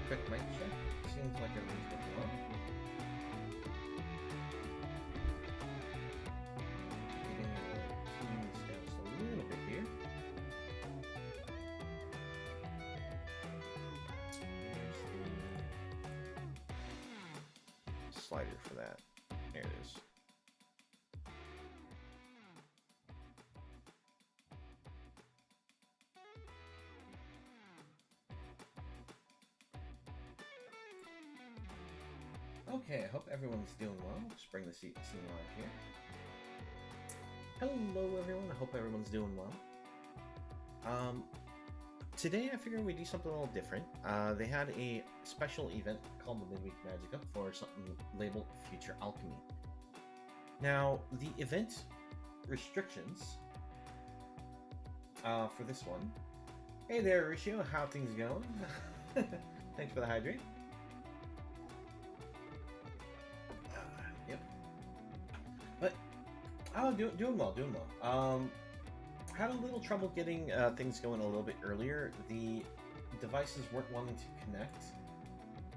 quick mic check. Seems like everything's working well. Getting the teams down just a little bit here. There's the slider for that. There it is. Okay, I hope everyone's doing well. Just bring the scene live here. Hello, everyone. I hope everyone's doing well. Today I figured we'd do something a little different. They had a special event called the Midweek Magic Event for something labeled Future Alchemy. Now, the event restrictions for this one. Hey there, Ricio. How things going? Thanks for the hydrate. Yep. But doing well. Had a little trouble getting things going a little bit earlier. The devices weren't wanting to connect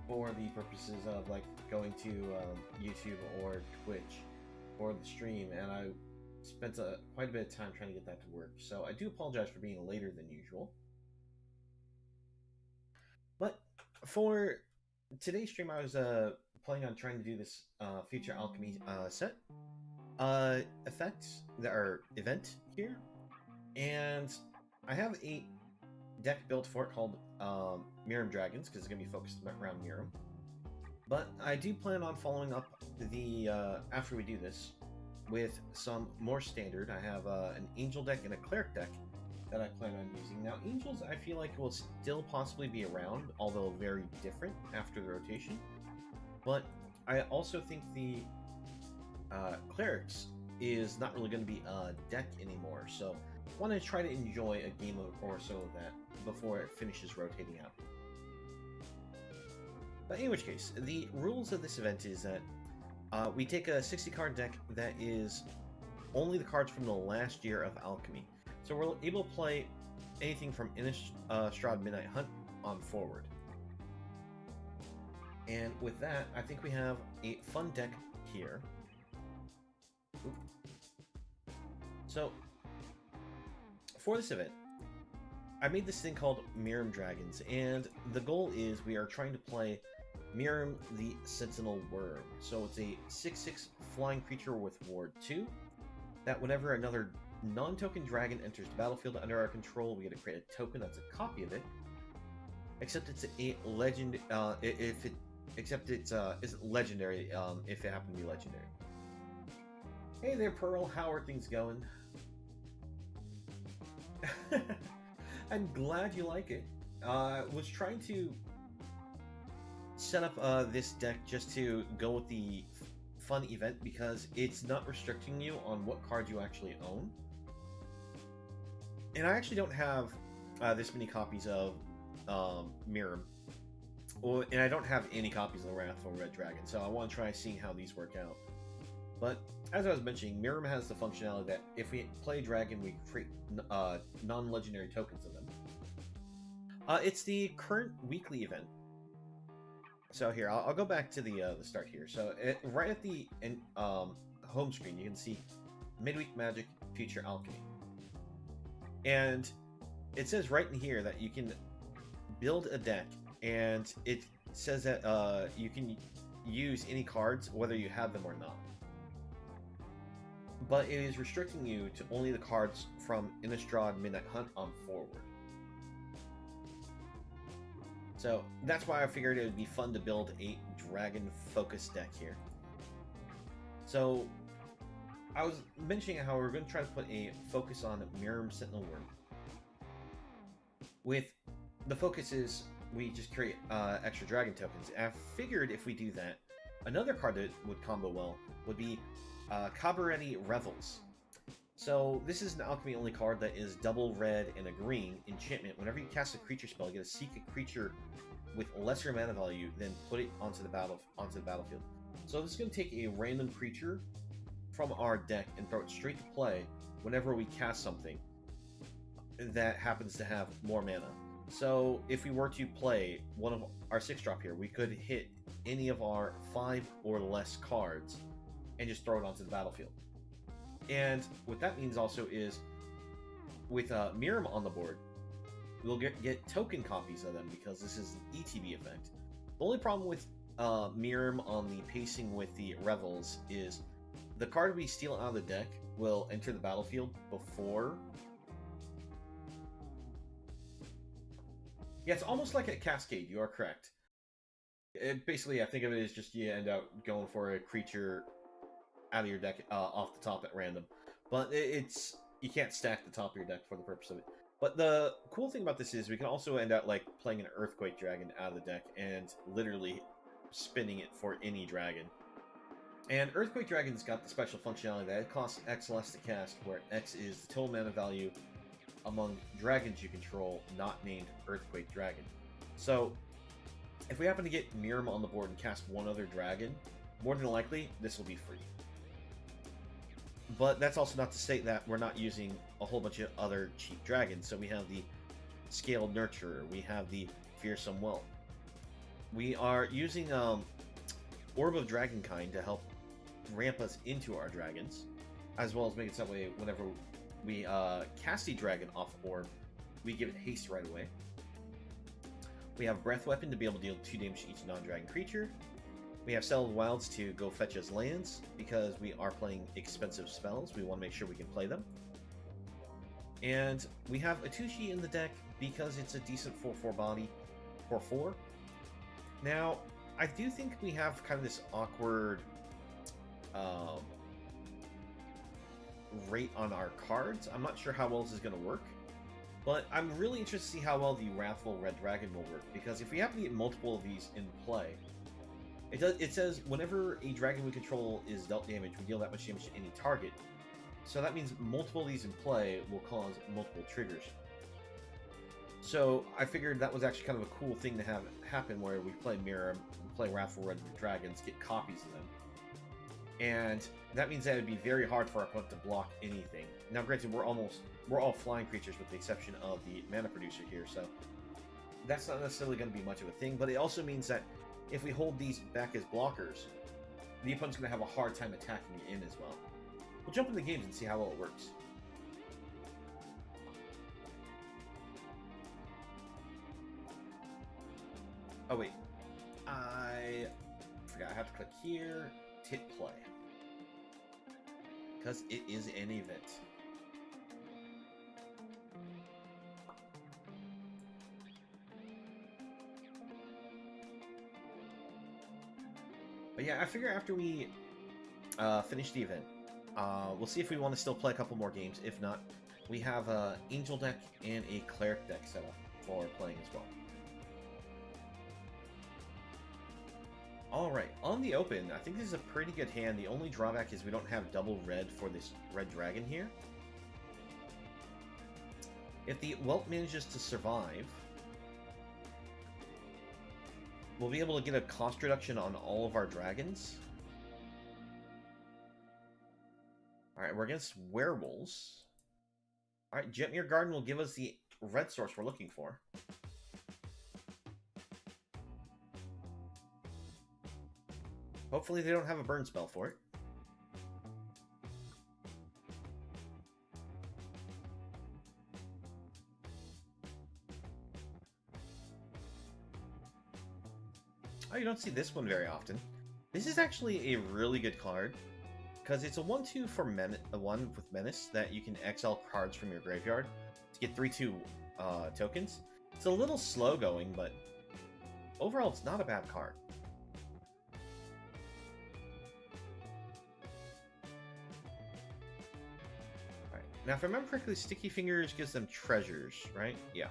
for the purposes of like going to YouTube or Twitch for the stream, and I spent quite a bit of time trying to get that to work. So I do apologize for being later than usual. But for today's stream, I was planning on trying to do this Future Alchemy set effects that are event here. And I have a deck built for it called Mirum Dragons, because it's going to be focused around Mirum. But I do plan on following up the after we do this with some more standard. I have an Angel deck and a Cleric deck that I plan on using. Now, Angels I feel like will still possibly be around, although very different after the rotation. But I also think the Clerics is not really going to be a deck anymore, so I want to try to enjoy a game or so of that before it finishes rotating out. But in which case, the rules of this event is that we take a 60-card deck that is only the cards from the last year of Alchemy. So we're able to play anything from Innistrad Midnight Hunt on forward. And with that, I think we have a fun deck here. Oop. So, for this event, I made this thing called Mirum Dragons, and the goal is we are trying to play Mirum the Sentinel Worm. So it's a 6/6 flying creature with Ward 2, that whenever another non-token dragon enters the battlefield under our control, we get to create a token that's a copy of it, except it's a legend, except it's isn't legendary if it happened to be legendary. Hey there, Pearl. How are things going? I'm glad you like it. Was trying to set up this deck just to go with the fun event because it's not restricting you on what cards you actually own. And I actually don't have this many copies of Mirum. And I don't have any copies of the Wrathful Red Dragon, so I want to try seeing how these work out. But as I was mentioning, Mirum has the functionality that if we play a dragon, we create non-legendary tokens of them. It's the current weekly event. So here, I'll go back to the start here. So right at the home screen, you can see Midweek Magic Future Alchemy. And it says right in here that you can build a deck, and it says that you can use any cards, whether you have them or not. But it is restricting you to only the cards from Innistrad Midnight Hunt on forward. So that's why I figured it would be fun to build a dragon-focused deck here. So I was mentioning how we're going to try to put a focus on Mirum Sentinel Worm. With the focus is we just create extra dragon tokens. And I figured if we do that, another card that would combo well would be Cabaretti Revels. So this is an alchemy only card that is double red and a green enchantment. Whenever you cast a creature spell, you get to seek a creature with lesser mana value, then put it onto the battlefield. So this is going to take a random creature from our deck and throw it straight to play whenever we cast something that happens to have more mana. So if we were to play one of our 6-drop here, we could hit any of our 5 or less cards and just throw it onto the battlefield. And what that means also is, with Miram on the board, we'll get token copies of them because this is an ETB effect. The only problem with Miram on the pacing with the Revels is the card we steal out of the deck will enter the battlefield before. Yeah, it's almost like a cascade. You are correct. Basically, I think of it as just you end up going for a creature out of your deck off the top at random. But it's you can't stack the top of your deck for the purpose of it. But the cool thing about this is we can also end up like playing an Earthquake Dragon out of the deck and literally spinning it for any dragon. And Earthquake Dragon's got the special functionality that it costs X less to cast, where X is the total mana value among dragons you control, not named Earthquake Dragon. So, if we happen to get Miram on the board and cast one other dragon, more than likely, this will be free. But that's also not to say that we're not using a whole bunch of other cheap dragons. So we have the Scaled Nurturer, we have the Fearsome Whelp. We are using Orb of Dragonkind to help ramp us into our dragons, as well as make it so that way whenever we cast a dragon off Orb, we give it haste right away. We have Breath Weapon to be able to deal 2 damage to each non-dragon creature. We have Settled Wilds to go fetch us lands, because we are playing expensive spells. We want to make sure we can play them. And we have Atushi in the deck because it's a decent 4/4 body, 4/4. Now, I do think we have kind of this awkward rate on our cards. I'm not sure how well this is going to work, but I'm really interested to see how well the Wrathful Red Dragon will work, because if we happen to get multiple of these in play, it says whenever a dragon we control is dealt damage, we deal that much damage to any target. So that means multiple of these in play will cause multiple triggers. So I figured that was actually kind of a cool thing to have happen, where we play Miram, we play Wrathful Red Dragons, get copies of them. And that means that it'd be very hard for our opponent to block anything. Now granted, we're all flying creatures with the exception of the mana producer here, so that's not necessarily going to be much of a thing, but it also means that if we hold these back as blockers, the opponent's going to have a hard time attacking it in as well. We'll jump into the games and see how well it works. Oh wait, I forgot I have to click here, hit play, because it is an event. But yeah, I figure after we finish the event, we'll see if we want to still play a couple more games. If not, we have an Angel deck and a Cleric deck set up for playing as well. Alright, on the open, I think this is a pretty good hand. The only drawback is we don't have double red for this red dragon here. If the Whelp manages to survive, we'll be able to get a cost reduction on all of our dragons. Alright, we're against werewolves. Alright, Jetmir Garden will give us the red source we're looking for. Hopefully they don't have a burn spell for it. Oh, you don't see this one very often. This is actually a really good card, because it's a 1/2 for a 1 with Menace that you can exile cards from your graveyard to get 3/2 tokens. It's a little slow going, but overall it's not a bad card. Alright, now if I remember correctly, Sticky Fingers gives them treasures, right? Yeah.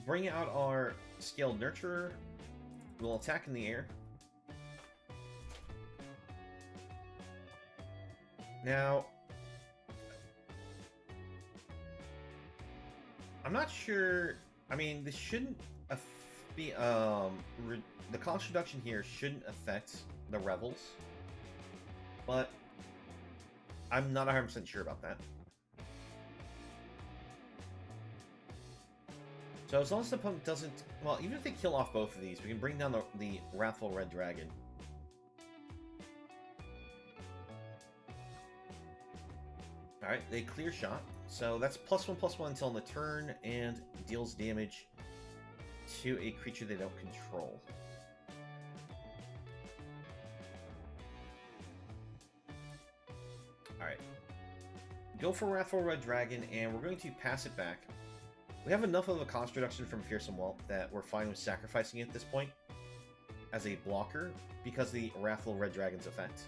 Bring out our Scaled Nurturer. We'll attack in the air. Now, I'm not sure. I mean, this shouldn't be the cost reduction here shouldn't affect the Revels, but I'm not 100% sure about that. So as long as the opponent doesn't... Well, even if they kill off both of these, we can bring down the Wrathful Red Dragon. Alright, they clear shot. So that's +1/+1 until the turn, and deals damage to a creature they don't control. Alright. Go for Wrathful Red Dragon, and we're going to pass it back. We have enough of a cost reduction from Fearsome Whelp that we're fine with sacrificing it at this point as a blocker because of the Wrathful Red Dragon's effect.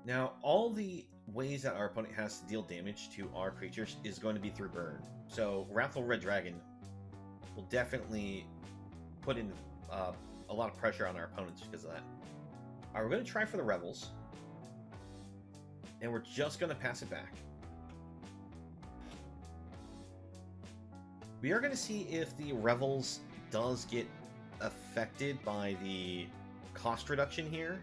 Now, all the ways that our opponent has to deal damage to our creatures is going to be through burn. So, Wrathful Red Dragon will definitely put in a lot of pressure on our opponents because of that. Alright, we're going to try for the Revels. And we're just going to pass it back. We are going to see if the Revels does get affected by the cost reduction here.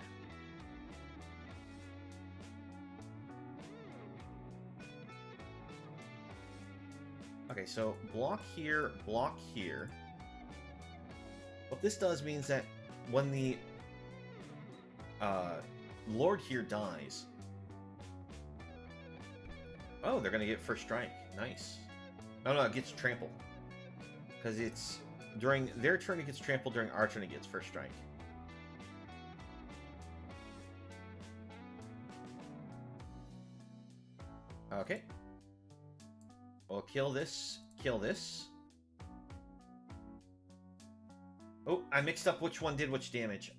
Okay, so block here, block here. What this does means that when the Lord here dies... Oh, they're going to get first strike. Nice. No, it gets trampled. Because it's... During their turn it gets trampled, during our turn it gets first strike. Okay. We'll kill this, kill this. Oh, I mixed up which one did which damage.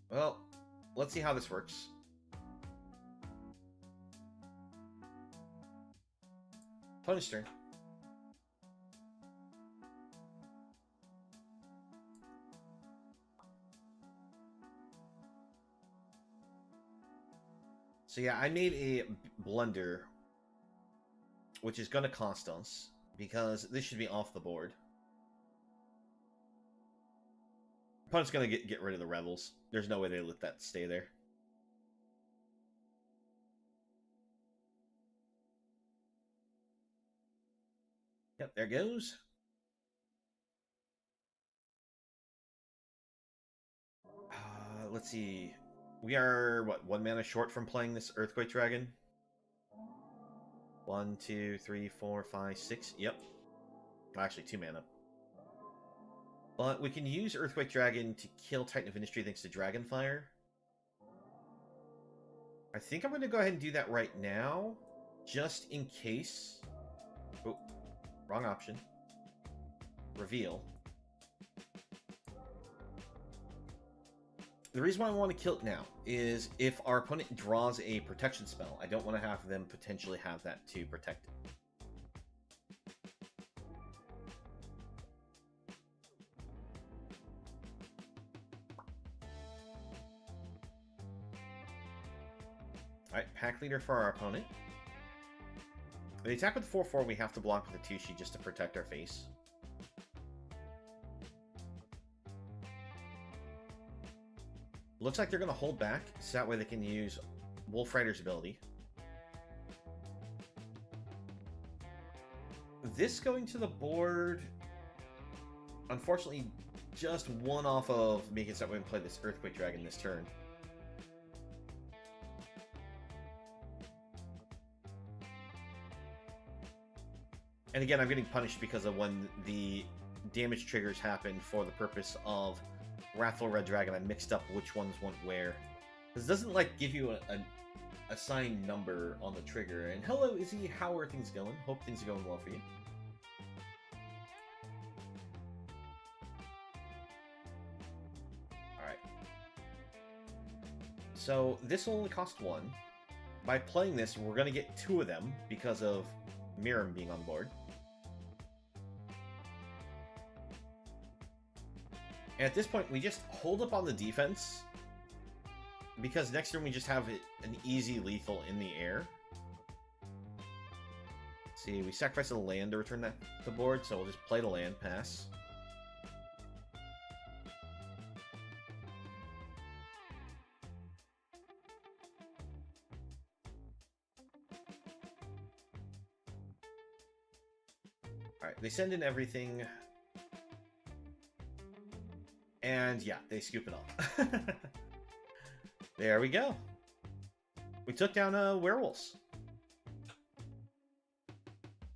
Well, let's see how this works. Opponent's turn. So yeah, I made a blunder, which is going to cost us, because this should be off the board. Opponent's going to get rid of the Rebels. There's no way they let that stay there. Yep, there goes. Let's see. We are, what, 1 mana short from playing this Earthquake Dragon? 1, 2, 3, 4, 5, 6. Yep. Actually, 2 mana. But we can use Earthquake Dragon to kill Titan of Industry thanks to Dragonfire. I think I'm going to go ahead and do that right now, just in case. Oh, wrong option. Reveal. The reason why I want to kill it now is if our opponent draws a protection spell, I don't want to have them potentially have that to protect it. Alright, pack leader for our opponent. The attack with 4/4 we have to block with a 2-sheet just to protect our face. Looks like they're going to hold back, so that way they can use Wolf Rider's ability. This going to the board, unfortunately, just one off of making it so that we can play this Earthquake Dragon this turn. And again, I'm getting punished because of when the damage triggers happen for the purpose of Wrathful Red Dragon. I mixed up which ones went where. This doesn't, like, give you an assigned number on the trigger. And hello, Izzy, how are things going? Hope things are going well for you. Alright. So, this will only cost 1. By playing this, we're going to get 2 of them because of Miram being on board. And at this point, we just hold up on the defense because next turn we just have an easy lethal in the air. Let's see, we sacrifice a land to return that to the board, so we'll just play the land, pass. Alright, they send in everything. And yeah, they scoop it all. There we go. We took down werewolves.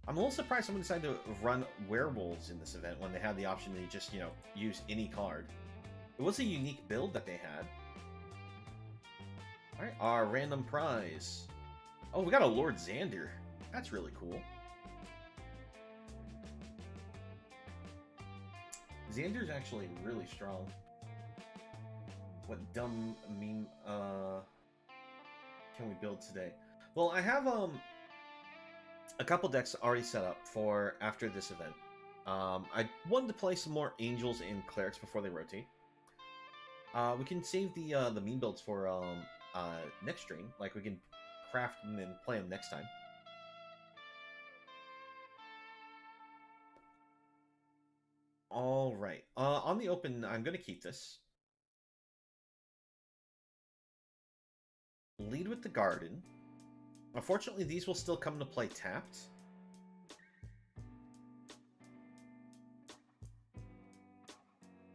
I'm a little surprised someone decided to run werewolves in this event when they had the option to just, you know, use any card. It was a unique build that they had. Alright, our random prize. Oh, we got a Lord Xander. That's really cool. Xander's actually really strong. What dumb meme can we build today? Well, I have a couple decks already set up for after this event. I wanted to play some more Angels and Clerics before they rotate. We can save the meme builds for next stream. Like, we can craft them and play them next time. All right. On the open, I'm going to keep this. Lead with the Garden. Unfortunately, these will still come to play tapped.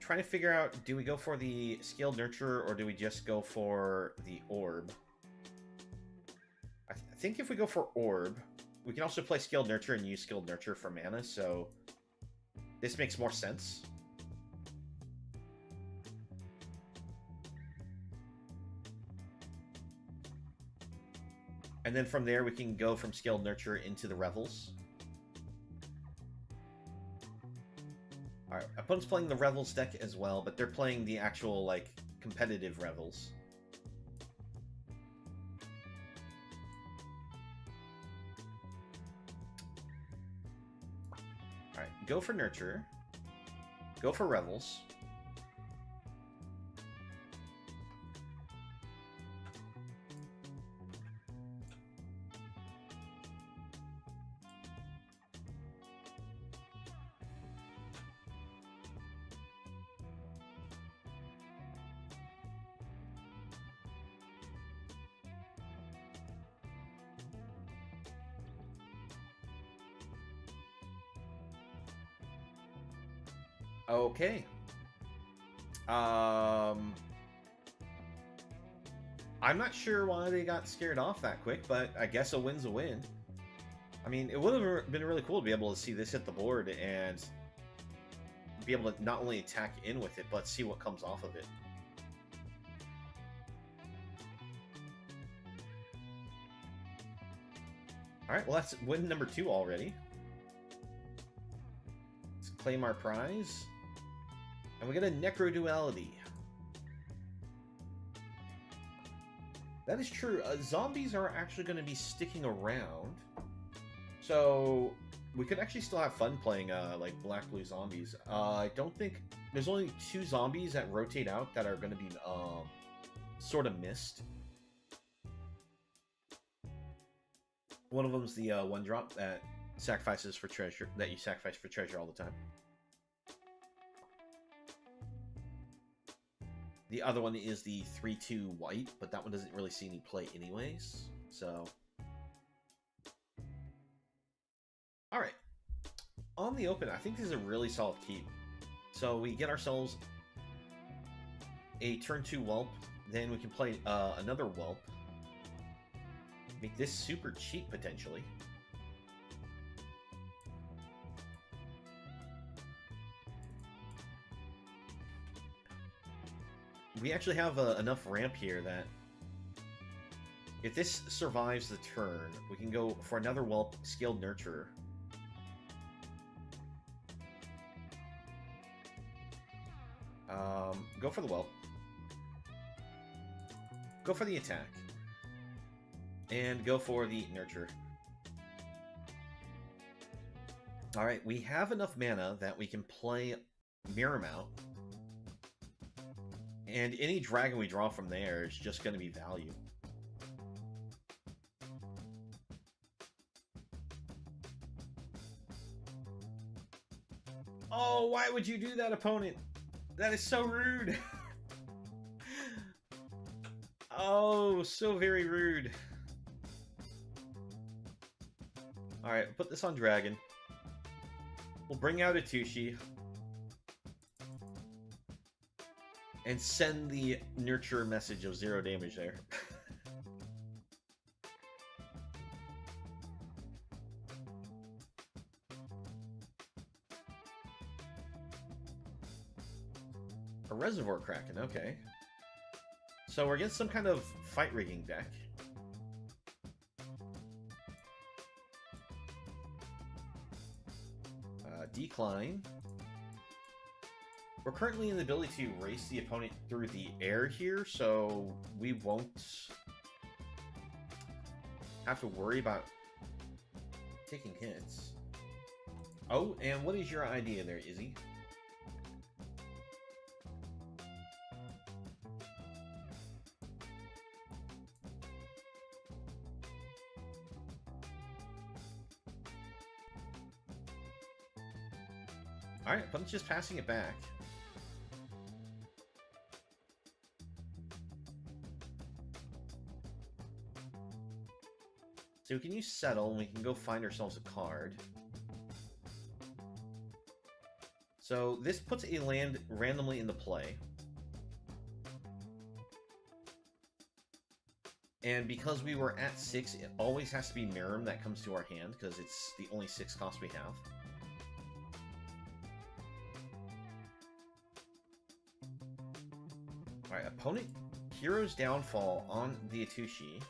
Trying to figure out, do we go for the Scaled Nurture or do we just go for the Orb? I think if we go for Orb, we can also play Scaled Nurture and use Scaled Nurture for mana, so this makes more sense. And then from there, we can go from Scaled Nurture into the Revels. Alright, opponent's playing the Revels deck as well, but they're playing the actual, like, competitive Revels. Alright, go for Nurture. Go for Revels. Okay. I'm not sure why they got scared off that quick, but I guess a win's a win. I mean, it would have been really cool to be able to see this hit the board and be able to not only attack in with it, but see what comes off of it. Alright, well that's win number 2 already. Let's claim our prize. And we get a Necro Duality. That is true. Zombies are actually going to be sticking around. So we could actually still have fun playing like black-blue zombies. I don't think... There's only 2 zombies that rotate out that are going to be sort of missed. One of them's the 1-drop that sacrifices for treasure, that you sacrifice for treasure all the time. The other one is the 3/2 white, but that one doesn't really see any play anyways, so... Alright. On the open, I think this is a really solid keep. So we get ourselves a turn 2 Whelp, then we can play another Whelp. Make this super cheap, potentially. We actually have enough ramp here that if this survives the turn, we can go for another Whelp, Scaled Nurture. Go for the Whelp. Go for the attack. And go for the Nurture. Alright, we have enough mana that we can play Mirror Mount. And any dragon we draw from there is just going to be value. Oh, why would you do that, opponent? That is so rude. Oh, so very rude. Alright, put this on dragon. We'll bring out a Tushi. And send the nurture message of 0 damage there. A Reservoir Kraken, okay. So we're against some kind of fight rigging deck. Decline. We're currently in the ability to race the opponent through the air here, so we won't have to worry about taking hits. Oh, and what is your idea there, Izzy? Alright, opponent's just passing it back. So we can use Settle, and we can go find ourselves a card. So this puts a land randomly into play. And because we were at 6, it always has to be Mirim that comes to our hand, because it's the only 6 cost we have. Alright, opponent Hero's Downfall on the Atushi.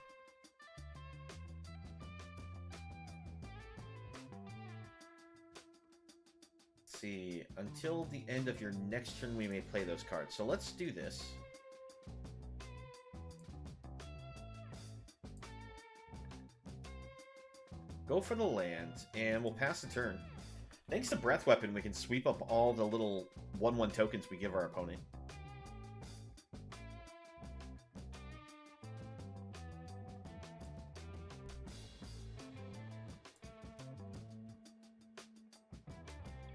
Let's see, until the end of your next turn we may play those cards. So let's do this. Go for the land, and we'll pass the turn. Thanks to Breath Weapon, we can sweep up all the little 1/1 tokens we give our opponent.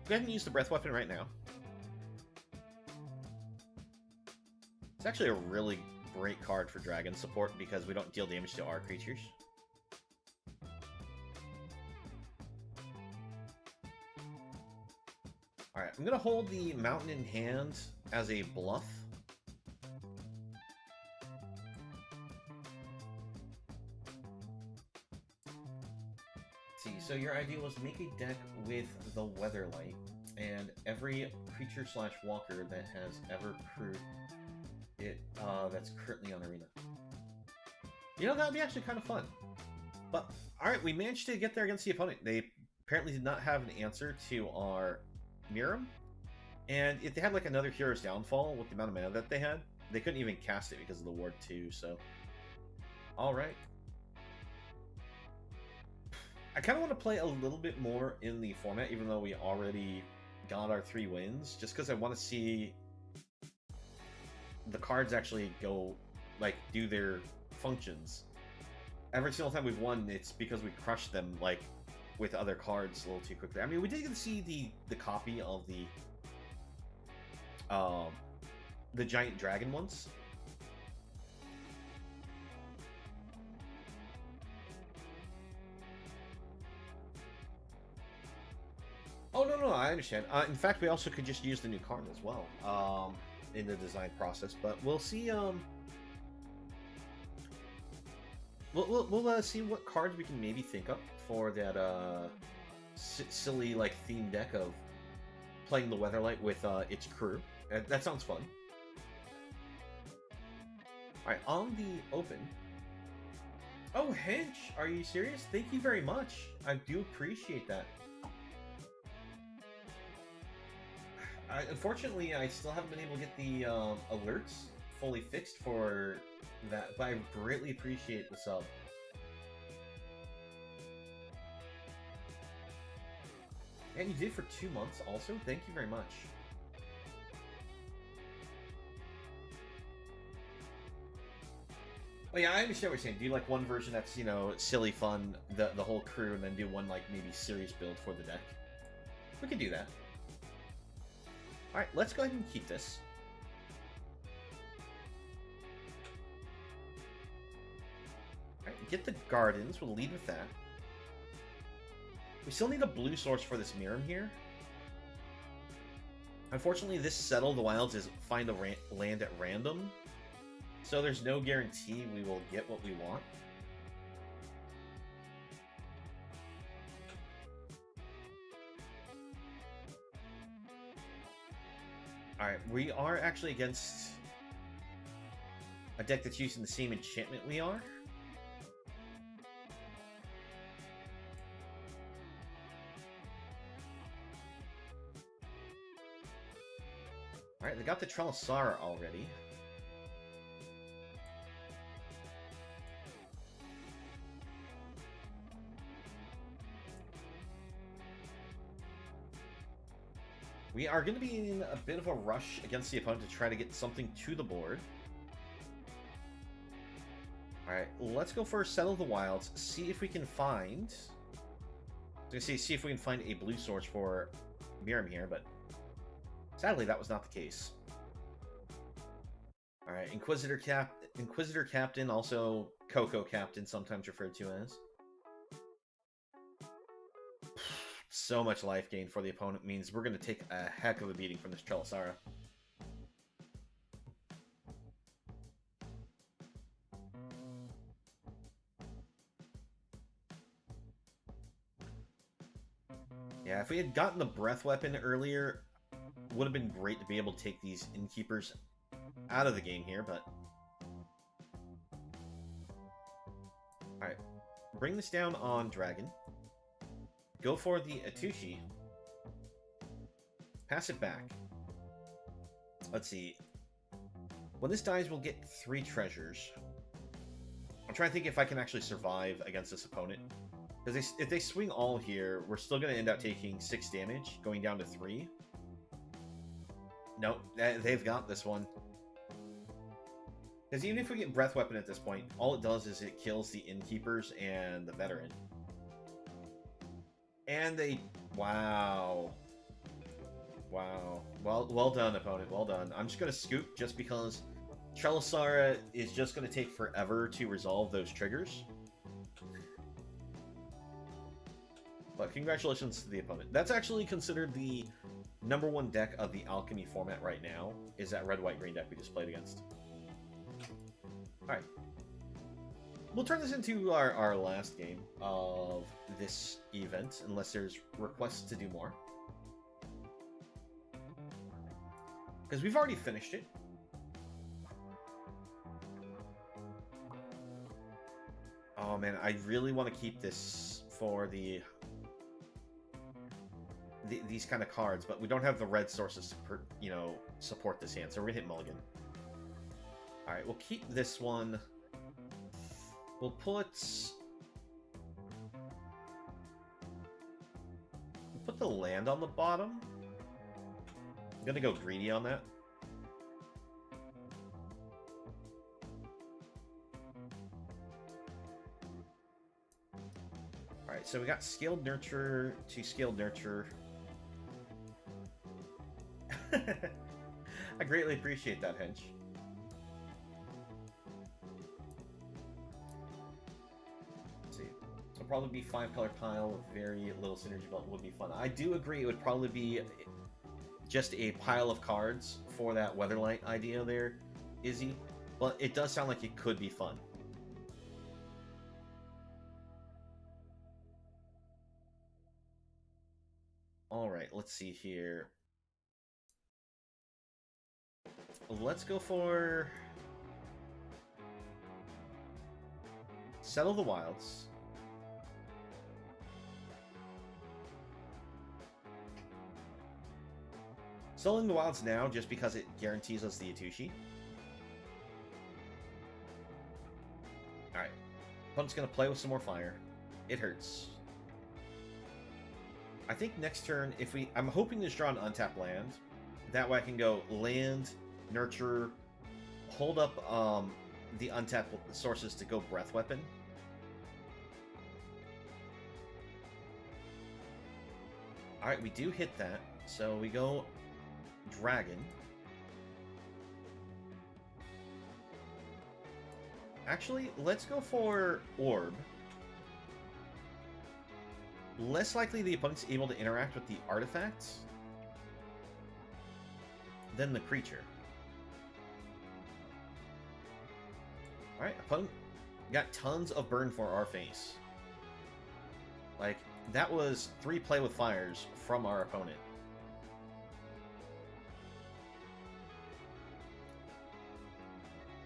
Go ahead and use the Breath Weapon right now. It's actually a really great card for Dragon support because we don't deal damage to our creatures. Alright, I'm going to hold the Mountain in hand as a bluff. See, so your idea was make a deck with the Weatherlight, and every creature slash walker that has ever proved it that's currently on Arena. You know, that would be actually kind of fun. But, alright, we managed to get there against the opponent. They apparently did not have an answer to our Mirim, and if they had like another Hero's Downfall with the amount of mana that they had, they couldn't even cast it because of the Ward 2, so... Alright. I kind of want to play a little bit more in the format, even though we already got our 3 wins, just because I want to see the cards actually go, like, do their functions. Every single time we've won, it's because we crushed them, like, with other cards a little too quickly. I mean, we did get to see the copy of the Giant Dragon once. Oh, no, I understand. In fact, we also could just use the new card as well in the design process, but we'll see. We'll see what cards we can maybe think up for that silly like theme deck of playing the Weatherlight with its crew. That sounds fun. All right, on the open. Oh, Hench, are you serious? Thank you very much. I do appreciate that. Unfortunately, I still haven't been able to get the alerts fully fixed for that, but I greatly appreciate the sub. And you did for 2 months also? Thank you very much. Oh yeah, I understand what you're saying. Do like one version that's, you know, silly fun, the whole crew, and then do one like maybe serious build for the deck. We could do that. Alright, let's go ahead and keep this. Alright, get the gardens. We'll lead with that. We still need a blue source for this Miram here. Unfortunately, this Settle the Wilds is find a land at random. So there's no guarantee we will get what we want. Alright, we are actually against a deck that's using the same enchantment we are. Alright, they got the Trelisara already. We are going to be in a bit of a rush against the opponent to try to get something to the board. Alright, let's go for Settle the Wilds, see if we can find... I was going to say, see if we can find a blue source for Miram here, but sadly that was not the case. Alright, Inquisitor Captain, also Coco Captain, sometimes referred to as. So much life gain for the opponent means we're going to take a heck of a beating from this Trelisara. Yeah, if we had gotten the Breath Weapon earlier, it would have been great to be able to take these Innkeepers out of the game here, but... Alright, bring this down on Dragon. Go for the Atushi. Pass it back. Let's see. When this dies, we'll get 3 treasures. I'm trying to think if I can actually survive against this opponent. Because if they swing all here, we're still going to end up taking 6 damage, going down to 3. Nope, they've got this one. Because even if we get Breath Weapon at this point, all it does is it kills the Innkeepers and the Veteran. And they... Wow. Wow. Well done, opponent. Well done. I'm just going to scoop just because Trelisara is just going to take forever to resolve those triggers. But congratulations to the opponent. That's actually considered the #1 deck of the Alchemy format right now, is that red, white, green deck we just played against. Alright. We'll turn this into our last game of this event, unless there's requests to do more. Because we've already finished it. Oh man, I really want to keep this for these kind of cards, but we don't have the red sources to, you know, support this hand, so we're gonna hit mulligan. Alright, we'll keep this one. We'll put the land on the bottom. I'm gonna go greedy on that. Alright, so we got Scaled Nurture to Scaled Nurture. I greatly appreciate that, Hench. Probably be 5-color pile with very little synergy, but would be fun. I do agree it would probably be just a pile of cards for that Weatherlight idea there, Izzy, but it does sound like it could be fun. Alright, let's see here. Let's go for Settle the Wilds. Selling the Wilds now just because it guarantees us the Atushi. Alright. Opponent's going to play with some more fire. It hurts. I think next turn, if we... I'm hoping to draw an untapped land. That way I can go land, nurture, hold up the untapped sources to go Breath Weapon. Alright, we do hit that. So we go Dragon. Actually, let's go for Orb. Less likely the opponent's able to interact with the artifacts than the creature. Alright, opponent got tons of burn for our face. Like, that was 3 play with fires from our opponent.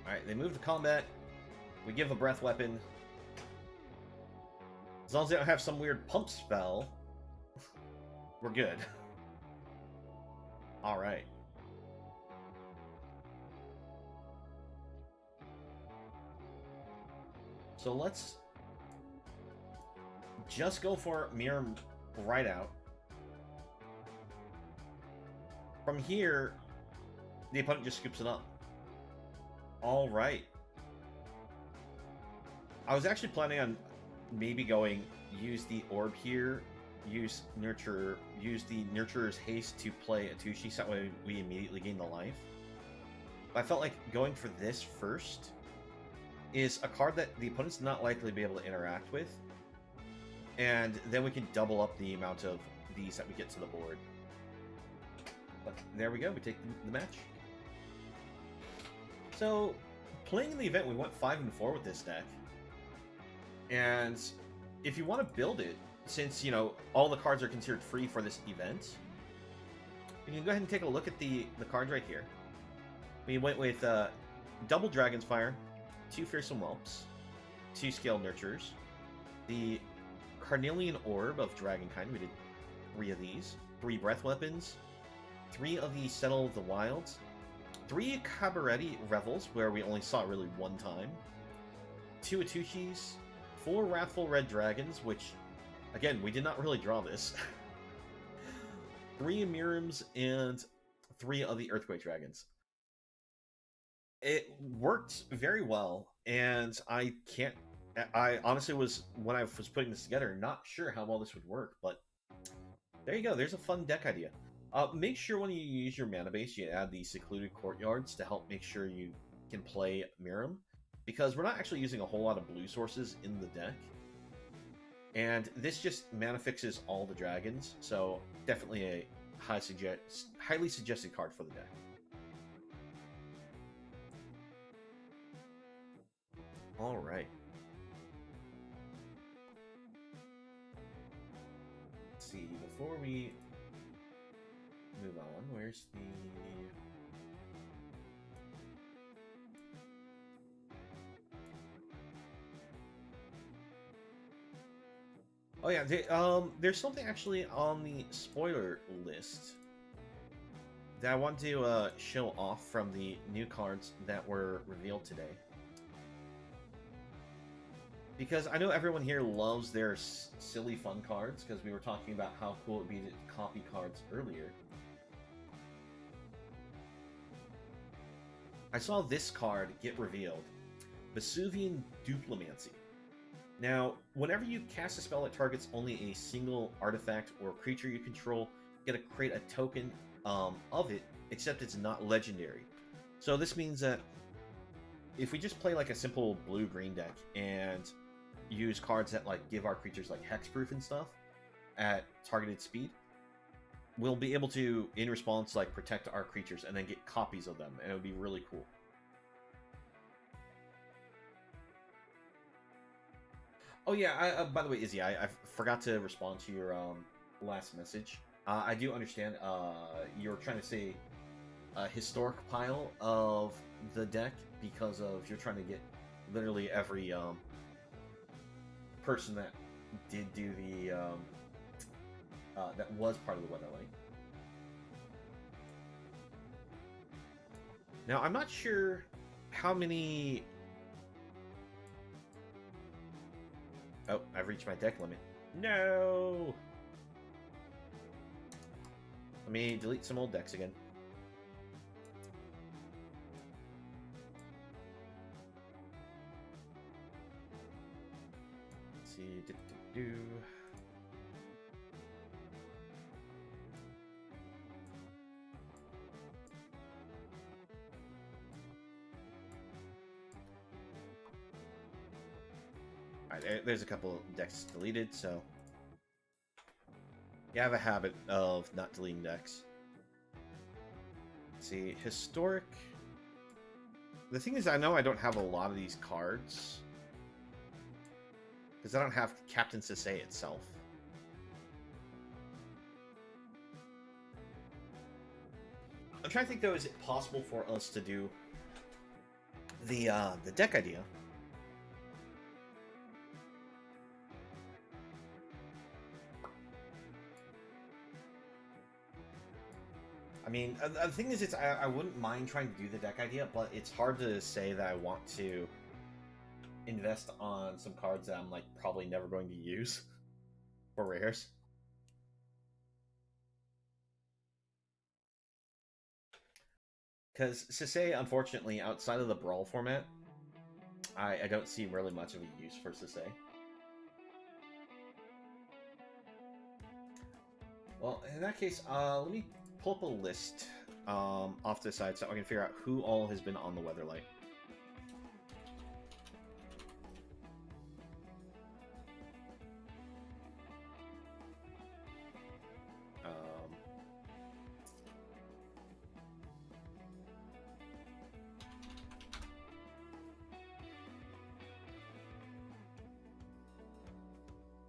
Alright, they move to combat. We give a breath weapon. As long as they don't have some weird pump spell, we're good. Alright. So let's just go for Mirror right out. From here, the opponent just scoops it up. Alright. I was actually planning on maybe going use the orb here, use nurture, use the nurturer's haste to play Atushi, so that way we immediately gain the life. But I felt like going for this first is a card that the opponent's not likely to be able to interact with, and then we can double up the amount of these that we get to the board. But there we go, we take the match. So, playing in the event, we went 5 and 4 with this deck. And if you want to build it, since, you know, all the cards are considered free for this event, you can go ahead and take a look at the cards right here. We went with double Dragon's Fire, 2 Fearsome Whelps, 2 Scaled Nurturers, the Carnelian Orb of Dragonkind, we did 3 of these, 3 Breath Weapons, 3 of the Settle of the Wilds, 3 Cabaretti Revels, where we only saw it really 1 time, 2 Atushis, 4 Wrathful Red Dragons, which, again, we did not really draw this, 3 Mirrors, and 3 of the Earthquake Dragons. It worked very well, and I honestly was, when I was putting this together, not sure how well this would work, but there you go, there's a fun deck idea. Make sure when you use your mana base, you add the Secluded Courtyards to help make sure you can play Miram, because we're not actually using a whole lot of blue sources in the deck, and this just mana fixes all the dragons, so definitely a highly suggested card for the deck. Alright. Let's see, before we move on, where's the... Oh yeah, there's something actually on the spoiler list that I want to show off from the new cards that were revealed today. Because I know everyone here loves their silly fun cards, because we were talking about how cool it would be to copy cards earlier. I saw this card get revealed, Vesuvian Duplomancy. Now, whenever you cast a spell that targets only a single artifact or creature you control, you get to create a token of it, except it's not legendary. So this means that if we just play like a simple blue-green deck and use cards that like give our creatures like hexproof and stuff at targeted speed, we'll be able to, in response, like protect our creatures and then get copies of them, and it would be really cool. Oh yeah, by the way, Izzy, I forgot to respond to your last message. I do understand you're trying to say a historic pile of the deck because of you're trying to get literally every person that did do the that was part of the Weatherlight. Now I'm not sure how many. Oh, I've reached my deck limit. No! Let me delete some old decks again. see. Do. Alright, there's a couple decks deleted, so you have a habit of not deleting decks. Let's see, historic. The thing is, I know I don't have a lot of these cards because I don't have Captain Sisay itself. I'm trying to think though, is it possible for us to do the deck idea? I mean, the thing is, I wouldn't mind trying to do the deck idea, but it's hard to say that I want to invest on some cards that I'm like probably never going to use for rares. Because Sisay, unfortunately, outside of the Brawl format, I don't see really much of a use for Sisay. Well, in that case, let me pull up a list off to the side so I can figure out who all has been on the Weatherlight.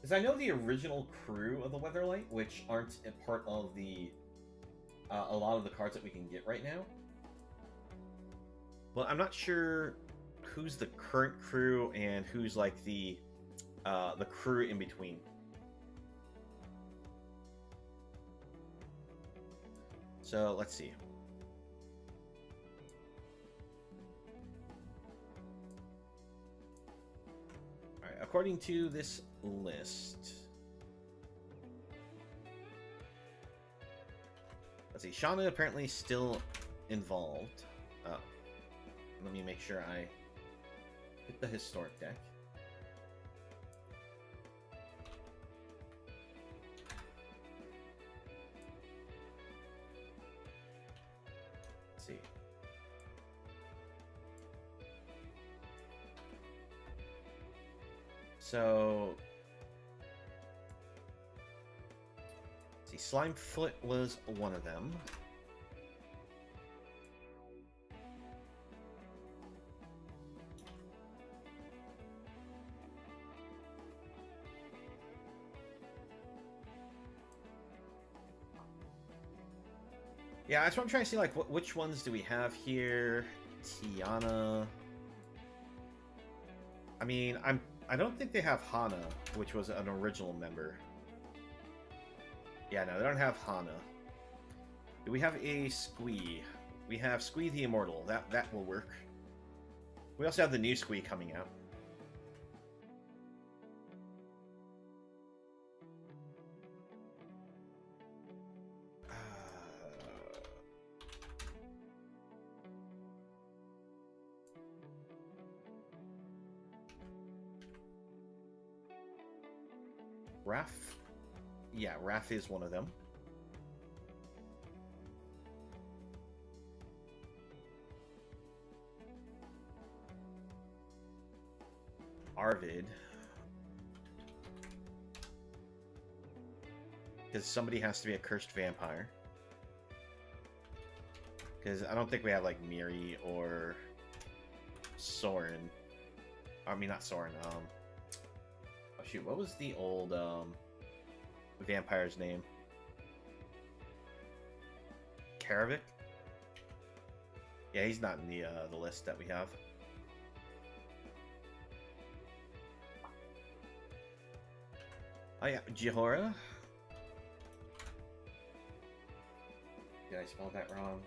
Because I know the original crew of the Weatherlight, which aren't a part of the a lot of the cards that we can get right now. Well, I'm not sure who's the current crew and who's like the crew in between. So let's see. All right, according to this list, let's see. Shauna apparently still involved. Let me make sure I hit the historic deck. Let's see. So, let's see, Slimefoot was one of them. Yeah, that's what I'm trying to see, like, which ones do we have here? Tiana. I mean, I don't think they have Hana, which was an original member. Yeah, no, they don't have Hana. Do we have a Squee? We have Squee the Immortal. That will work. We also have the new Squee coming out. Raph? Yeah, Raph is one of them. Arvid. Because somebody has to be a cursed vampire. Because I don't think we have, like, Miri or Soren. I mean, not Soren, oh shoot, what was the old vampire's name? Karavik? Yeah, he's not in the list that we have. Oh yeah, Jihora. Did I spell that wrong?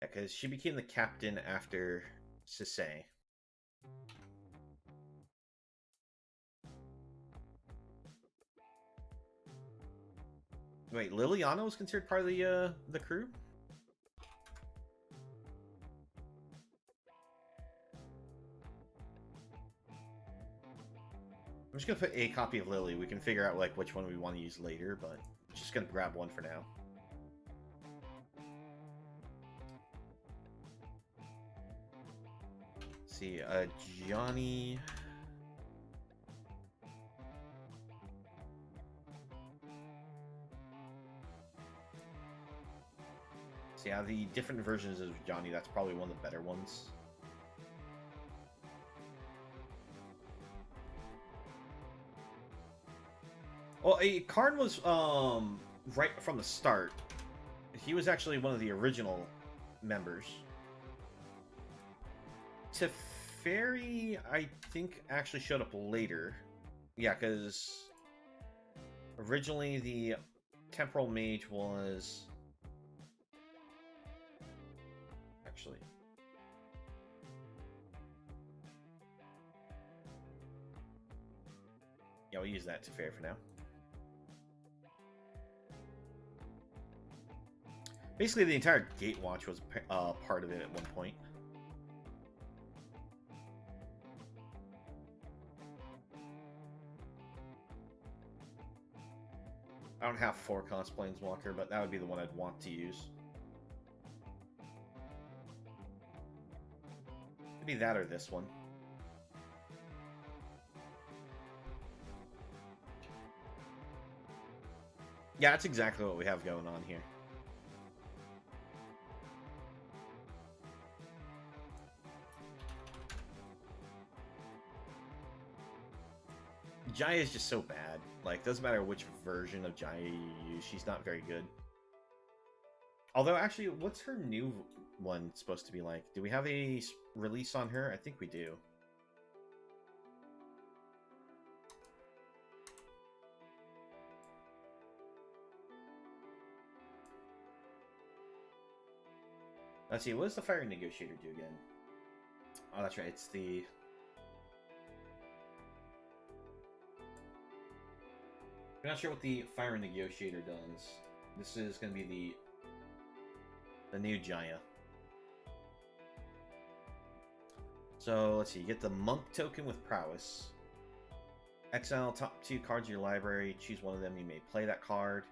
Yeah, because she became the captain after Sisay. Wait, Liliana was considered part of the crew? I'm just gonna put a copy of Lily. We can figure out like which one we want to use later, but I'm just gonna grab one for now. Let's see, Johnny. So yeah, the different versions of Johnny, that's probably one of the better ones. Well, Karn was right from the start. He was actually one of the original members. Teferi, I think, actually showed up later. Yeah, because originally the Temporal Mage was... Actually... Yeah, we'll use that Teferi for now. Basically, the entire Gatewatch was part of it at one point. I don't have 4-cost Planeswalker, but that would be the one I'd want to use. Maybe that or this one. Yeah, that's exactly what we have going on here. Jaya is just so bad. Like, doesn't matter which version of Jaya you use, she's not very good. Although, actually, what's her new one supposed to be like? Do we have a release on her? I think we do. Let's see, what does the Fire Negotiator do again? Oh, that's right, it's the... I'm not sure what the Fire Negotiator does. This is going to be the new Jaya. So, let's see, you get the Monk token with Prowess. Exile top 2 cards of your library, choose one of them, you may play that card.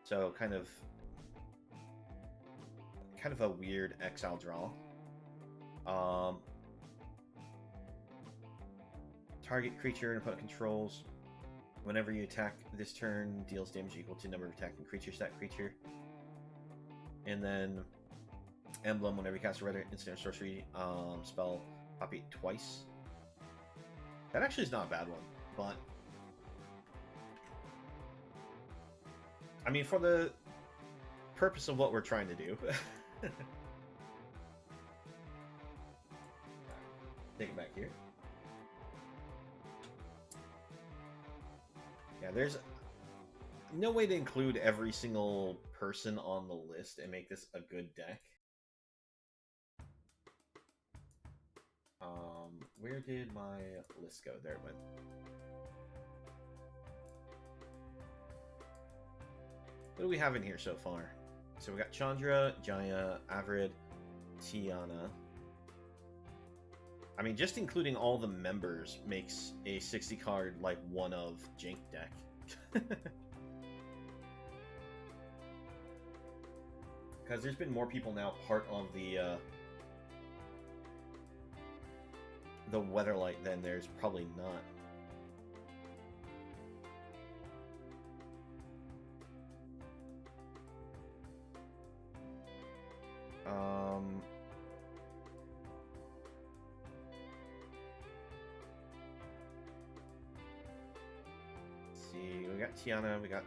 So, kind of a weird exile draw. Target creature and opponent controls. Whenever you attack this turn, deals damage equal to the number of attacking creatures that creature. And then Emblem, whenever you cast a red instant or sorcery spell, copy it twice. That actually is not a bad one, but I mean, for the purpose of what we're trying to do. Take it back here. Yeah, there's no way to include every single person on the list and make this a good deck. Where did my list go? There it went. What do we have in here so far? So we got Chandra, Jaya, Avrid, Tiana. I mean, just including all the members makes a 60 card like one of Jank deck. Because there's been more people now part of the Weatherlight than there's probably not. Let's see, we got Tiana, we got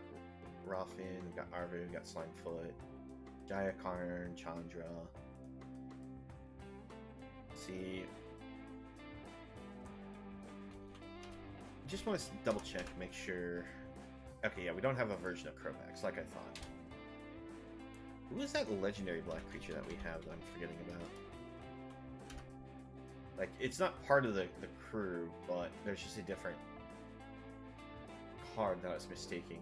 Raffin, we got Arvid, we got Slimefoot, Jaya Karn, Chandra. Let's see. Just want to double check, make sure. Okay, yeah, we don't have a version of Crovax, like I thought. Who is that legendary black creature that we have that I'm forgetting about? Like, it's not part of the crew, but there's just a different card that I was mistaking.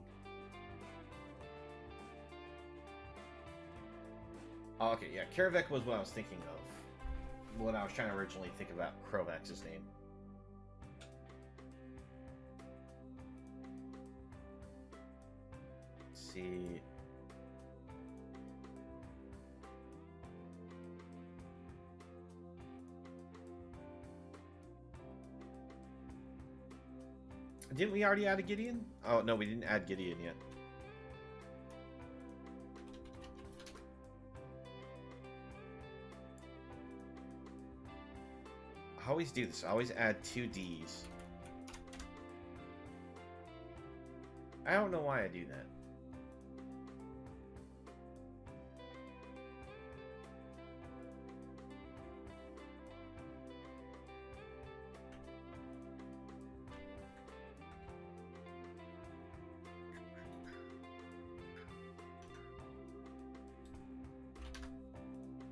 Oh, okay, yeah, Karavek was what I was thinking of when I was trying to originally think about Krovex's name. Let's see. Didn't we already add a Gideon? Oh, no, we didn't add Gideon yet. I always do this. I always add 2 Ds. I don't know why I do that.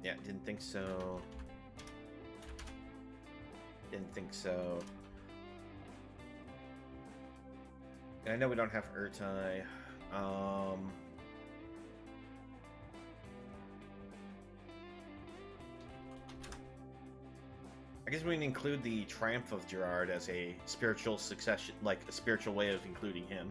Yeah, didn't think so. Didn't think so. I know we don't have Urtai. I guess we can include the Triumph of Gerard as a spiritual succession, like a spiritual way of including him.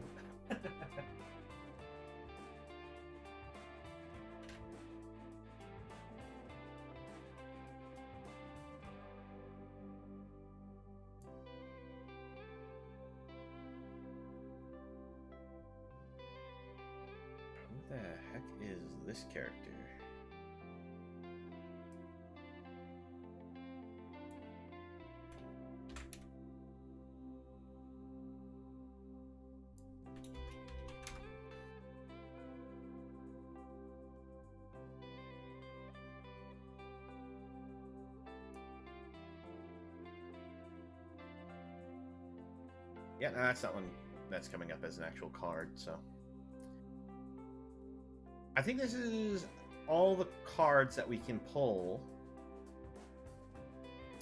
Who the heck is this character? Yeah, no, that's not one that's coming up as an actual card, so. I think this is all the cards that we can pull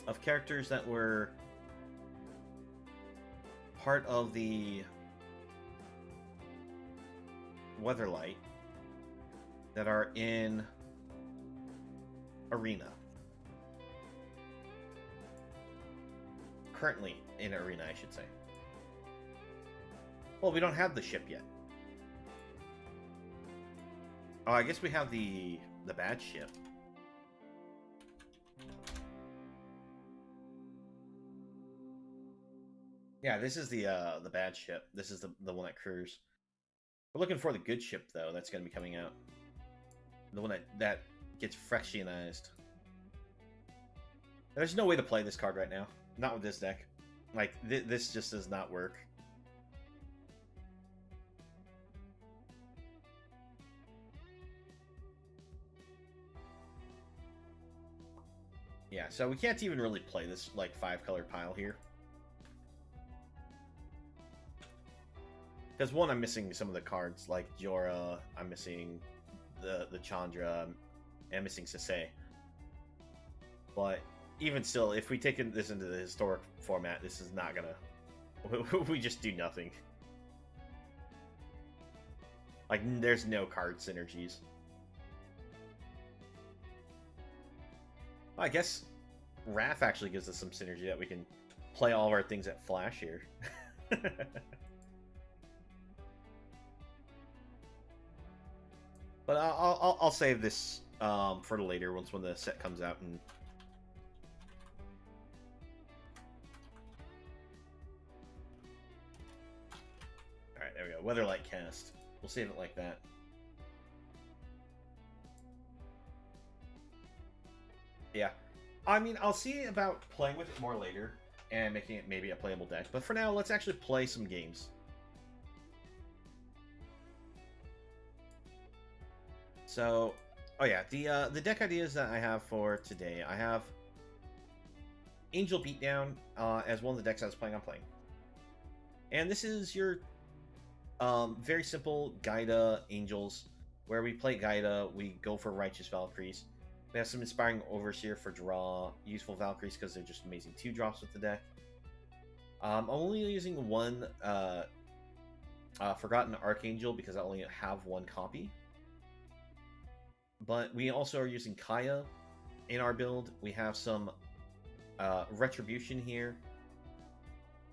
of characters that were part of the Weatherlight that are in Arena. Currently in Arena, I should say. Well, we don't have the ship yet. Oh, I guess we have the bad ship. Yeah, this is the bad ship. This is the one that cruise. We're looking for the good ship though. That's going to be coming out. The one that gets fractionized. There's no way to play this card right now. Not with this deck. Like this just does not work. Yeah, so we can't even really play this, like, 5-color pile here. Because, one, I'm missing some of the cards, like Jorah, I'm missing the Chandra, and I'm missing Sasay. But, even still, if we take this into the historic format, this is not gonna... we just do nothing. Like, there's no card synergies. I guess Wrath actually gives us some synergy that we can play all of our things at Flash here. But I'll save this for later, when the set comes out. And all right, there we go. Weatherlight cast. We'll save it like that. Yeah. I mean, I'll see about playing with it more later and making it maybe a playable deck. But for now, let's actually play some games. So, oh yeah, the deck ideas that I have for today, I have Angel Beatdown as one of the decks I was planning on playing. And this is your very simple Gaida Angels, where we play Gaida, we go for Righteous Valkyries. We have some Inspiring Overseer for draw, useful Valkyries because they're just amazing 2-drops with the deck. I'm only using one Forgotten Archangel because I only have one copy. But we also are using Kaya in our build. We have some Retribution here,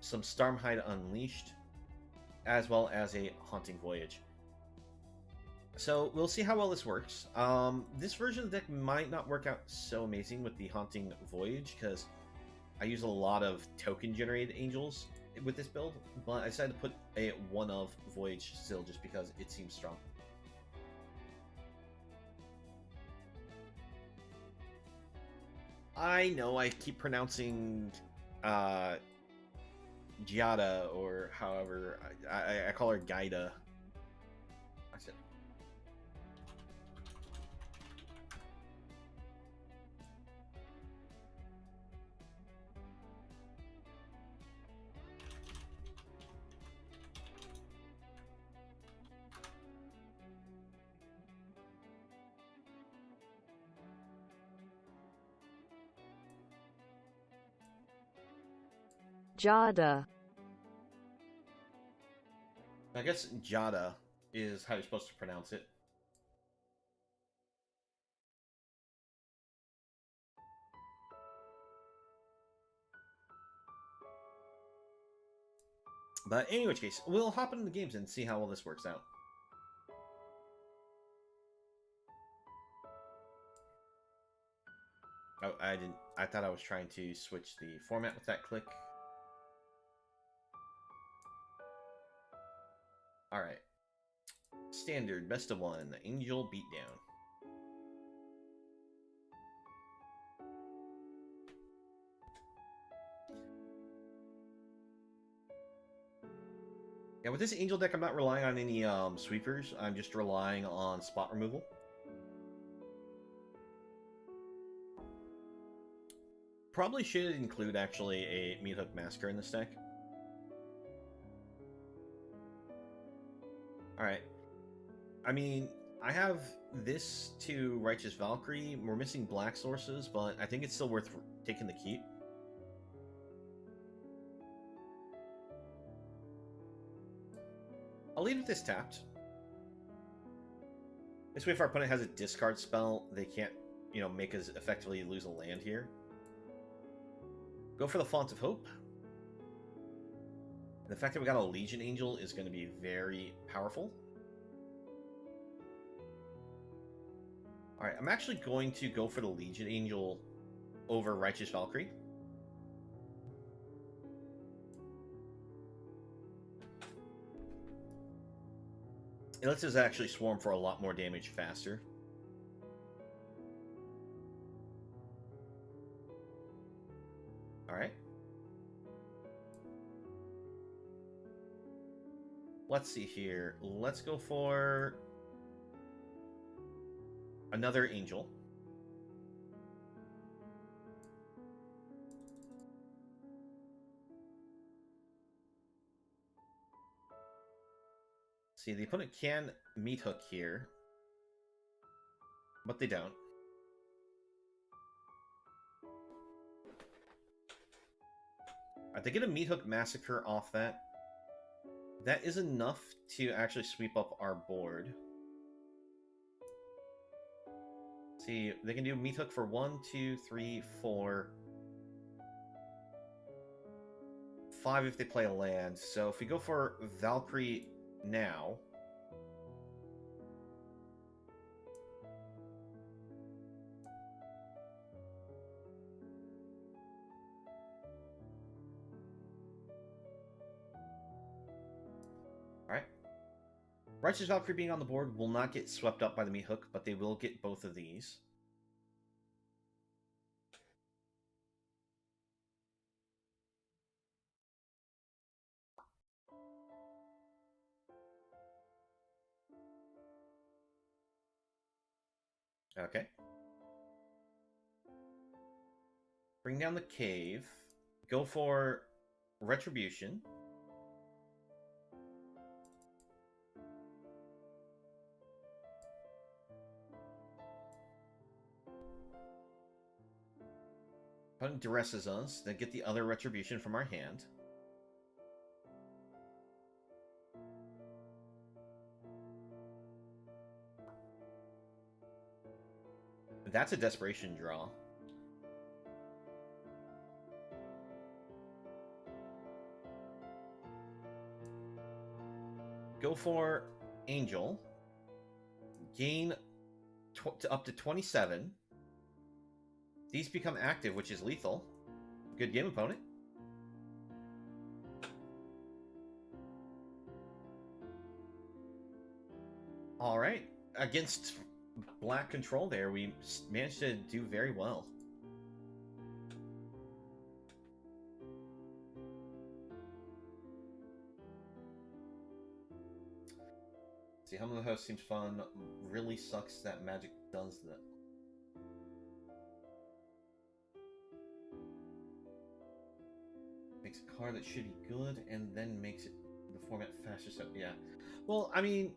some Stormhide Unleashed, as well as a Haunting Voyage. So we'll see how well this works. This version of the deck might not work out so amazing with the Haunting Voyage, because I use a lot of token-generated angels with this build, but I decided to put a one of Voyage still just because it seems strong. I know I keep pronouncing Giada, or however, I call her Gaida. I said. Jada. I guess Jada is how you're supposed to pronounce it. But in which case, we'll hop into the games and see how well this works out. Oh, I didn't. I thought I was trying to switch the format with that click. Alright. Standard, best of one, Angel Beatdown. Yeah, with this Angel deck, I'm not relying on any sweepers. I'm just relying on spot removal. Probably should include, actually, a Meathook Massacre in this deck. Alright. I mean, I have this to Righteous Valkyrie. We're missing black sources, but I think it's still worth taking the keep. I'll leave this tapped. This way, if our opponent has a discard spell, they can't, you know, make us effectively lose a land here. Go for the Font of Hope. And the fact that we got a Legion Angel is going to be very powerful. Alright, I'm actually going to go for the Legion Angel over Righteous Valkyrie. It lets us actually swarm for a lot more damage faster. Alright. Let's see here. Let's go for another Angel. See, the opponent can Meathook here, but they don't. They get a Meathook Massacre off that. That is enough to actually sweep up our board. See, they can do Meathook for 1, 2, 3, 4, 5 if they play a land. So if we go for Valkyrie now, alright. Righteous Valkyrie being on the board will not get swept up by the Meathook, but they will get both of these. Okay. Bring down the cave. Go for Retribution. Opponent duresses us, then get the other Retribution from our hand. That's a desperation draw. Go for Angel. Gain up to 27. These become active, which is lethal. Good game, opponent. All right. Against black control there, we managed to do very well. See, Hum of the Host seems fun. Really sucks that Magic does that. Makes a card that should be good, and then makes it the format faster. So yeah, well, I mean,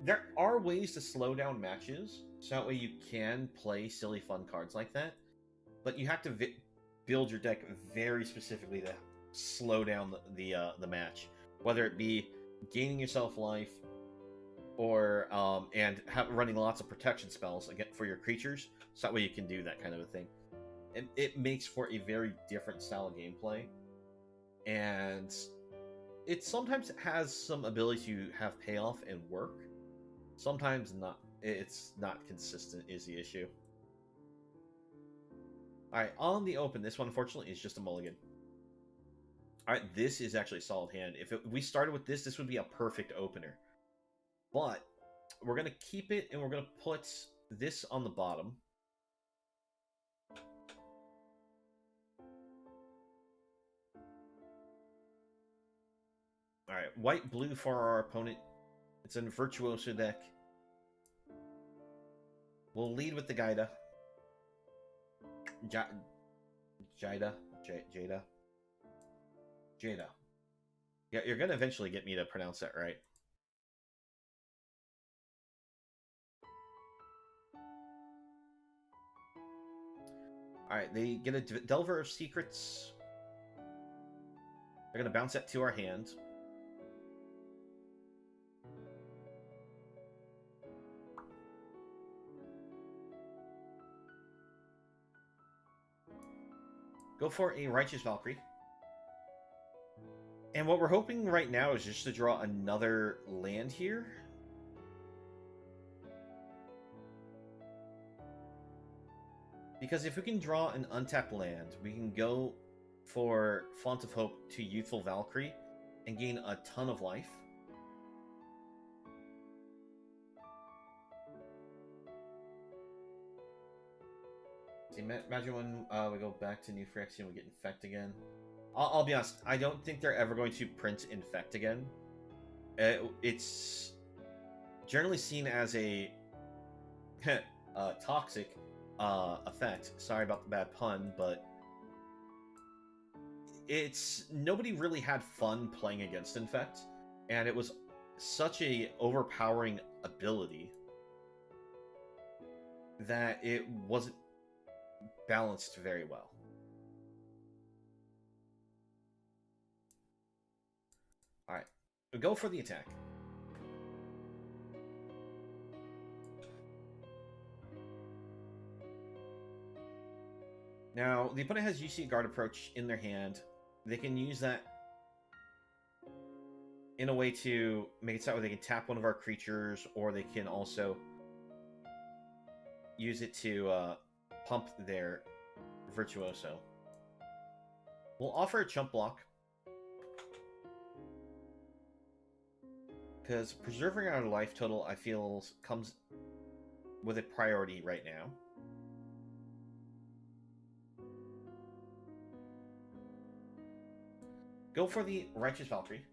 there are ways to slow down matches, so that way you can play silly fun cards like that. But you have to build your deck very specifically to slow down the match, whether it be gaining yourself life, or running lots of protection spells again for your creatures, so that way you can do that kind of a thing. And it makes for a very different style of gameplay, and it sometimes has some ability to have payoff and work. Sometimes not. It's not consistent is the issue. Alright, on the open, this one unfortunately is just a mulligan. Alright, this is actually a solid hand. If we started with this, this would be a perfect opener. But we're going to keep it, and we're going to put this on the bottom. Alright, white-blue for our opponent. It's a Virtuoso deck. We'll lead with the Gaida. Jada. Yeah, you're going to eventually get me to pronounce that right. Alright, they get a Delver of Secrets. They're going to bounce that to our hand. Go for a Righteous Valkyrie. And what we're hoping right now is just to draw another land here. Because if we can draw an untapped land, we can go for Font of Hope to Youthful Valkyrie and gain a ton of life. See, imagine when we go back to New Phyrexian and we get Infect again. I'll be honest, I don't think they're ever going to print Infect again. It's generally seen as a toxic effect. Sorry about the bad pun, but nobody really had fun playing against Infect, and it was such a overpowering ability that it wasn't balanced very well. Alright, we go for the attack. Now, the opponent has UC Guard Approach in their hand. They can use that in a way to make it so that they can tap one of our creatures, or they can also use it to pump their Virtuoso. We'll offer a chump block, because preserving our life total, I feel, comes with a priority right now. Go for the Righteous Valkyrie.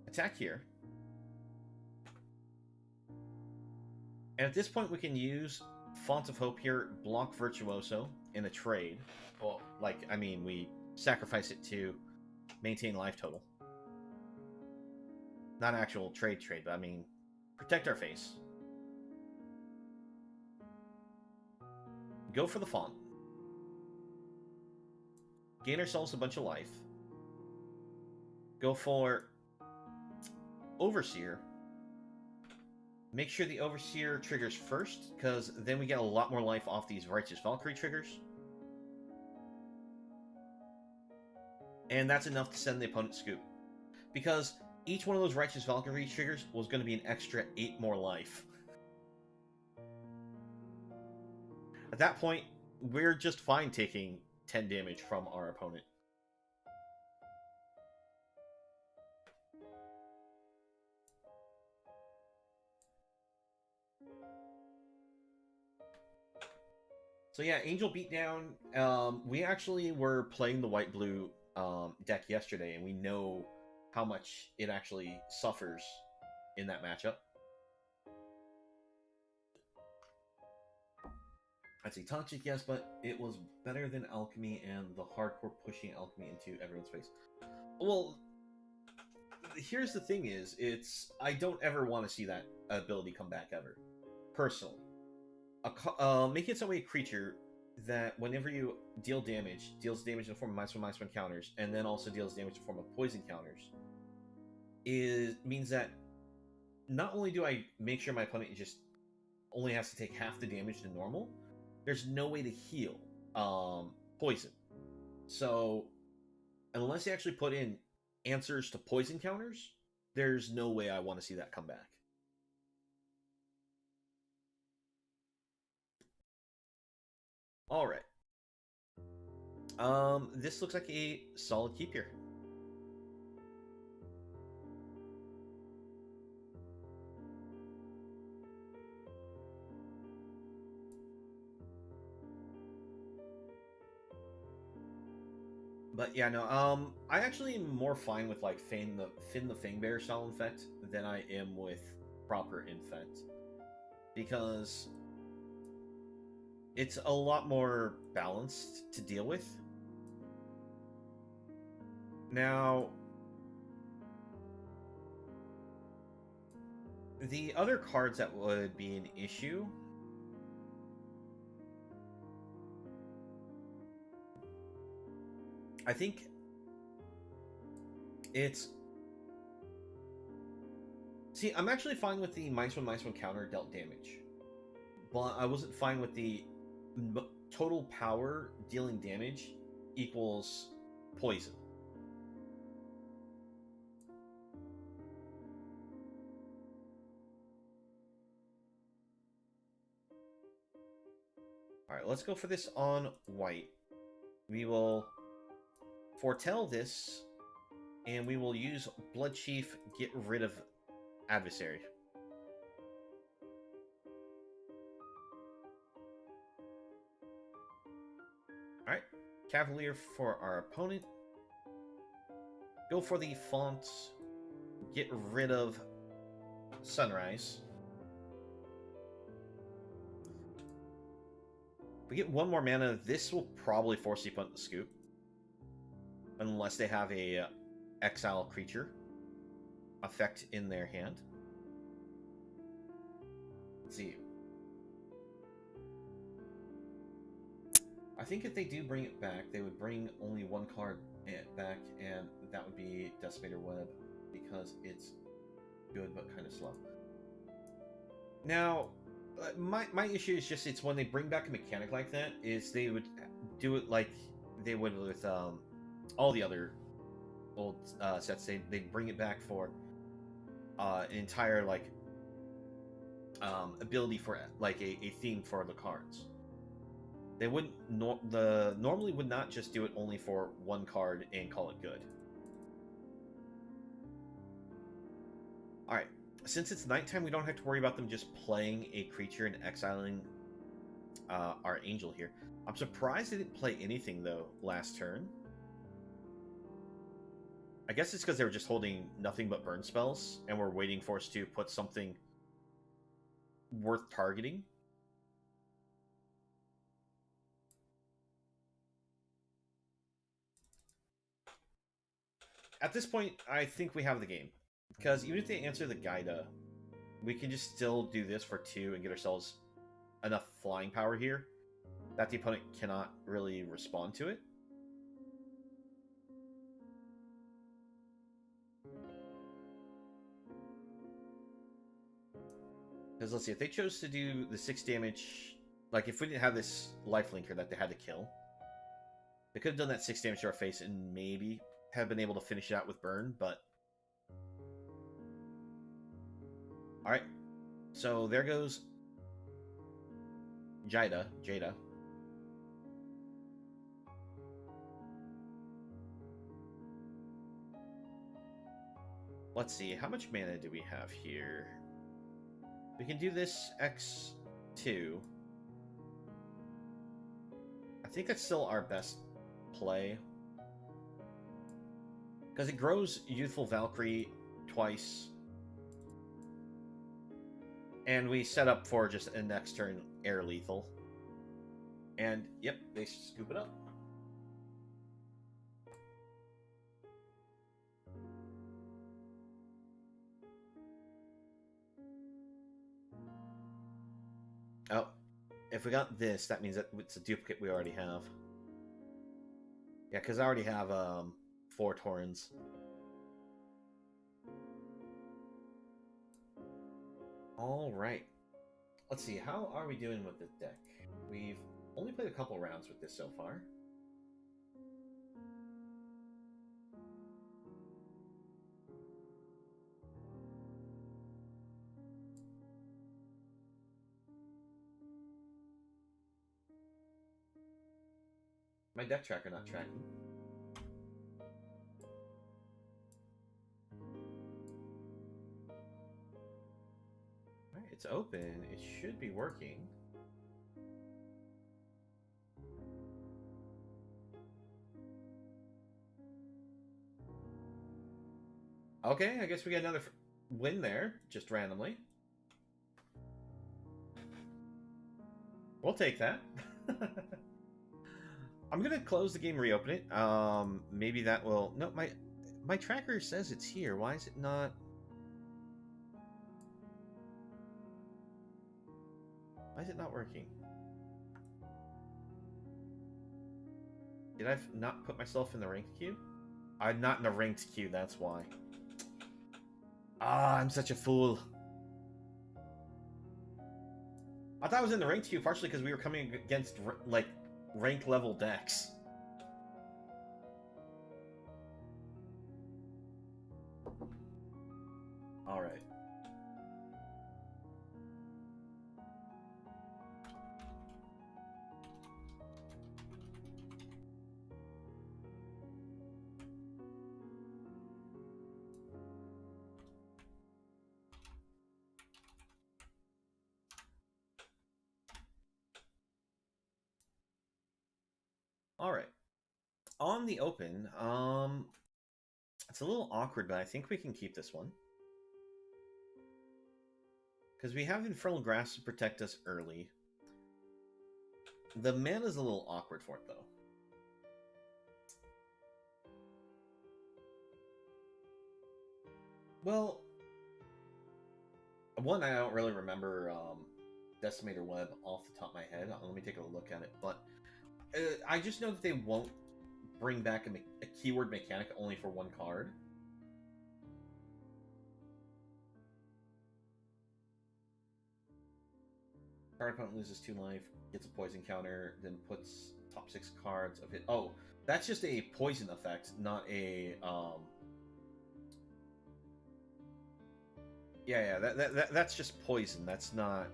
Attack here. And at this point, we can use Font of Hope here, block Virtuoso in a trade. Well, I mean, we sacrifice it to maintain life total. Not an actual trade, but I mean, protect our face. Go for the font. Gain ourselves a bunch of life. Go for Overseer. Make sure the Overseer triggers first, because then we get a lot more life off these Righteous Valkyrie triggers. And that's enough to send the opponent scoop. Because each one of those Righteous Valkyrie triggers was going to be an extra 8 more life. At that point, we're just fine taking 10 damage from our opponent. So yeah, Angel Beatdown, we actually were playing the white-blue deck yesterday, and we know how much it actually suffers in that matchup. I'd say Toxic, yes, but it was better than Alchemy and the hardcore pushing Alchemy into everyone's face. Well, here's the thing is, I don't ever want to see that ability come back ever. Personally. Make it so a creature that whenever you deals damage in the form of -1/-1 counters, and then also deals damage in the form of poison counters, means that not only do I make sure my opponent just only has to take half the damage to normal, there's no way to heal poison. So unless they actually put in answers to poison counters, there's no way I want to see that come back. Alright. This looks like a solid keep here. But yeah, no, I actually am more fine with like Finn the Fangbearer style infect than I am with proper infect. Because it's a lot more balanced to deal with. Now, the other cards that would be an issue... I think it's... See, I'm actually fine with the -1/-1 counter dealt damage. But I wasn't fine with the total power dealing damage equals poison. Alright, let's go for this on white. We will foretell this, and we will use Blood Chief, get rid of Adversary. Alright, Cavalier for our opponent. Go for the font, get rid of Sunrise. If we get one more mana, this will probably force the opponent to scoop. Unless they have a exile creature effect in their hand. Let's see. I think if they do bring it back, they would bring only one card back, and that would be Decimator Web, because it's good but kind of slow. Now, my issue is just it's when they bring back a mechanic like that, is they would do it like they would with all the other old sets. They bring it back for an entire like ability for like a theme for the cards. They wouldn't normally would not just do it only for one card and call it good. All right, since it's nighttime, we don't have to worry about them just playing a creature and exiling our angel here. I'm surprised they didn't play anything though last turn. I guess it's because they were just holding nothing but burn spells, and we're waiting for us to put something worth targeting. At this point, I think we have the game. Because even if they answer the Gaida, we can just still do this for 2 and get ourselves enough flying power here that the opponent cannot really respond to it. Because let's see, if they chose to do the 6 damage, like if we didn't have this life linker that they had to kill, they could have done that 6 damage to our face and maybe have been able to finish it out with burn, but... Alright, so there goes Jada. Let's see, how much mana do we have here? We can do this X2. I think that's still our best play. Because it grows Youthful Valkyrie twice. And we set up for just a next turn air lethal. And, yep, they scoop it up. Oh, if we got this, that means that it's a duplicate we already have. Yeah, because I already have 4 Torrens. Alright. Let's see, how are we doing with this deck? We've only played a couple rounds with this so far. My deck tracker not tracking. Alright, it's open. It should be working. Okay, I guess we got another win there, just randomly. We'll take that. I'm gonna close the game, reopen it. Maybe that will... No, my tracker says it's here. Why is it not... Why is it not working? Did I not put myself in the ranked queue? I'm not in the ranked queue, that's why. Ah, I'm such a fool. I thought I was in the ranked queue partially because we were coming against, like, rank level decks. Alright. Alright. On the open, it's a little awkward, but I think we can keep this one. Because we have Infernal Grasp to protect us early. The mana's a little awkward for it, though. Well, one, I don't really remember Decimator Web off the top of my head. Let me take a look at it. But I just know that they won't bring back a keyword mechanic only for one card. Card opponent loses 2 life, gets a poison counter, then puts top 6 cards of it. Oh, that's just a poison effect, not a Yeah, that's just poison. That's not.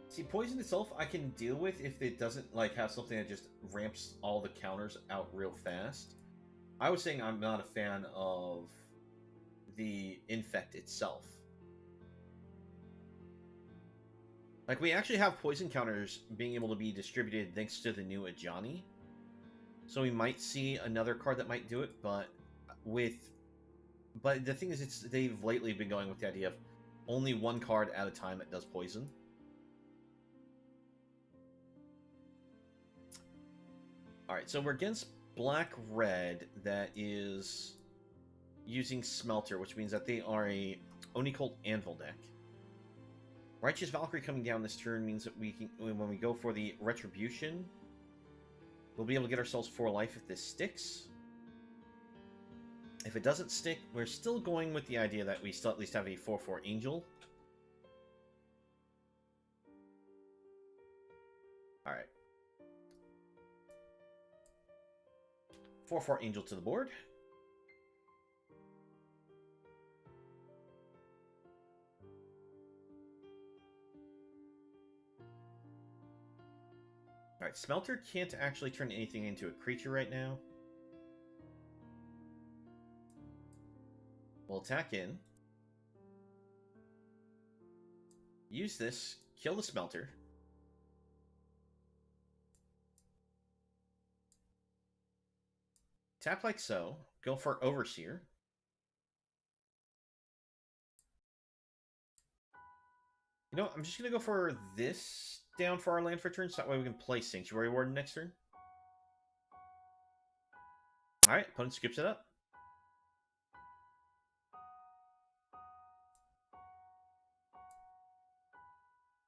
See, poison itself I can deal with if it doesn't like have something that just ramps all the counters out real fast. I was saying I'm not a fan of the infect itself. Like, we actually have poison counters being able to be distributed thanks to the new Ajani. So we might see another card that might do it, but the thing is, they've lately been going with the idea of only one card at a time that does poison. Alright, so we're against black-red that is using Smelter, which means that they are a Oni Cult Anvil deck. Righteous Valkyrie coming down this turn means that we can, when we go for the Retribution, we'll be able to get ourselves 4 life if this sticks. If it doesn't stick, we're still going with the idea that we still at least have a 4/4 Angel. Alright. 4/4 Angel to the board. Alright, Smelter can't actually turn anything into a creature right now. We'll attack in. Use this, kill the Smelter. Tap like so. Go for Overseer. You know, I'm just going to go for this down for our land for turn, so that way we can play Sanctuary Warden next turn. Alright, opponent skips it up.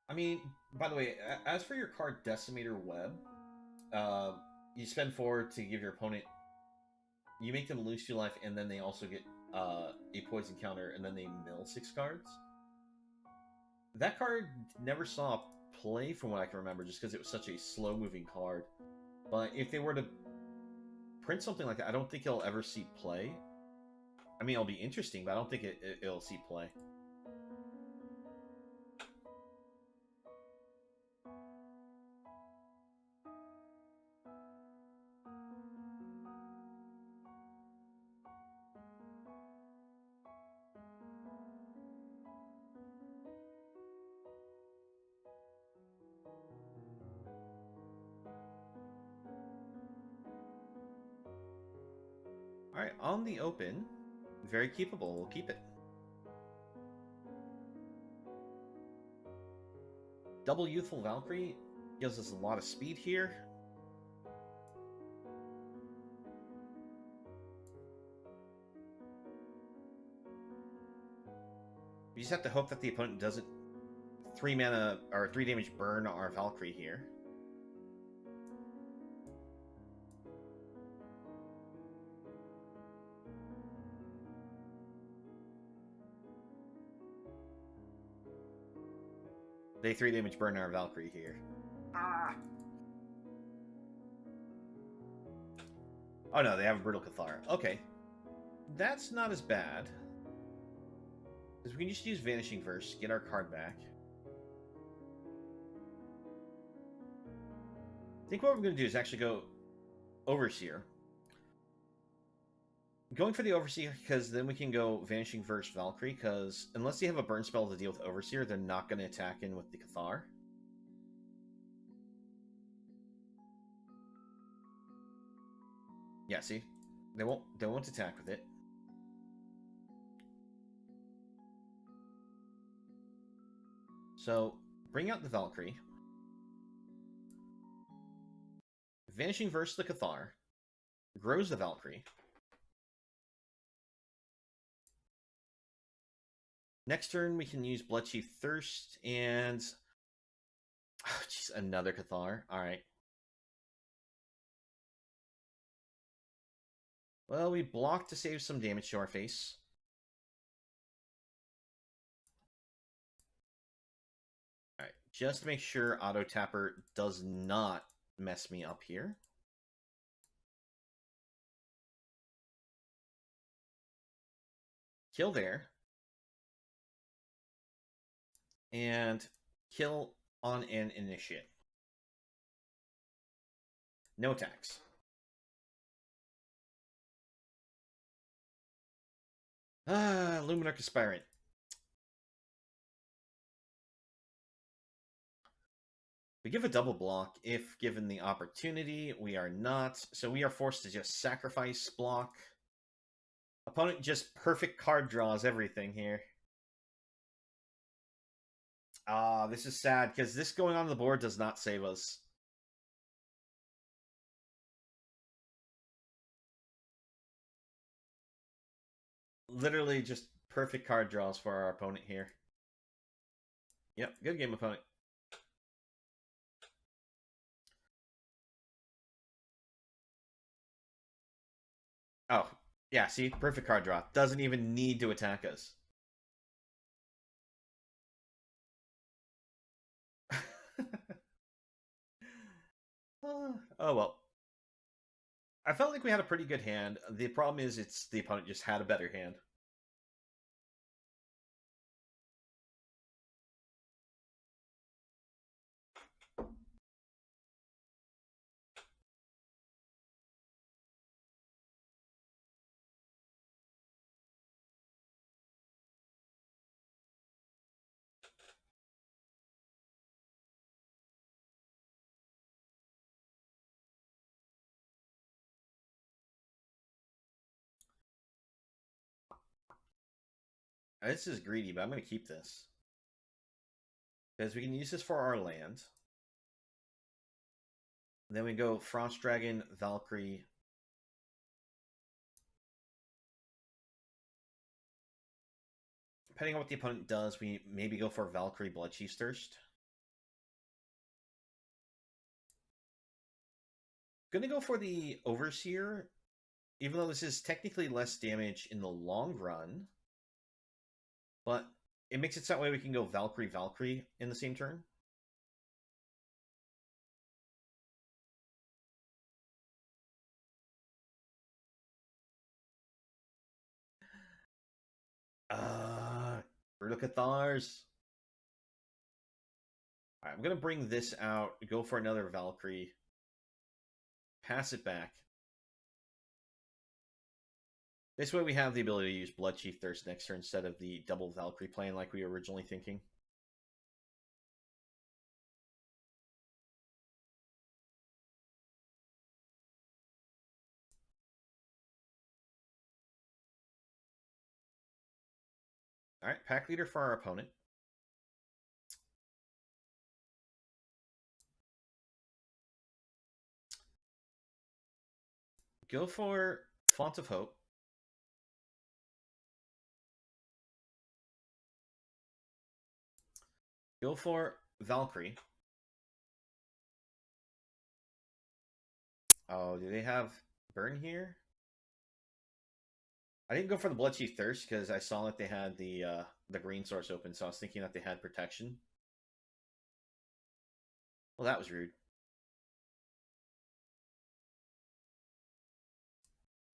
I mean, by the way, as for your card Decimator Web, you spend 4 to give your opponent... You make them lose 2 life, and then they also get a poison counter, and then they mill 6 cards. That card never saw play from what I can remember, just because it was such a slow-moving card. But if they were to print something like that, I don't think it'll ever see play. I mean, it'll be interesting, but I don't think it'll see play. Alright, on the open, very keepable. We'll keep it. Double Youthful Valkyrie gives us a lot of speed here. We just have to hope that the opponent doesn't 3 mana or 3 damage burn our Valkyrie here. They 3 damage burn our Valkyrie here. Ah! Oh no, they have a Brittle Cathar. Okay. That's not as bad. Because we can just use Vanishing Verse, get our card back. I think what we're going to do is actually go Overseer. Going for the Overseer because then we can go Vanishing Verse Valkyrie, because unless they have a burn spell to deal with Overseer, they're not going to attack in with the Cathar. Yeah, see? They won't attack with it. So, bring out the Valkyrie. Vanishing Verse the Cathar. Grows the Valkyrie. Next turn, we can use Bloodchief Thirst and... Oh, jeez, another Cathar. Alright. Well, we blocked to save some damage to our face. Alright, just to make sure Auto Tapper does not mess me up here. Kill there. And kill on an Initiate. No attacks. Luminarch Aspirant. We give a double block if given the opportunity. We are not. So we are forced to just sacrifice block. Opponent just perfect card draws everything here. Ah, this is sad, because this going on the board does not save us. Literally just perfect card draws for our opponent here. Yep, good game, opponent. Oh, Yeah, see? Perfect card draw. Doesn't even need to attack us. Oh, well. I felt like we had a pretty good hand. The problem is it's the opponent just had a better hand. This is greedy, but I'm going to keep this. Because we can use this for our land. Then we go Frost Dragon, Valkyrie. Depending on what the opponent does, we maybe go for Valkyrie Bloodchief's Thirst. Gonna go for the Overseer, even though this is technically less damage in the long run. But it makes it so that way we can go Valkyrie Valkyrie in the same turn. Brutal Cathars. Alright, I'm gonna bring this out, go for another Valkyrie. Pass it back. This way we have the ability to use Bloodchief Thirst next turn instead of the double Valkyrie plan like we were originally thinking. Alright, pack leader for our opponent. Go for Font of Hope. Go for Valkyrie. Oh, do they have Burn here? I didn't go for the Bloodchief Thirst because I saw that they had the green source open, so I was thinking that they had protection. Well, that was rude.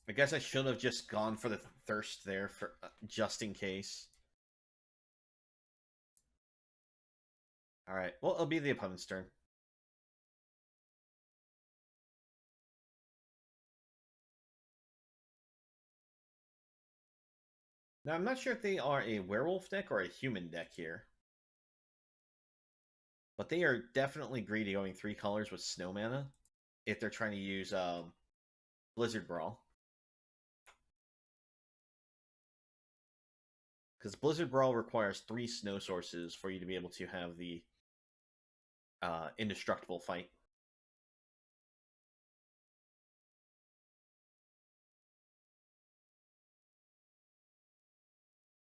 I guess I should have just gone for the Thirst there for just in case. Alright, well, it'll be the opponent's turn. Now, I'm not sure if they are a werewolf deck or a human deck here. But they are definitely greedy going 3 colors with snow mana if they're trying to use Blizzard Brawl. Because Blizzard Brawl requires 3 snow sources for you to be able to have the indestructible fight.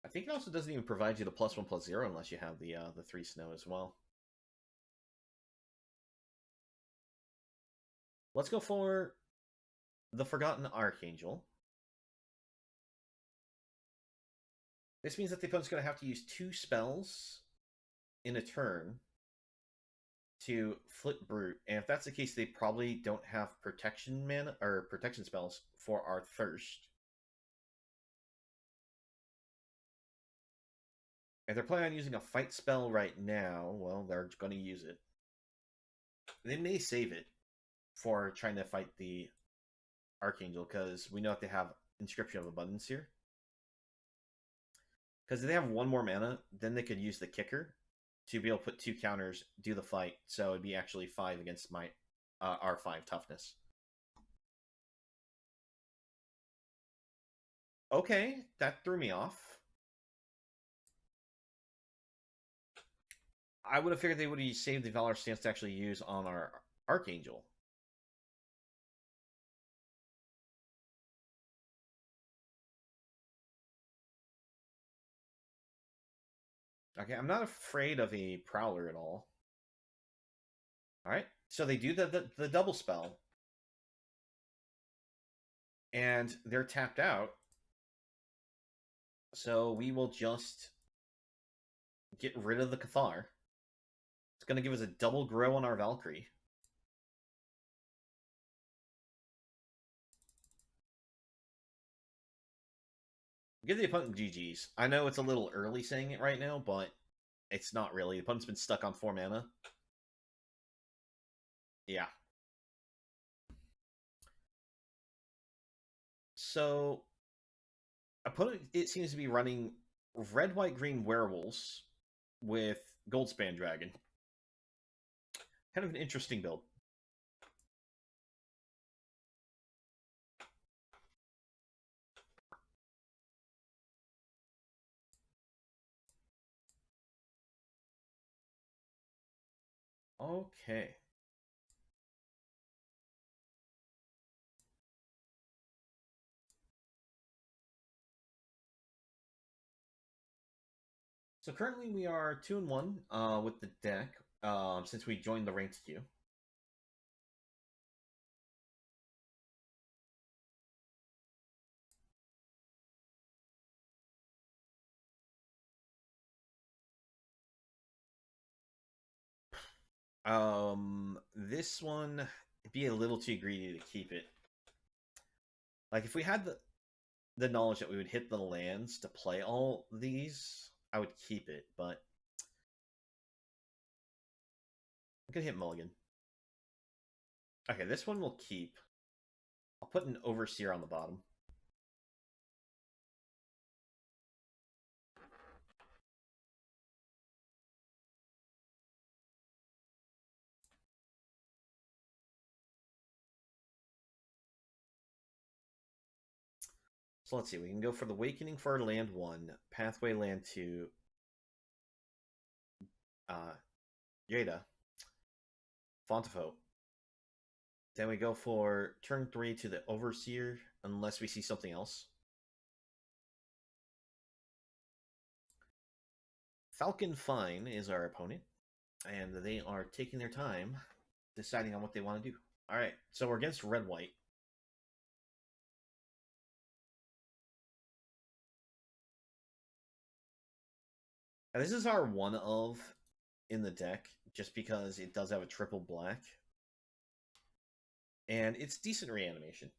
I think it also doesn't even provide you the +1/+0 unless you have the 3 snow as well. Let's go for the Forgotten Archangel. This means that the opponent's going to have to use 2 spells in a turn to flip Brute, and if that's the case, they probably don't have protection mana or protection spells for our Thirst. If they're planning on using a fight spell right now, well, they're going to use it. They may save it for trying to fight the Archangel, because we know that they have Inscription of Abundance here. Because if they have 1 more mana, then they could use the Kicker to be able to put 2 counters, do the fight, so it'd be actually 5 against my R5 toughness. Okay, that threw me off. I would have figured they would have saved the Valor Stance to actually use on our Archangel. Okay, I'm not afraid of a Prowler at all. Alright, so they do the double spell. And they're tapped out. So we will just get rid of the Cathar. It's going to give us a double grow on our Valkyrie. Give the opponent GG's. I know it's a little early saying it right now, but it's not really. The opponent's been stuck on 4 mana. Yeah. So, opponent, it seems to be running red, white, green werewolves with Goldspan Dragon. Kind of an interesting build. Okay. So currently we are 2-1 with the deck since we joined the ranked queue. This one it'd be a little too greedy to keep it. Like if we had the knowledge that we would hit the lands to play all these, I would keep it, but I'm gonna hit mulligan. Okay, this one will keep. I'll put an overseer on the bottom. So let's see, we can go for the Awakening for land 1, Pathway land 2, Jada, Font of Hope. Then we go for turn 3 to the Overseer, unless we see something else. Falcon Fine is our opponent, and they are taking their time deciding on what they want to do. Alright, so we're against red-white. Now, this is our one of in the deck, just because it does have a triple black. And it's decent reanimation.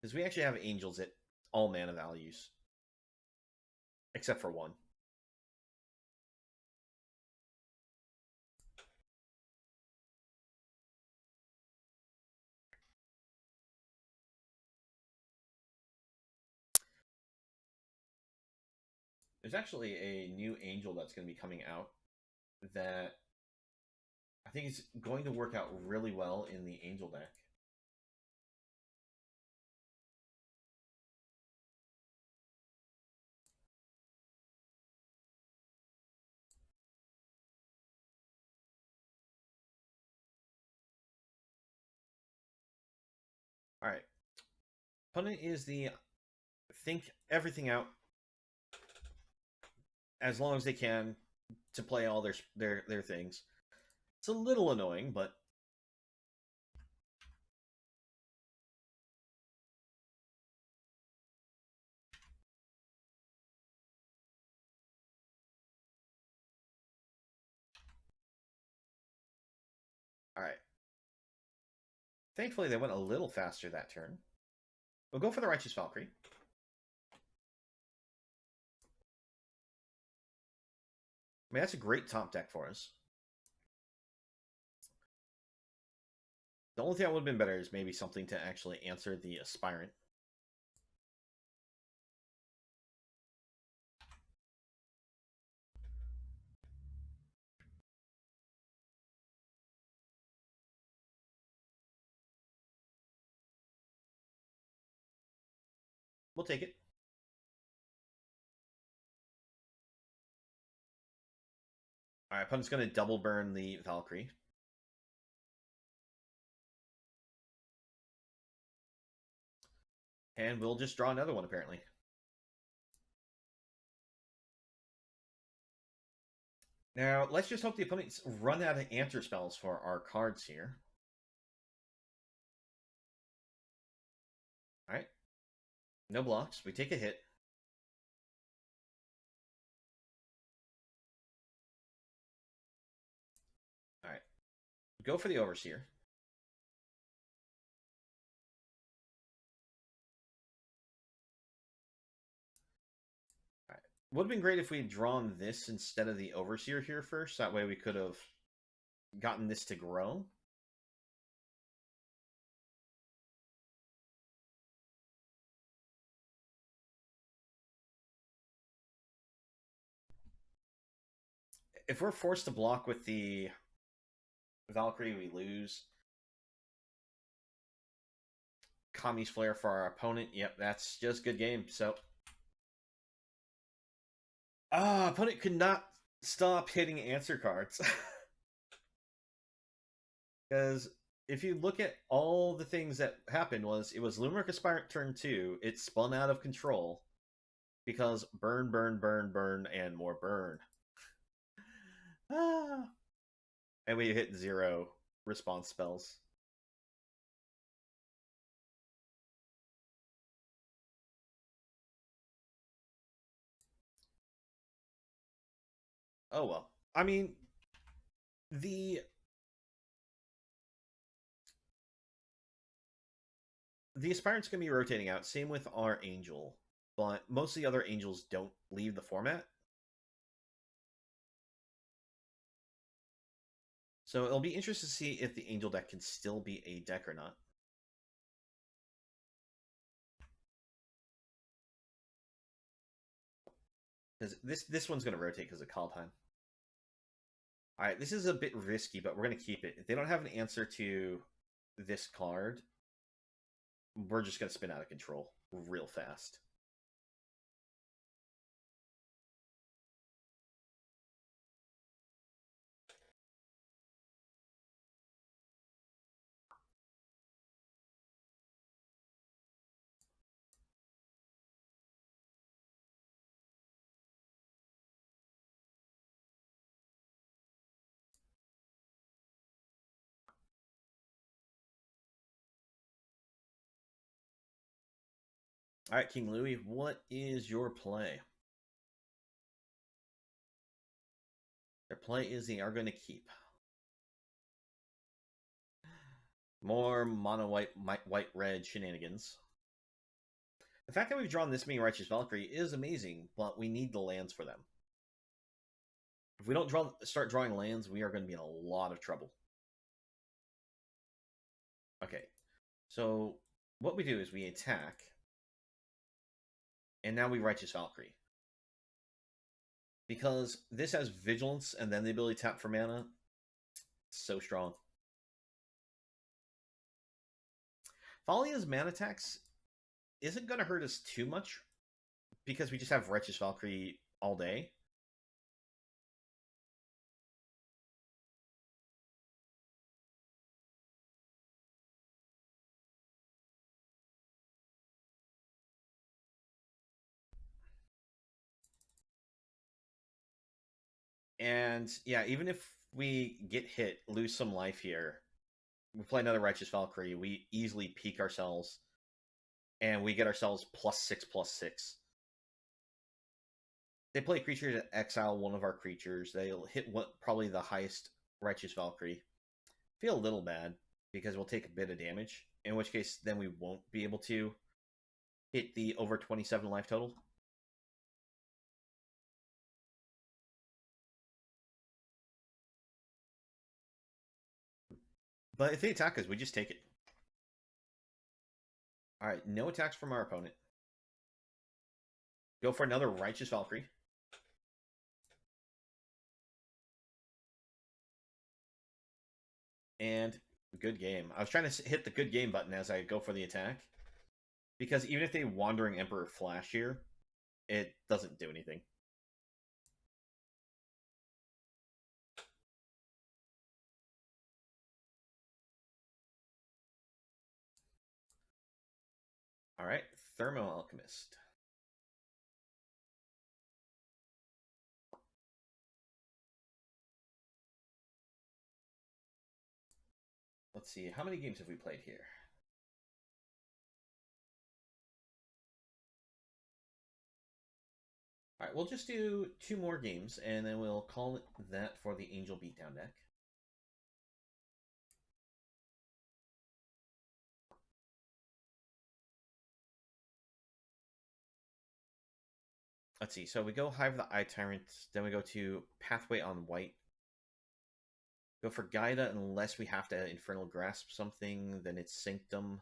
Because we actually have angels at all mana values. Except for one. There's actually a new angel that's going to be coming out that I think is going to work out really well in the angel deck. Alright. Opponent is the think everything out as long as they can to play all their things. It's a little annoying, but alright. Thankfully, they went a little faster that turn. We'll go for the Righteous Valkyrie. I mean, that's a great top deck for us. The only thing that would have been better is maybe something to actually answer the Aspirant. We'll take it. Alright, opponent's going to double burn the Valkyrie. And we'll just draw another one, apparently. Now, let's just hope the opponents run out of answer spells for our cards here. No blocks. We take a hit. All right. Go for the Overseer. All right. Would have been great if we had drawn this instead of the Overseer here first. That way we could have gotten this to grow. If we're forced to block with the Valkyrie, we lose. Kami's Flare for our opponent. Yep, that's just good game. So, opponent could not stop hitting answer cards. Because if you look at all the things that happened, it was Lumeric Aspirant turn 2. It spun out of control because burn, burn, burn, burn, and more burn. And we hit 0 response spells. Oh well. I mean, the Aspirant's going to be rotating out. Same with our Angel. But most of the other Angels don't leave the format. So it'll be interesting to see if the Angel deck can still be a deck or not. Because this one's going to rotate because of call time. Alright, this is a bit risky, but we're going to keep it. If they don't have an answer to this card, we're just going to spin out of control real fast. Alright, King Louis, what is your play? Their play is they are going to keep. More mono white red shenanigans. The fact that we've drawn this many Righteous Valkyrie is amazing, but we need the lands for them. If we don't start drawing lands, we are going to be in a lot of trouble. Okay, so what we do is we attack, and now we Righteous Valkyrie. Because this has Vigilance and then the ability to tap for mana, so strong. Thalia's mana tax isn't going to hurt us too much because we just have Righteous Valkyrie all day. And yeah, even if we get hit, lose some life here, we play another Righteous Valkyrie, we easily peak ourselves, and we get ourselves +6/+6. They play a creature to exile one of our creatures. They'll hit probably the highest Righteous Valkyrie. Feel a little bad because we'll take a bit of damage, in which case then we won't be able to hit the over 27 life total. But if they attack us, we just take it. Alright, no attacks from our opponent. Go for another Righteous Valkyrie. And good game. I was trying to hit the good game button as I go for the attack. Because even if they Wandering Emperor flash here, it doesn't do anything. Alright, Thermo Alchemist. Let's see, how many games have we played here? Alright, we'll just do 2 more games, and then we'll call it that for the Angel Beatdown deck. Let's see, so we go Hive the Eye Tyrant, then we go to Pathway on white. Go for Gaida unless we have to Infernal Grasp something, then it's Sanctum.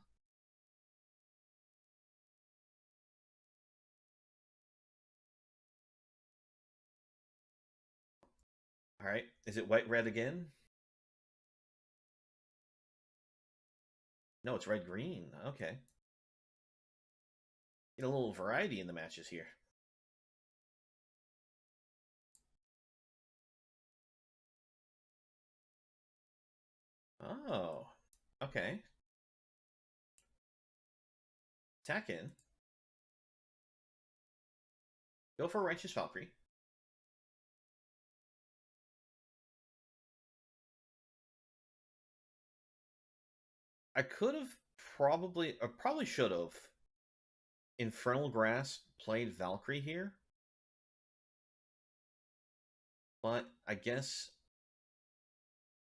Alright, is it white-red again? No, it's red-green. Okay. Get a little variety in the matches here. Oh, okay. Attack in. Go for Righteous Valkyrie. I could have probably, or probably should have, Infernal Grasp played Valkyrie here. But I guess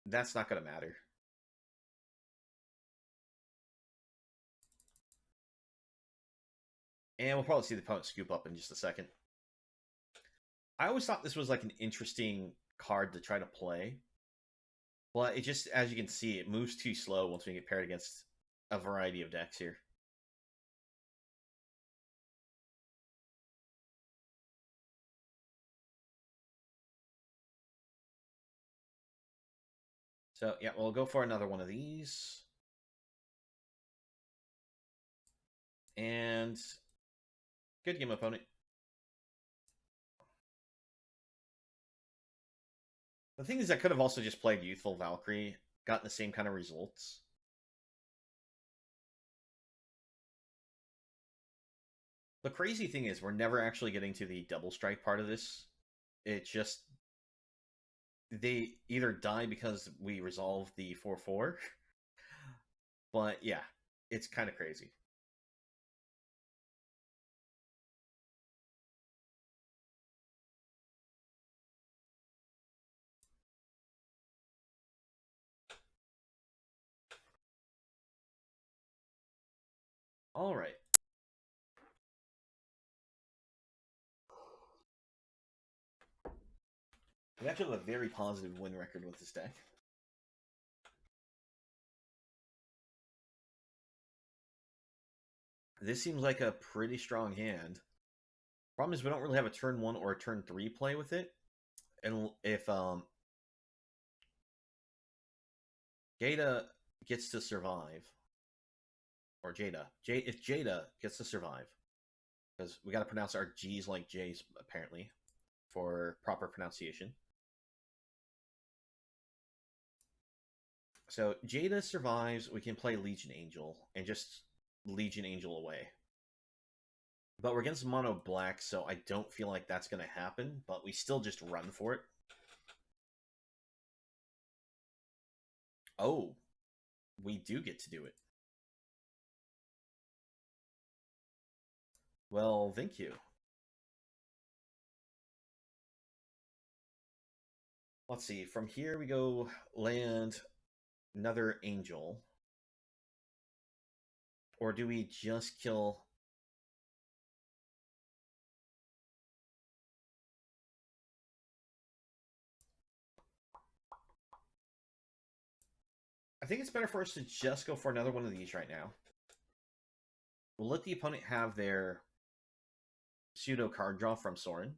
that's not going to matter. And we'll probably see the opponent scoop up in just a second. I always thought this was like an interesting card to try to play. But it just, as you can see, it moves too slow once we get paired against a variety of decks here. So, yeah, we'll go for another one of these. And good game, opponent. The thing is, I could have also just played Youthful Valkyrie, gotten the same kind of results. The crazy thing is, we're never actually getting to the double strike part of this. It just... They either die because we resolve the 4-4, but yeah, it's kind of crazy. All right. We actually have a very positive win record with this deck. This seems like a pretty strong hand. Problem is we don't really have a turn 1 or a turn 3 play with it. And if Jada gets to survive, or if Jada gets to survive, because we got to pronounce our G's like J's apparently for proper pronunciation. So Jada survives, we can play Legion Angel and just Legion Angel away. But we're against mono black, so I don't feel like that's going to happen, but we still just run for it. Oh, we do get to do it. Well, thank you. Let's see, from here we go land another angel. Or do we just kill... I think it's better for us to just go for another one of these right now. We'll let the opponent have their pseudo card draw from Sorin.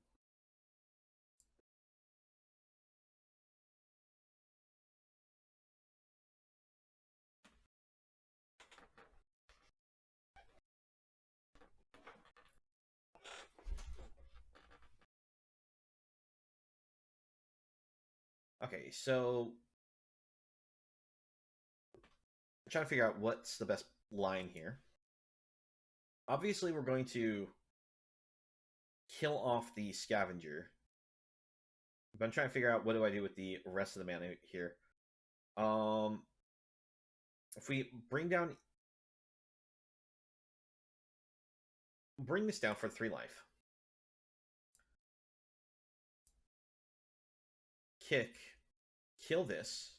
Okay, so I'm trying to figure out what's the best line here. Obviously, we're going to kill off the scavenger. But I'm trying to figure out what do I do with the rest of the mana here. If we bring this down for 3 life. kick, kill this.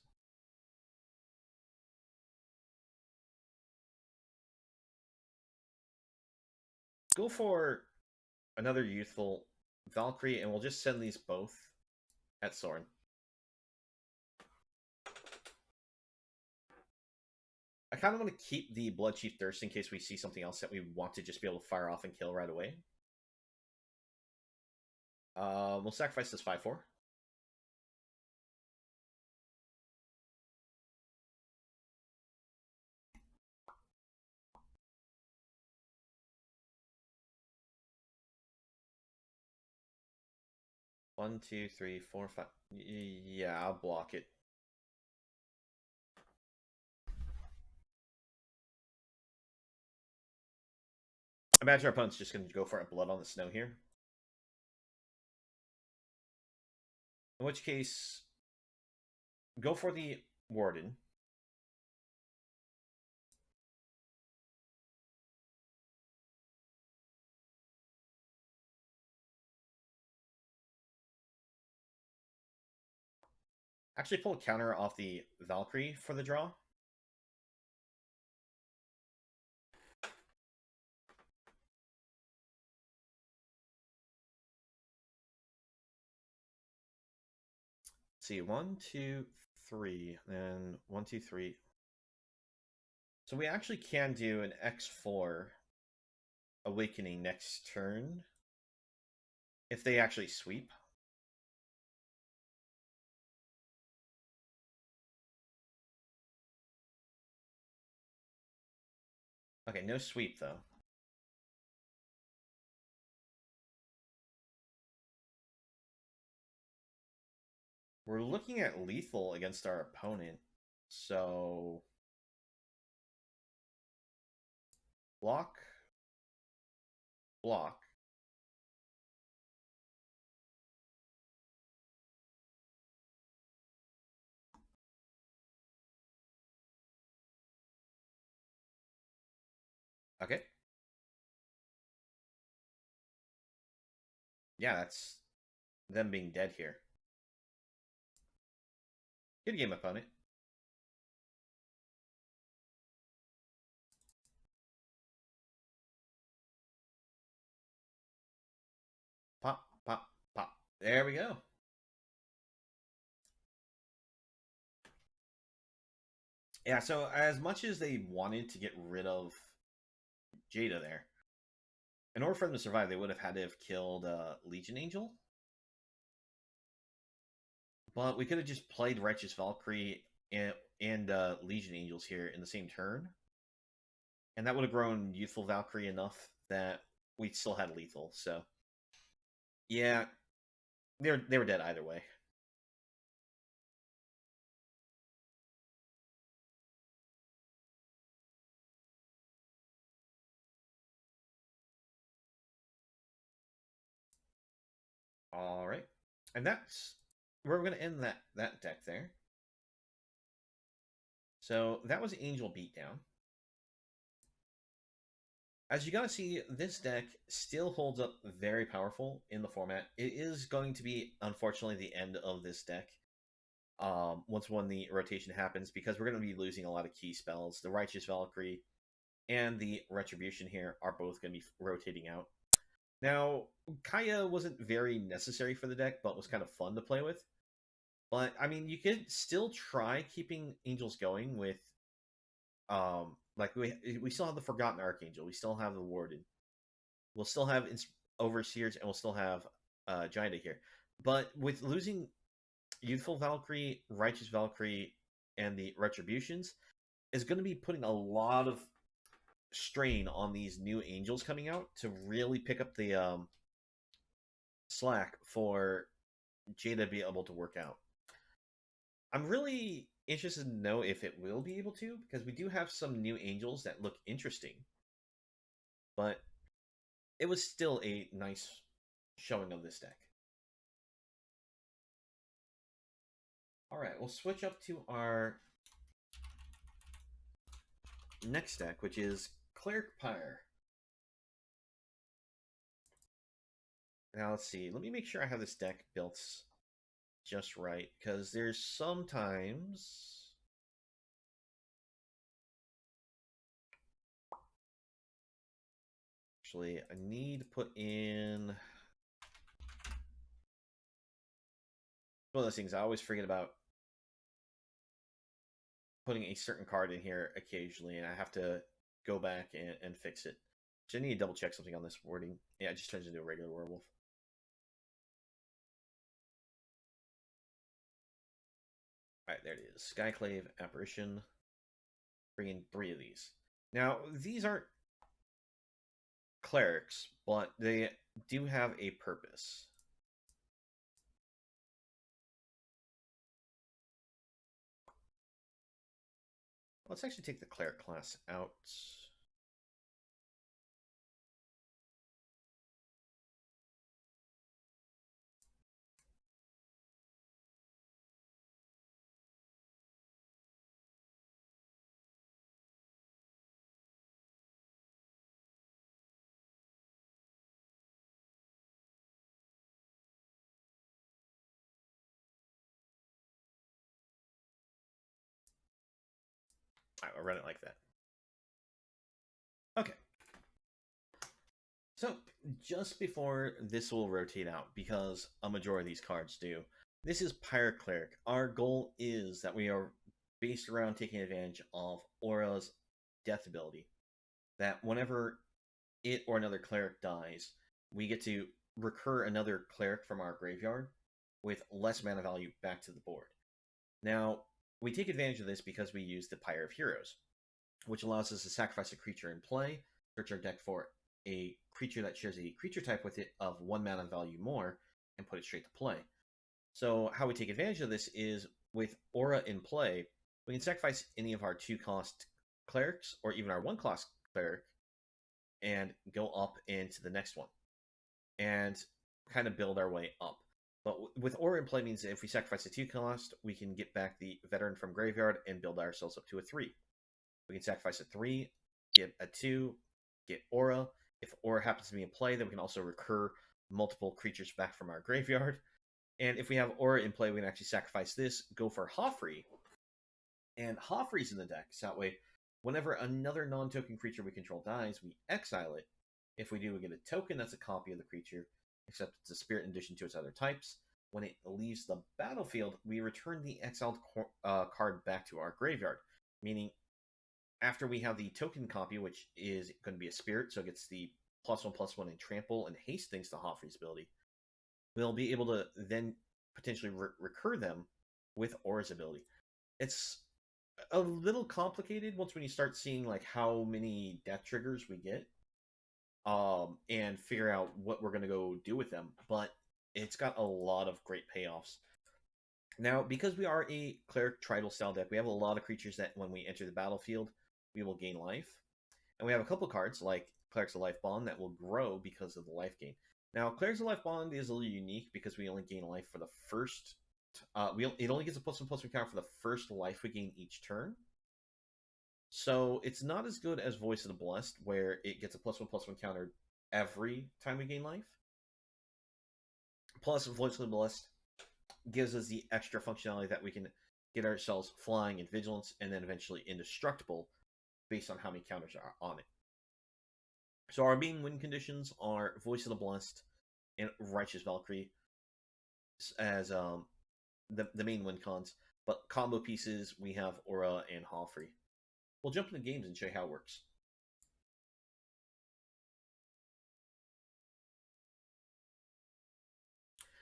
Go for another youthful Valkyrie, and we'll just send these both at Soren. I kind of want to keep the Bloodchief Thirst in case we see something else that we want to just be able to fire off and kill right away. We'll sacrifice this 5/4. One, two, three, four, five. Yeah, I'll block it. Imagine our opponent's just going to go for a Blood on the Snow here. In which case, go for the Warden. Actually pull a counter off the Valkyrie for the draw. Let's see, 1, 2, 3, then 1, 2, 3. So we actually can do an X4 Awakening next turn if they actually sweep. Okay, no sweep though. We're looking at lethal against our opponent, so block, block. Okay. Yeah, that's them being dead here. Good game, opponent. Pop, pop, pop. There we go. Yeah, so as much as they wanted to get rid of Jada there, in order for them to survive, they would have had to have killed Legion Angel. But we could have just played Righteous Valkyrie and Legion Angels here in the same turn. And that would have grown Youthful Valkyrie enough that we still had lethal. So, yeah, they were dead either way. All right, and that's where we're going to end that deck there. So that was Angel Beatdown. As you gotta see, this deck still holds up very powerful in the format. It is going to be, unfortunately, the end of this deck once when the rotation happens, because we're going to be losing a lot of key spells. The Righteous Valkyrie and the Retribution here are both going to be rotating out. Now, Kaya wasn't very necessary for the deck, but was kind of fun to play with. But, I mean, you could still try keeping Angels going with, like, we still have the Forgotten Archangel. We still have the Warden. We'll still have Overseers, and we'll still have Giant here. But with losing Youthful Valkyrie, Righteous Valkyrie, and the Retributions, is going to be putting a lot of strain on these new Angels coming out to really pick up the slack for Jada to be able to work out. I'm really interested to know if it will be able to, because we do have some new Angels that look interesting. But it was still a nice showing of this deck. Alright, we'll switch up to our next deck, which is Cleric Pyre. Now let's see. Let me make sure I have this deck built just right, because there's sometimes... Actually, I need to put in... One of those things I always forget about putting a certain card in here occasionally, and I have to go back and fix it. So I need to double check something on this wording. Yeah, it just turns into a regular werewolf. Alright, there it is. Skyclave, Apparition. Bring in 3 of these. Now, these aren't clerics, but they do have a purpose. Let's actually take the cleric class out. Alright, we'll run it like that. Okay. So, just before this will rotate out, because a majority of these cards do, this is Pirate Cleric. Our goal is that we are based around taking advantage of Aura's death ability. That whenever it or another cleric dies, we get to recur another cleric from our graveyard with less mana value back to the board. Now, we take advantage of this because we use the Pyre of Heroes, which allows us to sacrifice a creature in play, search our deck for a creature that shares a creature type with it of 1 mana value more, and put it straight to play. So how we take advantage of this is, with Aura in play, we can sacrifice any of our 2-cost clerics, or even our 1-cost cleric, and go up into the next one, and kind of build our way up. But with Aura in play means that if we sacrifice a 2-cost, we can get back the Veteran from Graveyard and build ourselves up to a 3. We can sacrifice a 3, get a 2, get Aura. If Aura happens to be in play, then we can also recur multiple creatures back from our graveyard. And if we have Aura in play, we can actually sacrifice this, go for Hoffrey, and Hoffrey's in the deck. So that way, whenever another non-token creature we control dies, we exile it. If we do, we get a token that's a copy of the creature, except it's a spirit in addition to its other types. When it leaves the battlefield, we return the exiled card back to our graveyard, meaning after we have the token copy, which is going to be a spirit, so it gets the +1/+1 in trample and haste thanks to Hoffrey's ability, we'll be able to then potentially recur them with Aura's ability. It's a little complicated once when you start seeing like how many death triggers we get, and figure out what we're going to go do with them, but it's got a lot of great payoffs. Now, because we are a cleric tridal style deck, we have a lot of creatures that when we enter the battlefield, we will gain life. And we have a couple cards like Clerics of Life Bond that will grow because of the life gain. Now, Clerics of Life Bond is a little unique because we only gain life for the first... it only gets a +1/+1 counter for the first life we gain each turn. So it's not as good as Voice of the Blessed, where it gets a +1/+1 counter every time we gain life. Plus, Voice of the Blessed gives us the extra functionality that we can get ourselves flying and vigilance, and then eventually indestructible based on how many counters are on it. So our main win conditions are Voice of the Blessed and Righteous Valkyrie as the main win cons. But combo pieces, we have Aura and Hoffrey. We'll jump into games and show you how it works.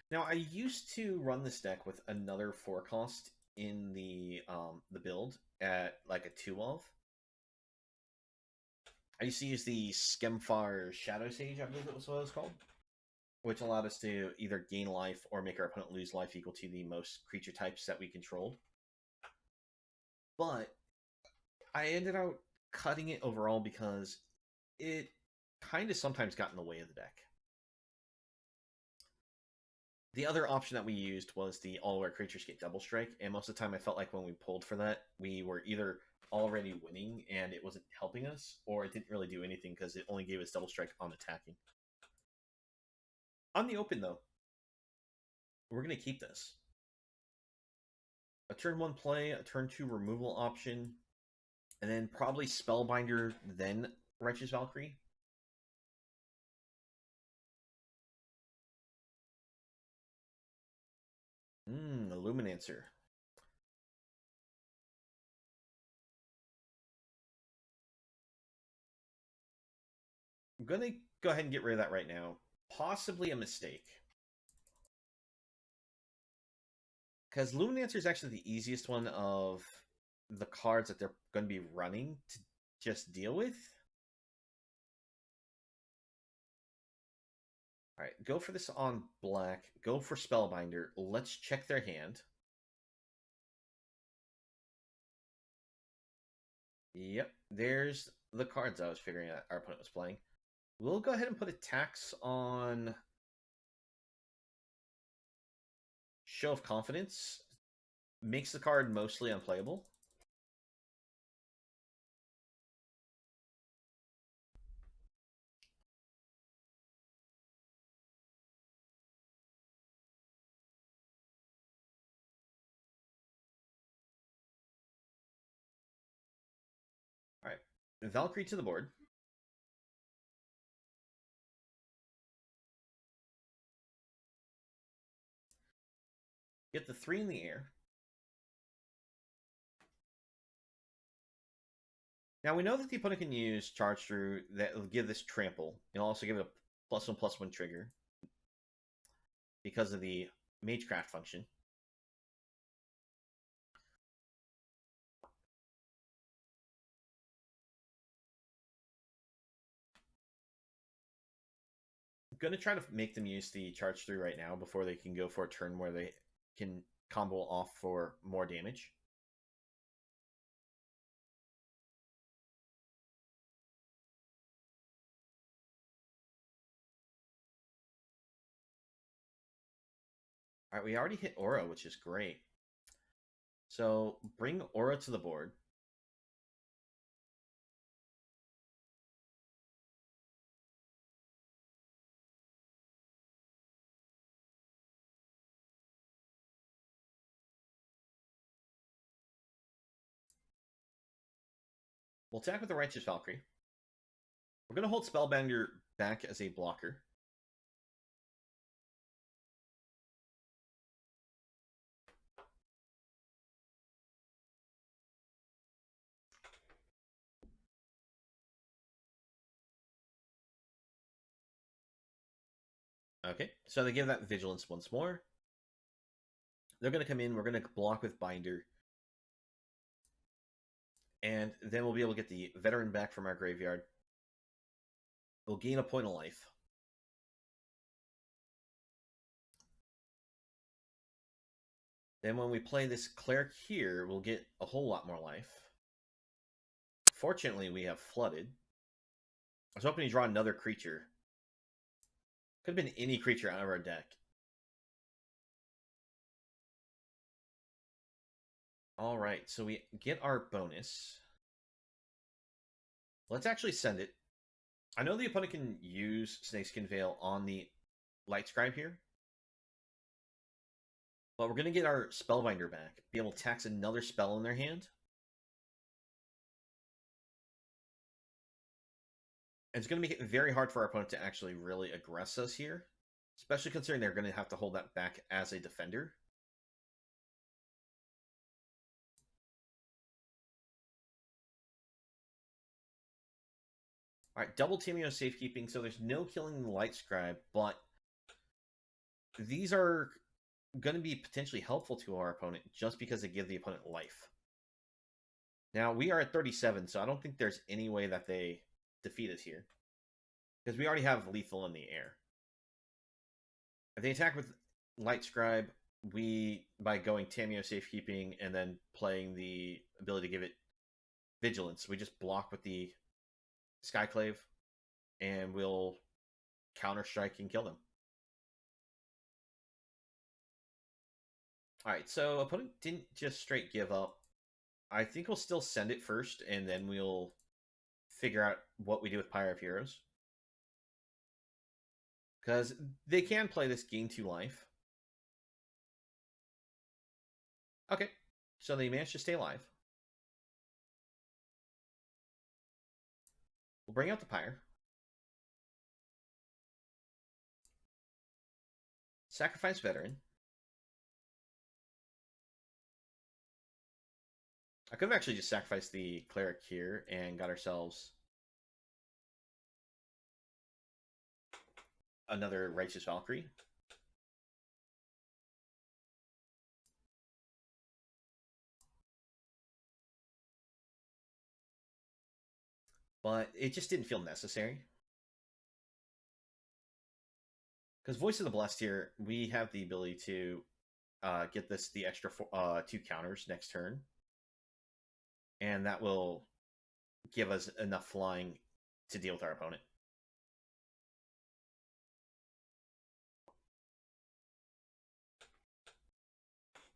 Now, I used to run this deck with another 4-cost in the build at like a 2-of. I used to use the Skemfar Shadow Sage, I believe it was what it was called, which allowed us to either gain life or make our opponent lose life equal to the most creature types that we controlled. But I ended up cutting it overall because it kind of sometimes got in the way of the deck. The other option that we used was the all of our creatures get double strike, and most of the time I felt like when we pulled for that, we were either already winning and it wasn't helping us, or it didn't really do anything because it only gave us double strike on attacking. On the open, though, we're going to keep this. a turn 1 play, a turn 2 removal option, and then probably Spellbinder, then Righteous Valkyrie. Illuminancer. I'm going to go ahead and get rid of that right now. Possibly a mistake. Because Illuminancer is actually the easiest one of the cards that they're going to be running to just deal with. Alright, go for this on black. Go for Spellbinder. Let's check their hand. Yep, there's the cards I was figuring out our opponent was playing. We'll go ahead and put a tax on Show of Confidence. Makes the card mostly unplayable. Alright, Valkyrie to the board. Get the 3 in the air. Now we know that the opponent can use Charge Through that will give this trample. It'll also give it a +1/+1 trigger because of the Magecraft function. I'm going to try to make them use the Charge Through right now before they can go for a turn where they can combo off for more damage. Alright, we already hit Aura, which is great. So, bring Aura to the board. We'll attack with the Righteous Valkyrie. We're going to hold Spellbinder back as a blocker. Okay, so they give that Vigilance once more. They're going to come in, we're going to block with Binder. And then we'll be able to get the Veteran back from our graveyard. We'll gain a point of life. Then when we play this Cleric here, we'll get a whole lot more life. Fortunately, we have Flooded. I was hoping to draw another creature. Could have been any creature out of our deck. Alright, so we get our bonus. Let's actually send it. I know the opponent can use Snakeskin Veil on the Light Scribe here. But we're going to get our Spellbinder back. Be able to tax another spell in their hand. And it's going to make it very hard for our opponent to actually really aggress us here. Especially considering they're going to have to hold that back as a defender. Alright, double Tameo Safekeeping, so there's no killing the Light Scribe, but these are going to be potentially helpful to our opponent just because they give the opponent life. Now, we are at 37, so I don't think there's any way that they defeat us here. Because we already have lethal in the air. If they attack with Light Scribe, we, by going Tameo Safekeeping and then playing the ability to give it Vigilance, we just block with the Skyclave, and we'll counter-strike and kill them. Alright, so opponent didn't just straight give up. I think we'll still send it first, and then we'll figure out what we do with Pyre of Heroes. Because they can play this gain 2 life. Okay, So they managed to stay alive. We'll bring out the Pyre. Sacrifice Veteran. I could have actually just sacrificed the Cleric here and got ourselves another Righteous Valkyrie. But it just didn't feel necessary. Because Voice of the Blessed here, we have the ability to get the extra 2 counters next turn. And that will give us enough flying to deal with our opponent.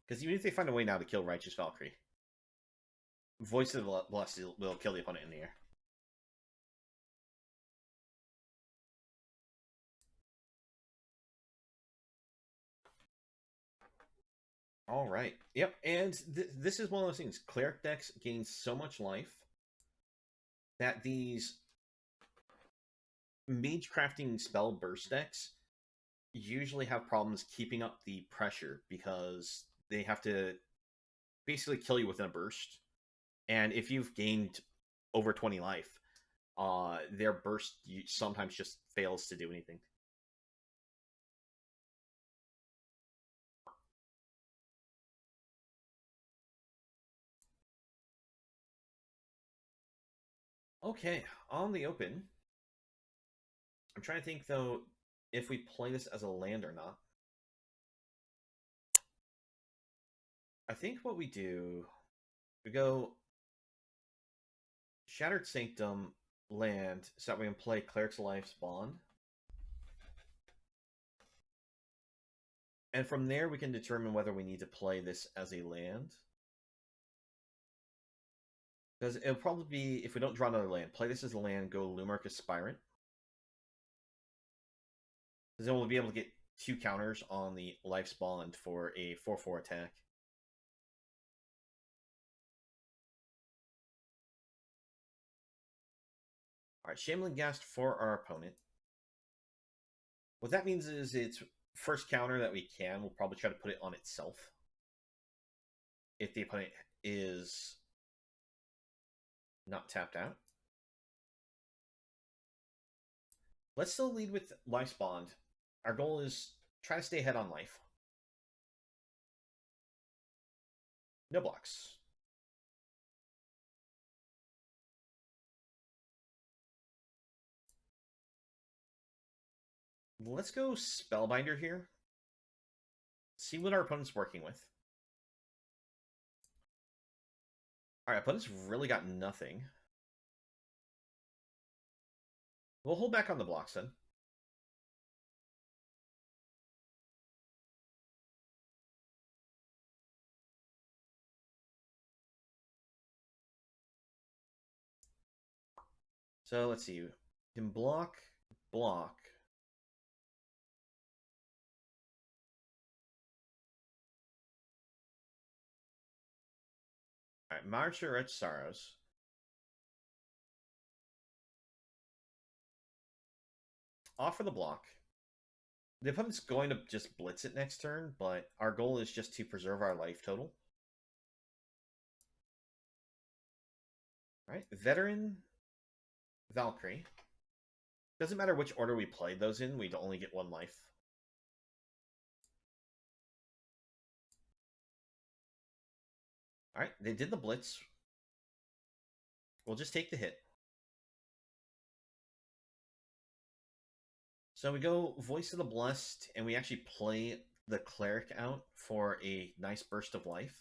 Because even if they find a way now to kill Righteous Valkyrie, Voice of the Blessed will kill the opponent in the air. All right. Yep. And this is one of those things. Cleric decks gain so much life that these mage crafting spell burst decks usually have problems keeping up the pressure because they have to basically kill you within a burst. And if you've gained over 20 life, their burst sometimes just fails to do anything. Okay, on the open. I'm trying to think, though, if we play this as a land or not. I think what we do, we go Shattered Sanctum, land, so that we can play Cleric's Life's Bond. And from there, we can determine whether we need to play this as a land. Because it'll probably be, if we don't draw another land, play this as a land, go Lumark Aspirant. Because then we'll be able to get 2 counters on the Life's Bond for a 4/4 attack. Alright, Shambling Ghast for our opponent. What that means is it's first counter that we can, we'll probably try to put it on itself. If the opponent is not tapped out. Let's still lead with Life's Bond. Our goal is try to stay ahead on life. No blocks. Let's go Spellbinder here. See what our opponent's working with. Alright, opponent's really got nothing. We'll hold back on the blocks then. So let's see. You can block, block. Alright, March or Rich Sorrows. Offer the block. The opponent's going to just blitz it next turn, but our goal is just to preserve our life total. Alright, Veteran, Valkyrie. Doesn't matter which order we played those in, we'd only get 1 life. Alright, they did the blitz. We'll just take the hit. So we go Voice of the Blessed, and we actually play the Cleric out for a nice burst of life.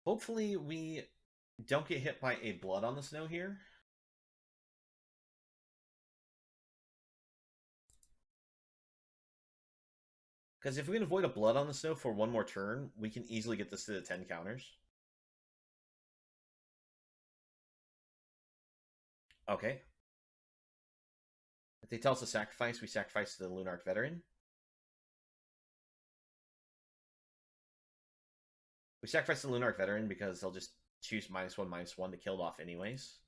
Hopefully we don't get hit by a Blood on the Snow here. Because if we can avoid a Blood on the Snow for 1 more turn, we can easily get this to the 10 counters. Okay. they tell us to sacrifice, we sacrifice the Lunarch Veteran. We sacrifice the Lunarch Veteran because they'll just choose -1/-1 to kill it off anyways.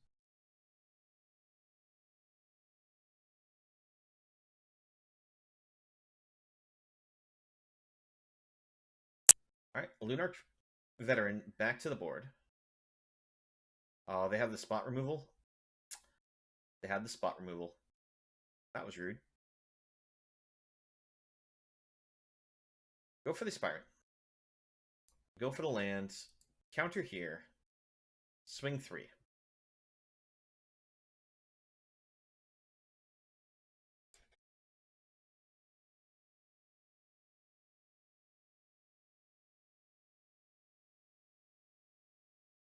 Alright, Lunarch Veteran back to the board. Oh, they have the spot removal. They had the spot removal. That was rude. Go for the Aspirant. Go for the land. Counter here. Swing 3.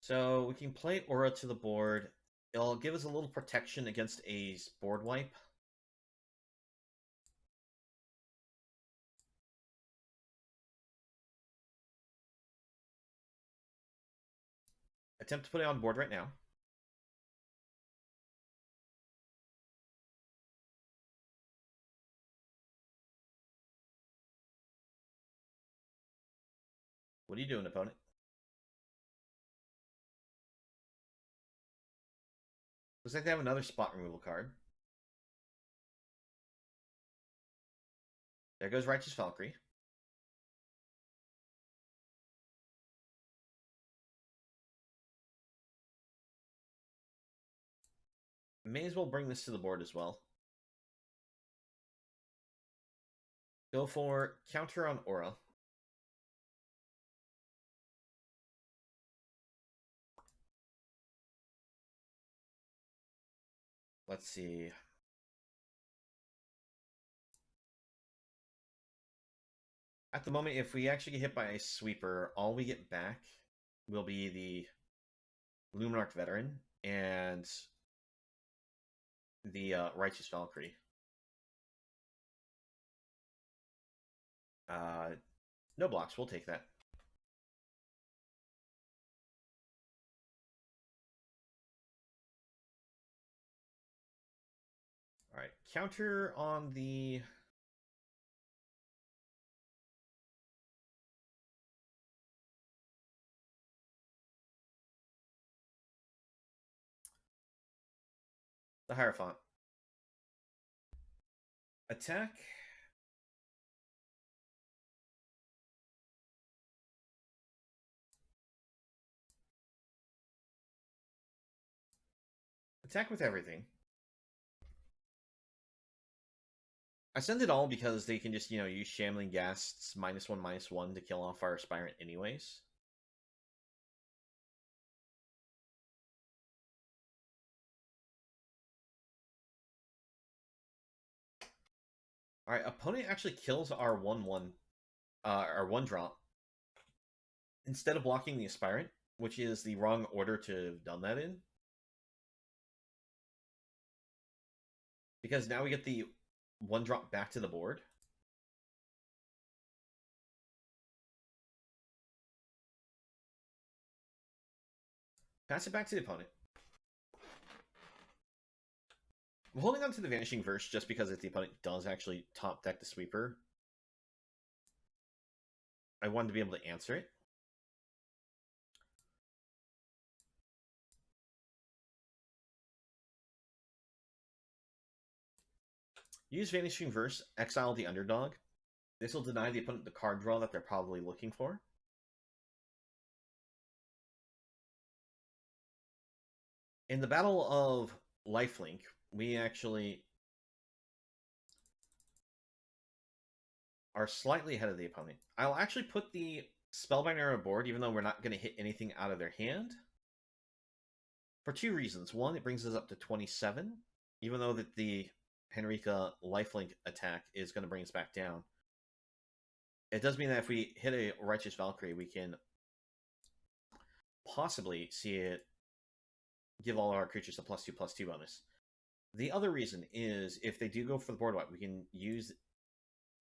So we can play Aura to the board. It'll give us a little protection against a board wipe. Attempt to put it on board right now. What are you doing, opponent? Looks like they have another spot removal card. There goes Righteous Valkyrie. May as well bring this to the board as well. Go for counter on Aura. Let's see. At the moment, if we actually get hit by a sweeper, all we get back will be the Luminarch Veteran and the Righteous Valkyrie. No blocks, we'll take that. Alright, counter on the... the Hierophant. Attack. Attack with everything. I send it all because they can just, use Shambling Ghast's -1/-1 to kill off our Aspirant anyways. Alright, opponent actually kills our 1/1, our 1-drop, instead of blocking the Aspirant, which is the wrong order to have done that in. Because now we get the 1-drop back to the board. Pass it back to the opponent. I'm holding on to the Vanishing Verse just because if the opponent does actually top deck the sweeper, I wanted to be able to answer it. Use Vanishing Verse, exile the underdog. This will deny the opponent the card draw that they're probably looking for. In the Battle of Lifelink, we actually are slightly ahead of the opponent. I'll actually put the Spellbinder on board, even though we're not going to hit anything out of their hand. For 2 reasons. One, it brings us up to 27, even though that the Henrika Lifelink attack is going to bring us back down. It does mean that if we hit a Righteous Valkyrie, we can possibly see it give all our creatures a +2/+2 bonus. The other reason is if they do go for the board wipe, we can use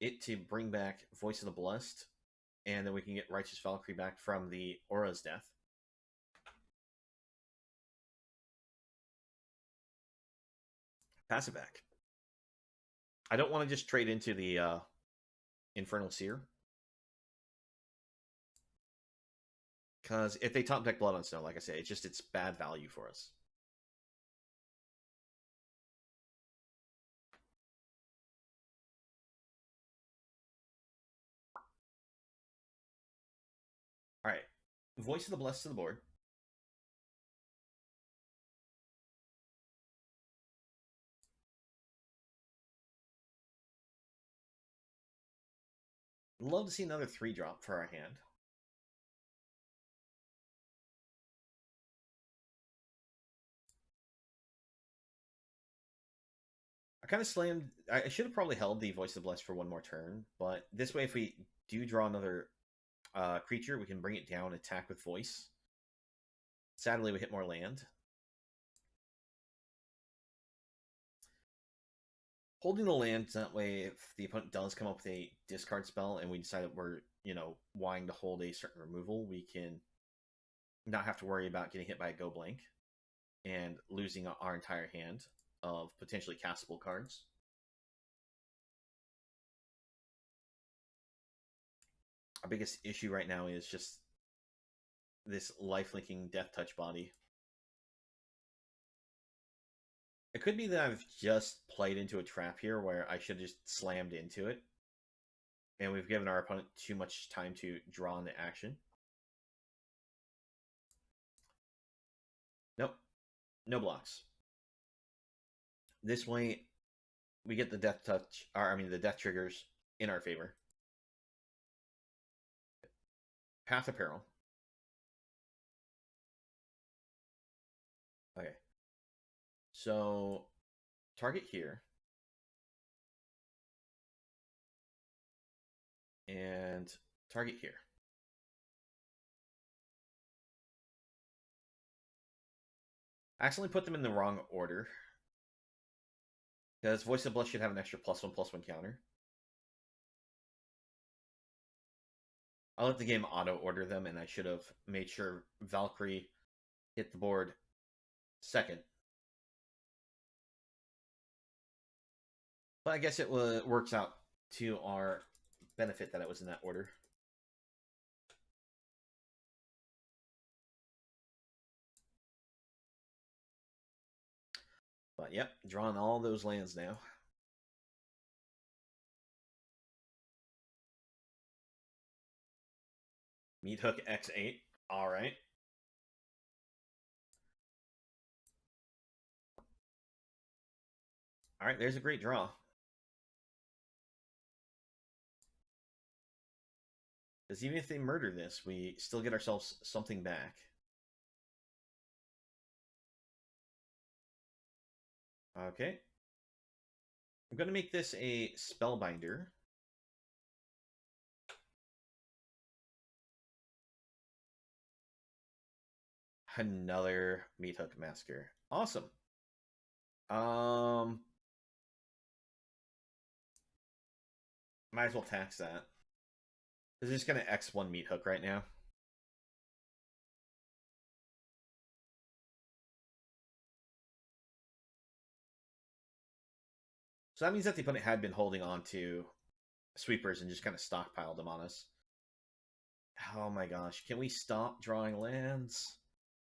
it to bring back Voice of the Blessed, and then we can get Righteous Valkyrie back from the Aura's death. Pass it back. I don't want to just trade into the Infernal Seer. Because if they top deck Blood on Snow, like I say, it's bad value for us. Alright. Voice of the Blessed to the board. Love to see another 3-drop for our hand. I kind of slammed... I should have probably held the Voice of the Blessed for one more turn, but this way if we do draw another creature, we can bring it down, attack with Voice. Sadly, we hit more land. Holding the land, that way if the opponent does come up with a discard spell and we decide that we're, wanting to hold a certain removal, we can not have to worry about getting hit by a go blank and losing our entire hand of potentially castable cards. Our biggest issue right now is just this life-linking Death Touch body. It could be that I've just played into a trap here where I should have just slammed into it. And we've given our opponent too much time to draw into action. Nope. No blocks. This way, we get the Death Touch, the Death Triggers in our favor. Path of Peril. Okay. So, target here. And target here. I accidentally put them in the wrong order. Because Voice of Blood should have an extra +1/+1 counter. I'll let the game auto-order them, and I should have made sure Valkyrie hit the board second. But I guess it works out to our benefit that it was in that order. But yep, drawing all those lands now. Meat Hook X8. Alright. Alright, there's a great draw. Because even if they murder this, we still get ourselves something back. Okay. I'm going to make this a Spellbinder. Another Meat Hook Massacre. Awesome. Might as well tax that. Is just going to X1 Meat Hook right now. So that means that the opponent had been holding on to sweepers and just kind of stockpiled them on us. Oh my gosh. Can we stop drawing lands?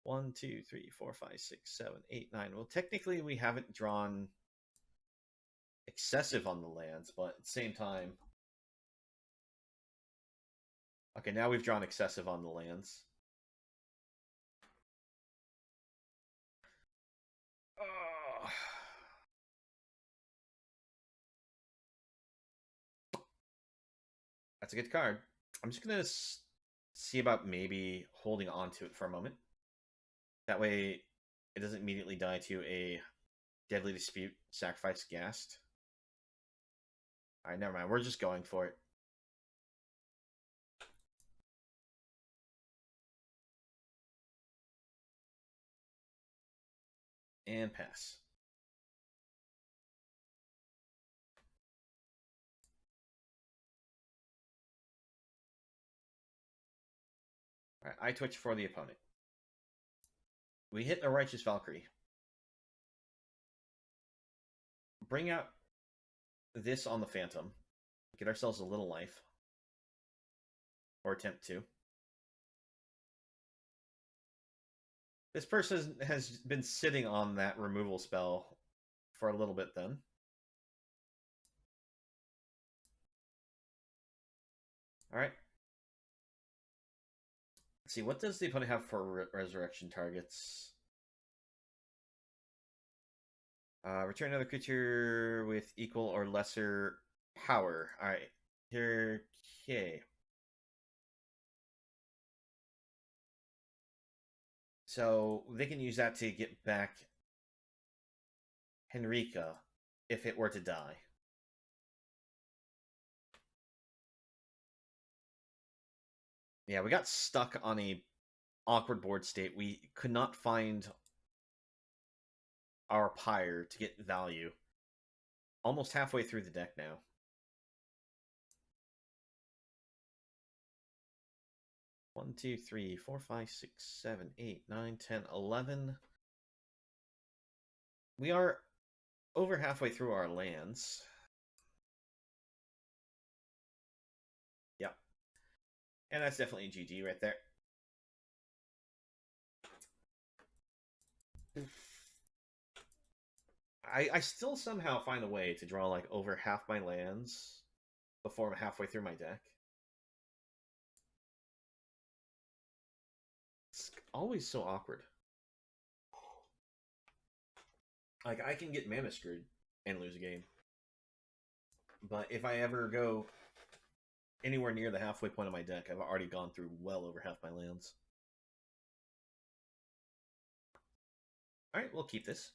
1, 2, 3, 4, 5, 6, 7, 8, 9. Well, technically we haven't drawn excessive on the lands, but at the same time... Okay, now we've drawn excessive on the lands. Oh. That's a good card. I'm just going to see about maybe holding on to it for a moment. That way it doesn't immediately die to a Deadly Dispute, Sacrifice Ghast. Alright, never mind. We're just going for it. And pass. Alright, I twitch for the opponent. We hit a Righteous Valkyrie. Bring out this on the Phantom. Get ourselves a little life. Or attempt to. This person has been sitting on that removal spell for a little bit then. Alright. Let's see, what does the opponent have for resurrection targets? Return another creature with equal or lesser power. Alright. Here, okay. So they can use that to get back Henrika if it were to die. Yeah, we got stuck on a awkward board state. We could not find our Pyre to get value. Almost halfway through the deck now. One, 2, 3, 4, 5, 6, 7, 8, 9, 10, 11. We are over halfway through our lands. Yep. And that's definitely a GG right there. I still somehow find a way to draw like over half my lands before I'm halfway through my deck. It's always so awkward. Like, I can get mana screwed and lose a game. But if I ever go anywhere near the halfway point of my deck, I've already gone through well over half my lands. Alright, we'll keep this.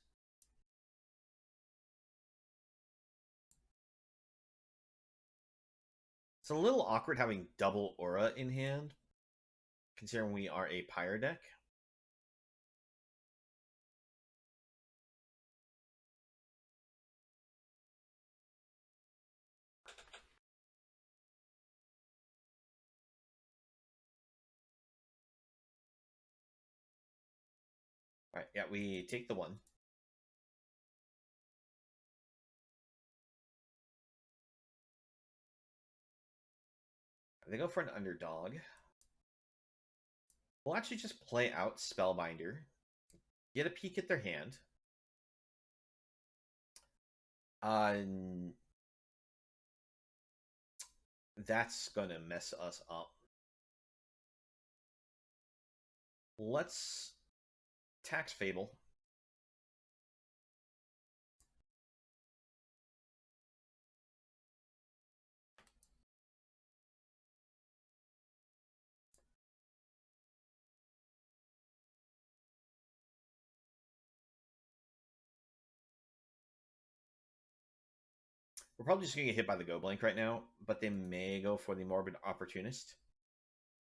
It's a little awkward having double aura in hand, considering we are a Pyre deck. Alright, yeah, we take the 1. They go for an underdog. We'll actually just play out Spellbinder, get a peek at their hand. That's gonna mess us up. Let's tax Fable. We're probably just going to get hit by the Go Blank right now, but they may go for the Morbid Opportunist.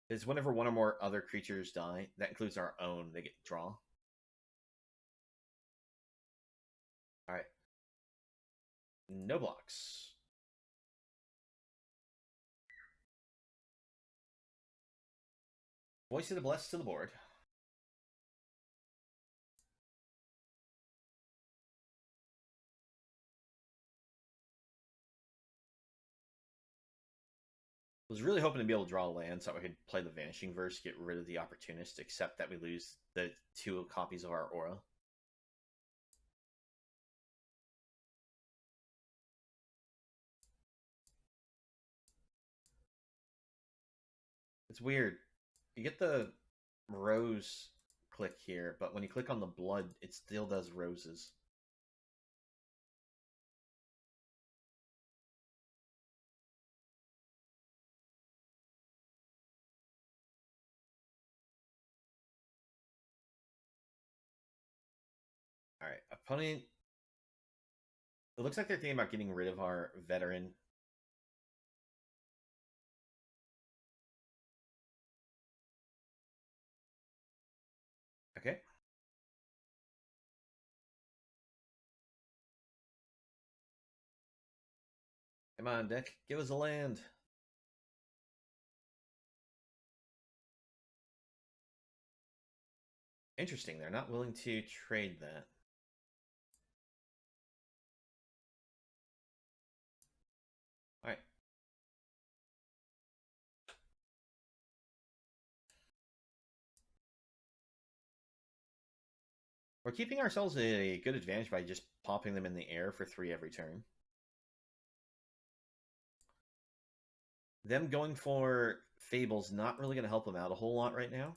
Because whenever one or more other creatures die, that includes our own, they get draw. Alright. No blocks. Voice of the Blessed to the board. Was really hoping to be able to draw a land so I could play the Vanishing Verse, get rid of the Opportunist, except that we lose the 2 copies of our aura. It's weird. You get the rose click here, but when you click on the blood, it still does roses. Alright, opponent. It looks like they're thinking about getting rid of our veteran. Okay. Come on, deck. Give us a land. Interesting. They're not willing to trade that. We're keeping ourselves a good advantage by just popping them in the air for 3 every turn. Them going for Fable's not really going to help them out a whole lot right now.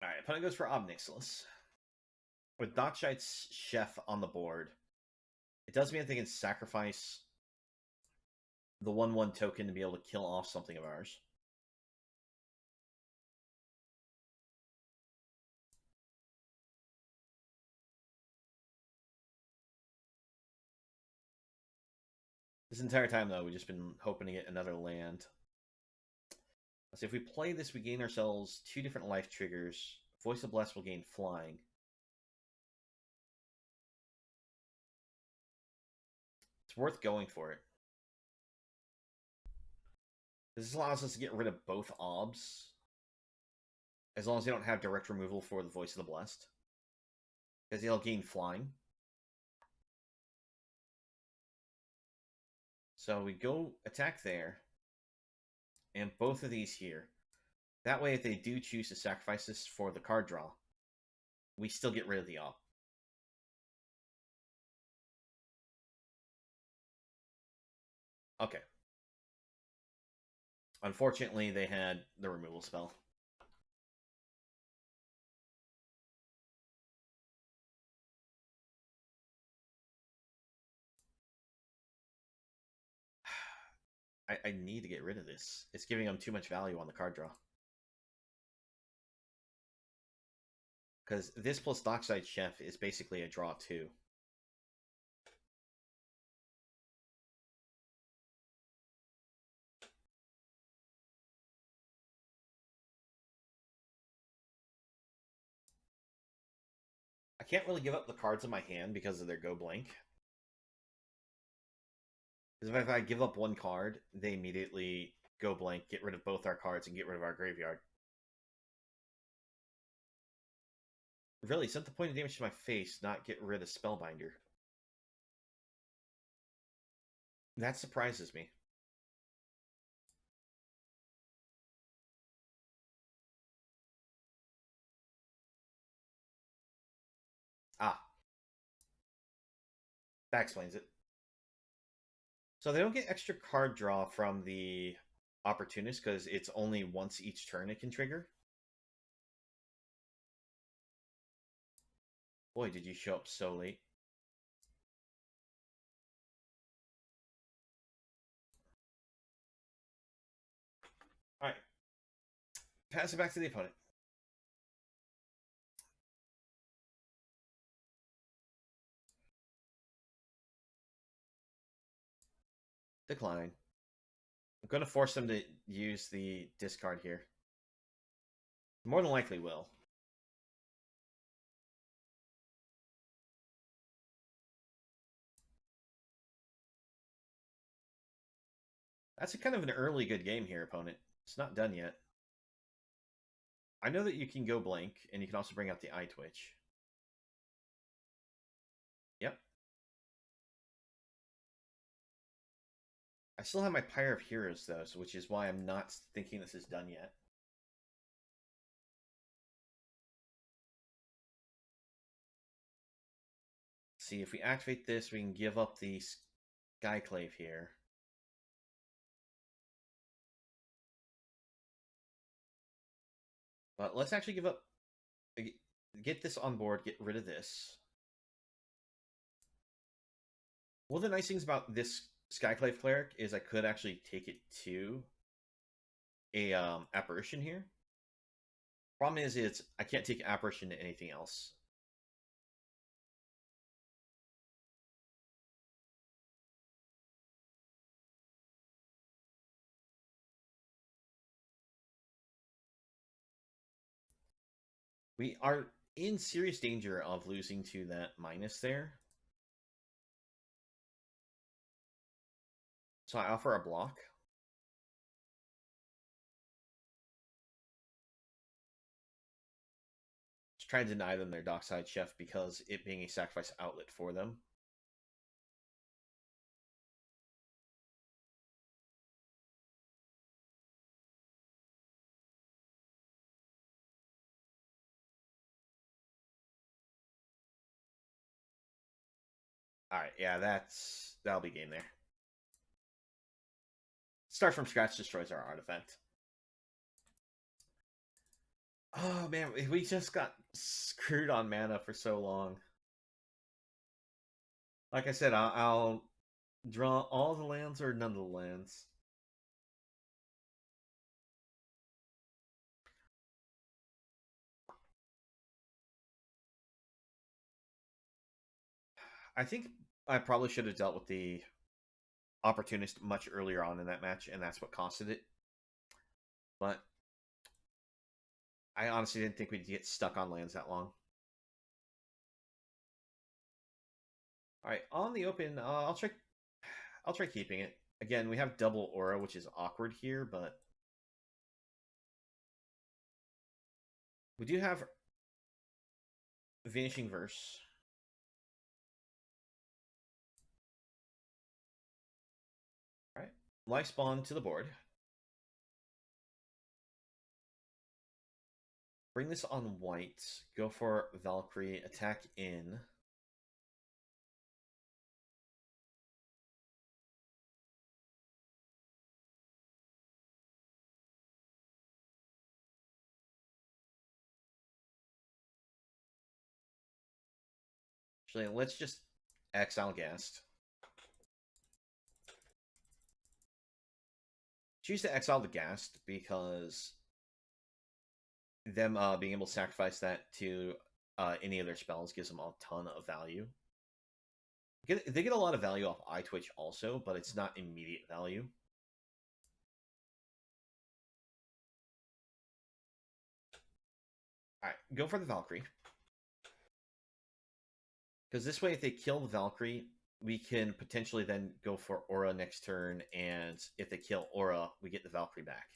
Alright, opponent goes for Obnixilis. With Dockshite's Chef on the board, it does mean that they can sacrifice the 1/1 token to be able to kill off something of ours. This entire time, though, we've just been hoping to get another land. So if we play this, we gain ourselves 2 different life triggers. Voice of Bless will gain flying. It's worth going for it. This allows us to get rid of both obs, as long as they don't have direct removal for the Voice of the Blessed, because they'll gain flying. So we go attack there, and both of these here. That way, if they do choose to sacrifice this for the card draw, we still get rid of the ob. Okay. Unfortunately, they had the removal spell. I need to get rid of this. It's giving them too much value on the card draw. Because this plus Dockside Chef is basically a draw 2. I can't really give up the cards in my hand because of their go blank. Because if I give up one card, they immediately go blank, get rid of both our cards, and get rid of our graveyard. Really, sent the point of damage to my face, not get rid of Spellbinder. That surprises me. Ah. That explains it. So they don't get extra card draw from the Opportunist because it's only once each turn it can trigger. Boy, did you show up so late. Alright. Pass it back to the opponent. Decline. I'm going to force them to use the discard here. More than likely will. That's a kind of an early good game here, opponent. It's not done yet. I know that you can go blank, and you can also bring out the eye twitch. Yep. I still have my Pyre of Heroes, though, so which is why I'm not thinking this is done yet. See, if we activate this, we can give up the Skyclave here. But let's actually give up... Get this on board, get rid of this. One of the nice things about this Skyclave Cleric is I could actually take it to a Apparition here. Problem is I can't take Apparition to anything else. We are in serious danger of losing to that minus there. So I offer a block. Just try to deny them their Dockside Chef because it being a sacrifice outlet for them. Alright, yeah, that'll be game there. Start from scratch destroys our artifact. Oh man, we just got screwed on mana for so long. Like I said, I'll draw all the lands or none of the lands. I think I probably should have dealt with the opportunist much earlier on in that match, and that's what costed it. But I honestly didn't think we'd get stuck on lands that long. All right, on the open, I'll try keeping it. Again, we have double aura, which is awkward here, but we do have Vanishing Verse. All right, Life Spawn to the board. Bring this on white. Go for Valkyrie. Attack in. Actually, let's just exile Ghast. Choose to exile the Ghast because them being able to sacrifice that to any of their spells gives them a ton of value. They get a lot of value off Eye Twitch also, but it's not immediate value. Alright, go for the Valkyrie. Because this way, if they kill the Valkyrie, we can potentially then go for Aura next turn, and if they kill Aura, we get the Valkyrie back.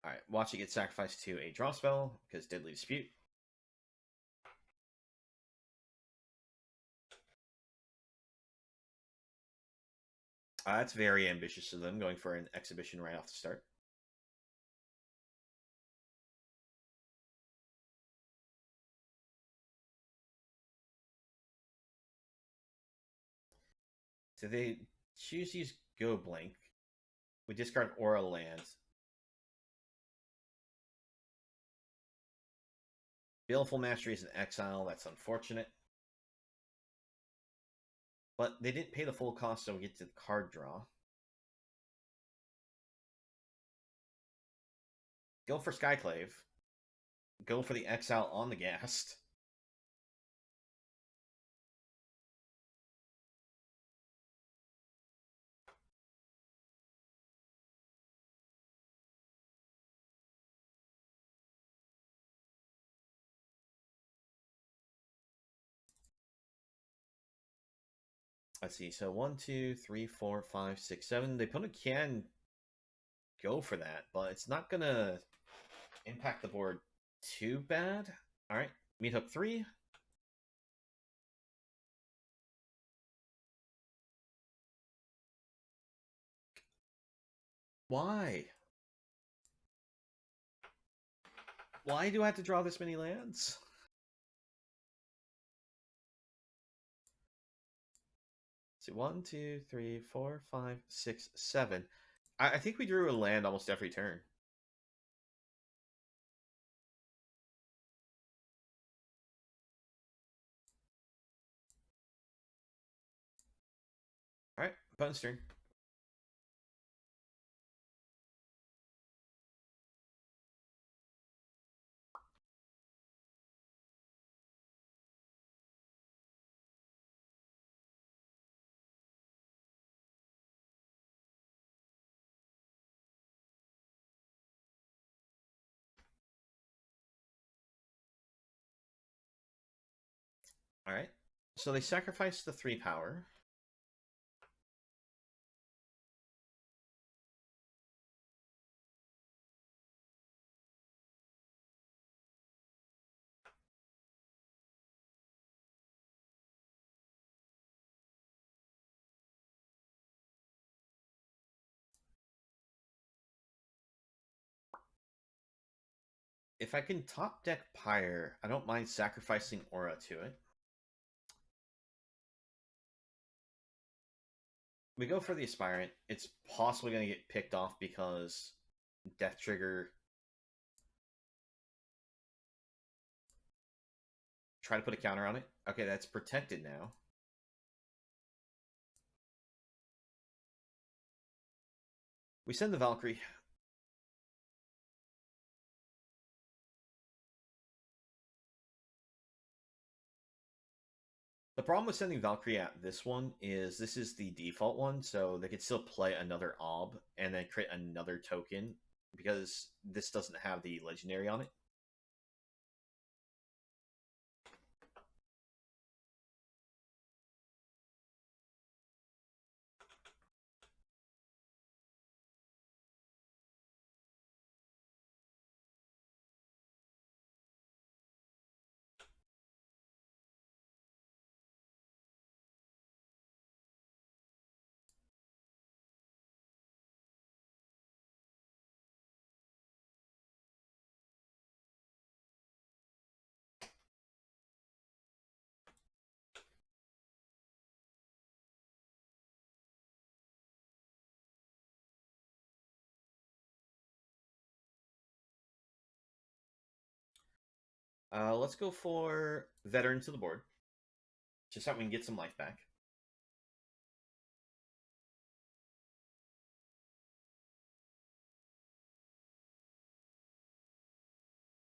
Alright, watch it get sacrificed to a draw spell, because Deadly Dispute. That's very ambitious of them, going for an exhibition right off the start. So they choose to use Go Blank. We discard Aura lands. Baleful Mastery is an exile. That's unfortunate. But they didn't pay the full cost, so we get to the card draw. Go for Skyclave. Go for the exile on the Ghast. Let's see. So 1, 2, 3, 4, 5, 6, 7. The opponent can go for that, but it's not gonna impact the board too bad. All right, Meat Hook 3. Why? Why do I have to draw this many lands? Let's see, 1, 2, 3, 4, 5, 6, 7. I think we drew a land almost every turn. All right, opponent's turn. Alright. So they sacrifice the 3 power. If I can top deck Pyre, I don't mind sacrificing Aura to it. We go for the Aspirant. It's possibly going to get picked off because Death Trigger. Try to put a counter on it. Okay, that's protected now. We send the Valkyrie. The problem with sending Valkyrie at this one is this is the default one, so they could still play another Ob and then create another token because this doesn't have the legendary on it. Let's go for Veteran to the board. Just so we can get some life back.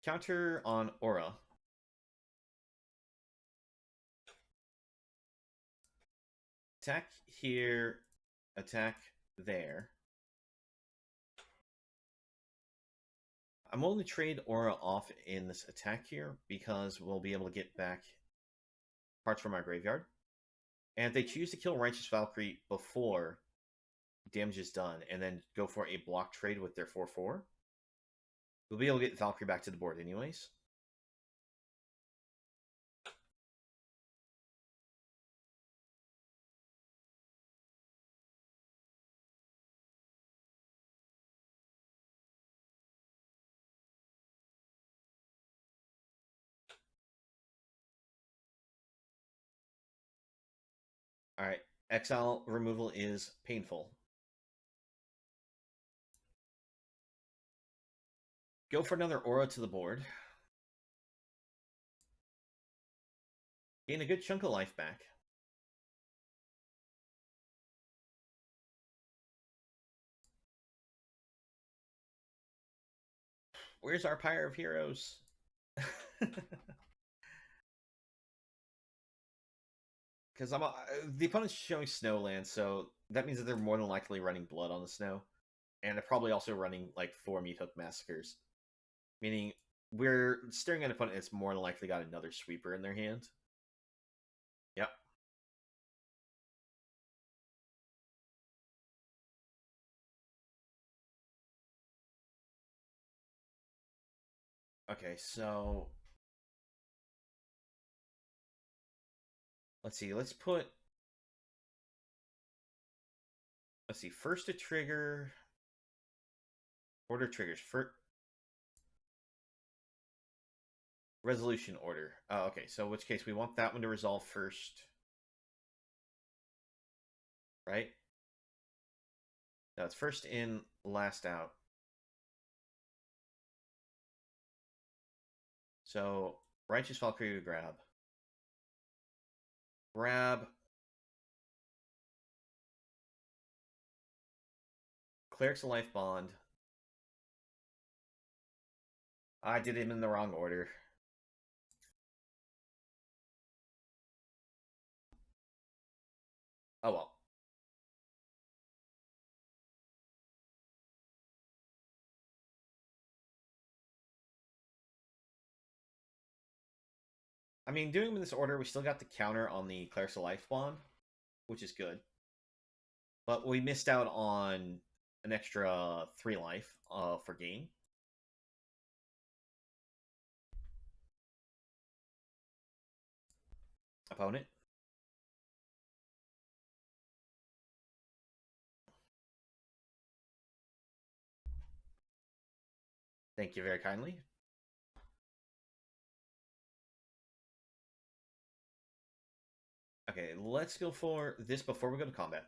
Counter on Aura. Attack here, attack there. I'm willing to trade Aura off in this attack here because we'll be able to get back parts from our graveyard. And if they choose to kill Righteous Valkyrie before damage is done and then go for a block trade with their 4/4, we'll be able to get Valkyrie back to the board anyways. Alright, exile removal is painful. Go for another Aura to the board. Gain a good chunk of life back. Where's our Pyre of Heroes? Because the opponent's showing Snowland, so that means that they're more than likely running Blood on the Snow. And they're probably also running like 4 Meathook Massacres. Meaning we're staring at an opponent that's more than likely got another Sweeper in their hand. Yep. Okay, so let's see. Let's see. First to trigger. Order triggers. First resolution order. Oh, okay. So in which case we want that one to resolve first. Right? No, it's first in, last out. So Righteous Valkyrie grab. Grab. Clerics a life bond. I did him in the wrong order. Oh well. I mean, doing them in this order, we still got the counter on the Clerics of Life Bond, which is good. But we missed out on an extra 3 life for gain. Opponent. Thank you very kindly. Okay, let's go for this before we go to combat.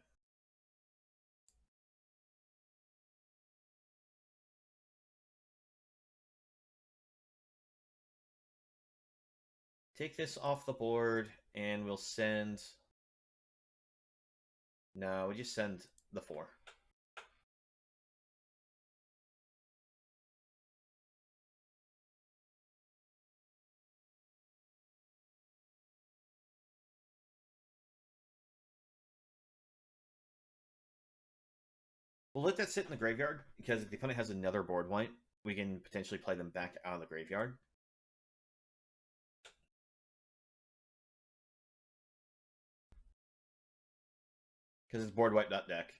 Take this off the board, and we'll send... No, we just send the 4. We'll let that sit in the graveyard, because if the opponent has another board wipe, we can potentially play them back out of the graveyard. Because it's board wipe deck.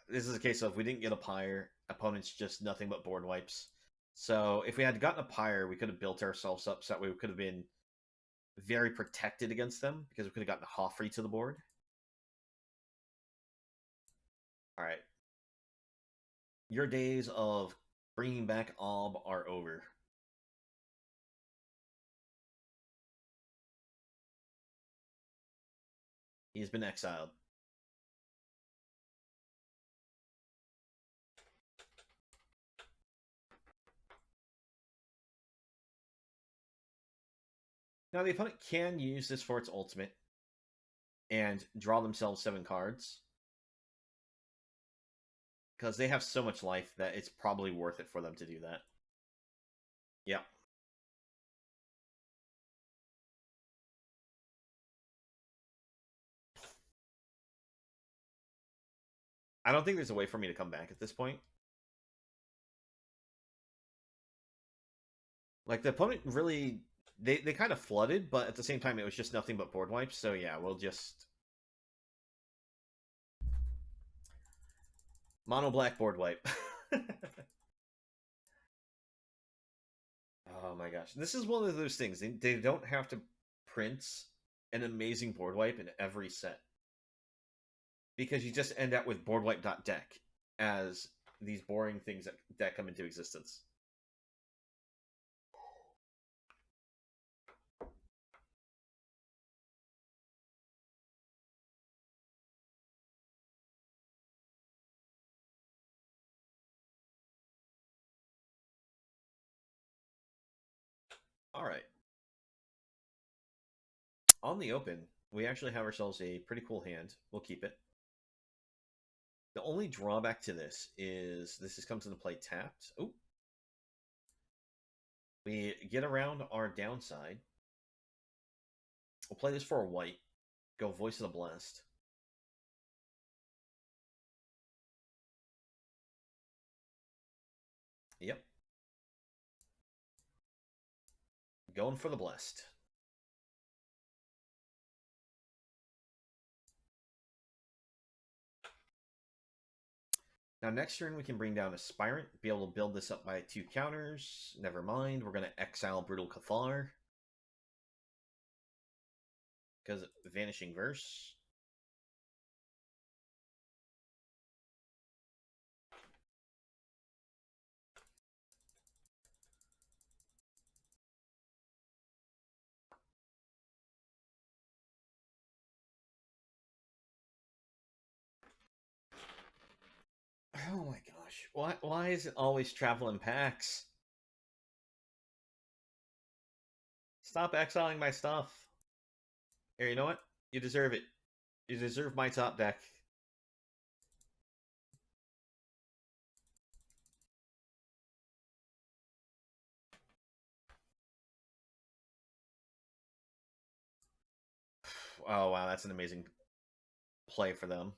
This is a case of we didn't get a Pyre, opponent's just nothing but board wipes. So if we had gotten a Pyre, we could have built ourselves up so that we could have been very protected against them, because we could have gotten a Hoffrey to the board. Alright. Your days of bringing back Ob are over. He has been exiled. Now, the opponent can use this for its ultimate and draw themselves 7 cards, because they have so much life that it's probably worth it for them to do that. Yeah. I don't think there's a way for me to come back at this point. Like, the opponent really... They kind of flooded, but at the same time, it was just nothing but board wipes. So, yeah, we'll just... Mono black board wipe. Oh my gosh. This is one of those things. They don't have to print an amazing board wipe in every set, because you just end up with boardwipe.deck as these boring things that come into existence. All right. On the open, we actually have ourselves a pretty cool hand. We'll keep it. The only drawback to this is comes into play tapped. Oh. We get around our downside. We'll play this for a white. Go Voice of the Blessed. Yep. Going for the Blessed. Now, next turn, we can bring down Aspirant, be able to build this up by 2 counters. Never mind, we're going to exile Brutal Cathar. Because Vanishing Verse. Oh my gosh. Why is it always traveling packs? Stop exiling my stuff. Here, you know what? You deserve it. You deserve my top deck. Oh, wow. That's an amazing play for them.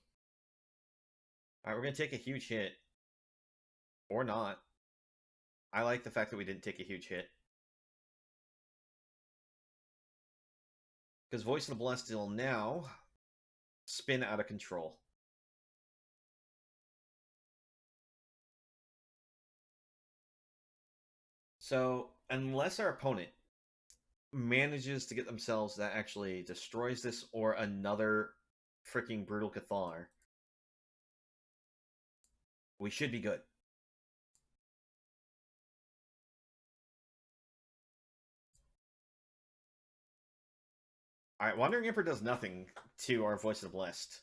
Alright, we're going to take a huge hit. Or not. I like the fact that we didn't take a huge hit. Because Voice of the Blessed will now spin out of control. So, unless our opponent manages to get themselves that actually destroys this or another freaking Brutal Cathar, we should be good. Alright, Wandering Emperor does nothing to our Voice of the Blessed.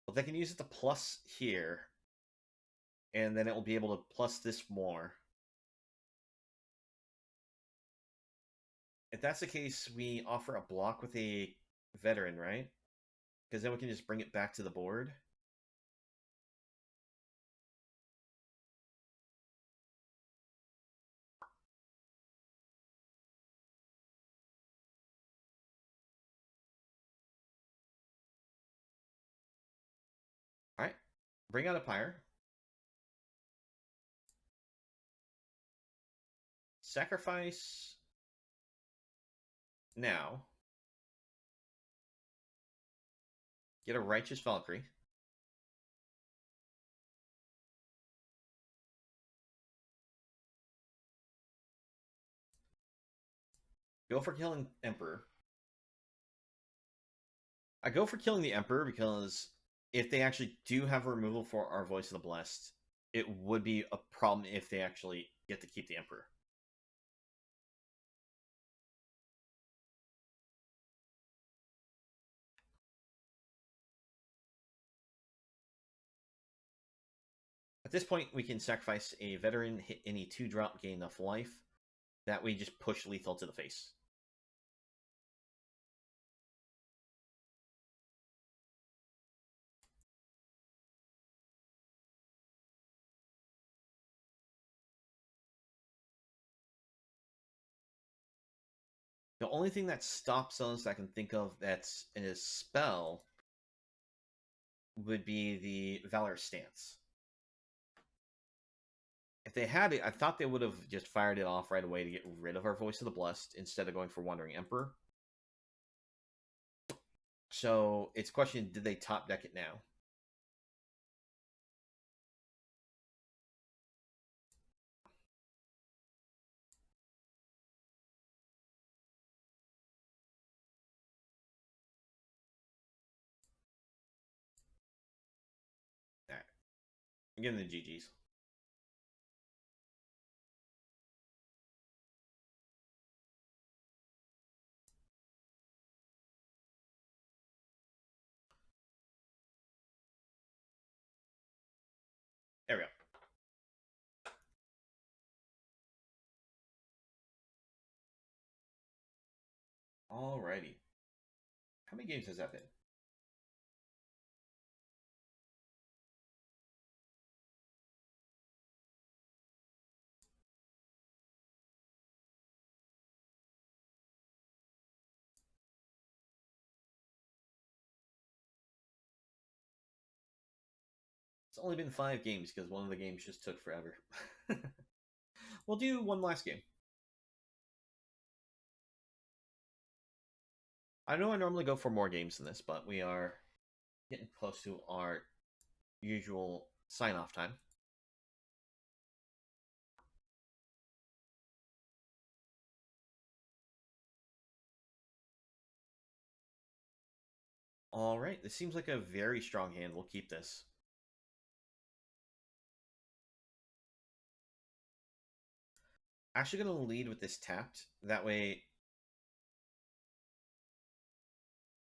But they can use it to plus here. And then it will be able to plus this more. If that's the case, we offer a block with a veteran, right? Because then we can just bring it back to the board. Alright. Bring out a Pyre. Sacrifice now. Get a Righteous Valkyrie. Go for killing Emperor. I go for killing the Emperor because if they actually do have a removal for our Voice of the Blessed, it would be a problem if they actually get to keep the Emperor. At this point, we can sacrifice a veteran, hit any 2-drop, gain enough life. That we just push lethal to the face. The only thing that stops us I can think of that's in his spell would be the Valor Stance. If they had it, I thought they would have just fired it off right away to get rid of our Voice of the Blessed instead of going for Wandering Emperor. So it's a question, did they top deck it now? Alright. I'm giving the GG's. There we go. Alrighty. How many games has that been? It's only been 5 games because one of the games just took forever. We'll do one last game. I know I normally go for more games than this, but we are getting close to our usual sign-off time. Alright, this seems like a very strong hand. We'll keep this. Actually going to lead with this tapped. That way...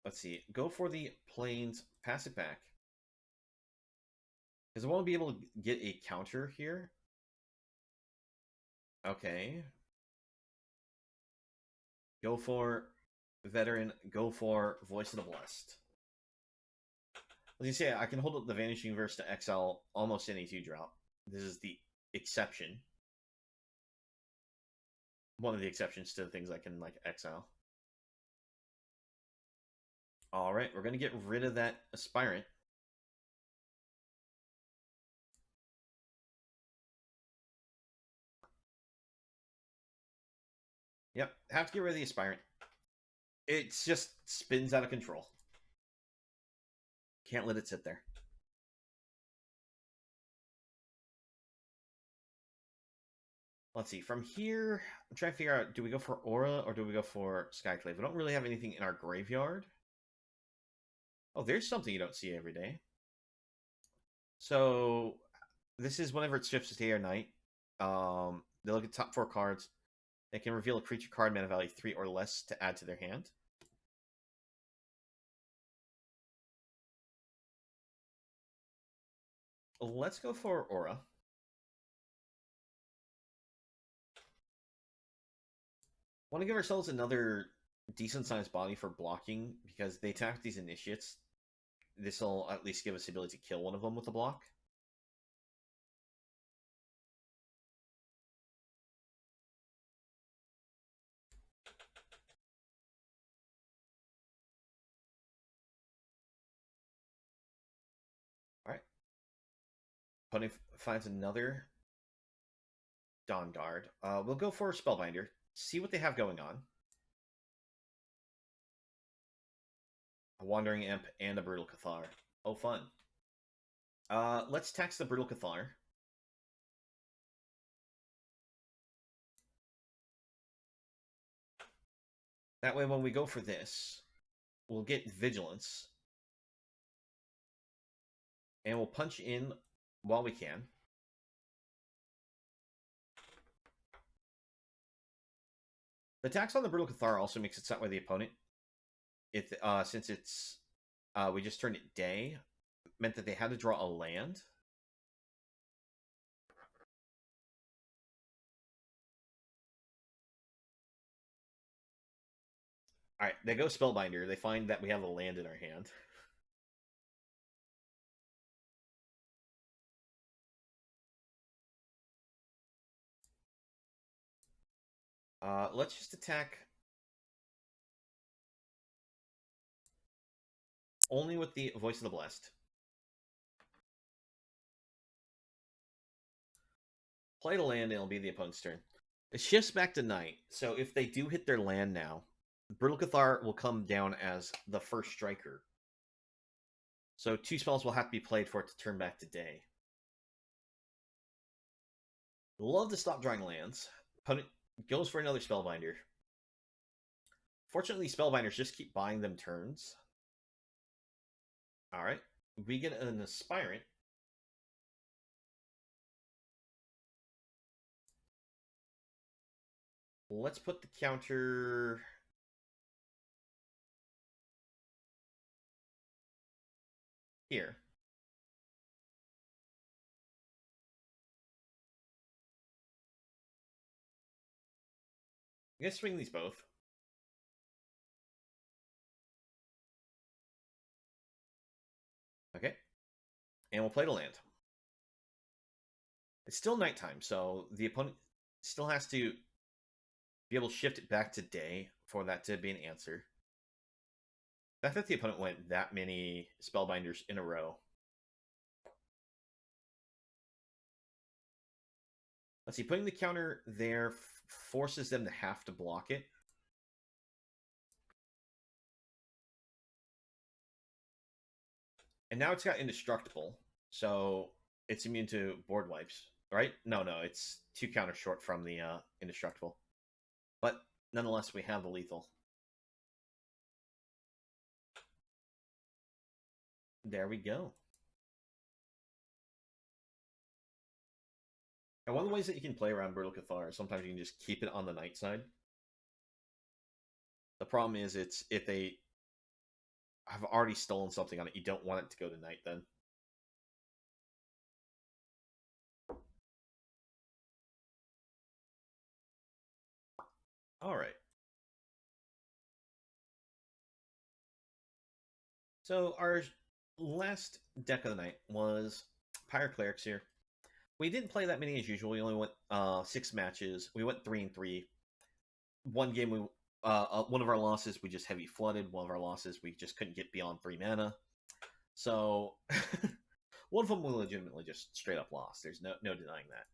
Let's see. Go for the Plains, pass it back. Because I want to be able to get a counter here. Okay. Go for Veteran. Go for Voice of the Blessed. As you say, I can hold up the Vanishing Verse to exile almost any 2-drop. This is the exception. One of the exceptions to things I can, like, exile. Alright, we're going to get rid of that Aspirant. have to get rid of the Aspirant. It just spins out of control. Can't let it sit there. Let's see. From here, I'm trying to figure out, do we go for Aura or do we go for Skyclave? We don't really have anything in our graveyard. Oh, there's something you don't see every day. So, this is whenever it shifts to day or night. They look at top 4 cards. They can reveal a creature card mana value 3 or less to add to their hand. Let's go for Aura. Want to give ourselves another decent-sized body for blocking, because they attack these initiates. This will at least give us the ability to kill one of them with a block. Alright. Opponent finds another Dawn Guard. We'll go for Spellbinder. See what they have going on. A Wandering Imp and a Brutal Cathar. Oh, fun. Let's tax the Brutal Cathar. That way, when we go for this, we'll get Vigilance. And we'll punch in while we can. The tax on the Brutal Cathar also makes it set by the opponent. Since it's we just turned it day, meant that they had to draw a land. Alright, they go Spellbinder. They find that we have a land in our hand. Let's just attack only with the Voice of the Blessed. Play the land, and it'll be the opponent's turn. It shifts back to night, so if they do hit their land now, Brutal Cathar will come down as the first striker. So 2 spells will have to be played for it to turn back to day. Love to stop drawing lands. Opponent goes for another Spellbinder. Fortunately, Spellbinders just keep buying them turns. Alright. We get an Aspirant. Let's put the counter here. I'm going to swing these both. Okay. And we'll play the land. It's still nighttime, so the opponent still has to be able to shift it back to day for that to be an answer. The fact that the opponent went that many Spellbinders in a row. Let's see, putting the counter there forces them to have to block it. And now it's got Indestructible, so it's immune to board wipes, right? No, it's 2 counters short from the Indestructible. But nonetheless, we have the lethal. There we go. And one of the ways that you can play around Brutal Cathar is sometimes you can just keep it on the night side. The problem is, it's if they have already stolen something on it, you don't want it to go to night then. Alright. So our last deck of the night was Pyre Clerics here. We didn't play that many as usual. We only went 6 matches. We went 3-3. One game, one of our losses, we just heavy flooded. One of our losses, we just couldn't get beyond 3 mana. So one of them we legitimately just straight up lost. There's no denying that.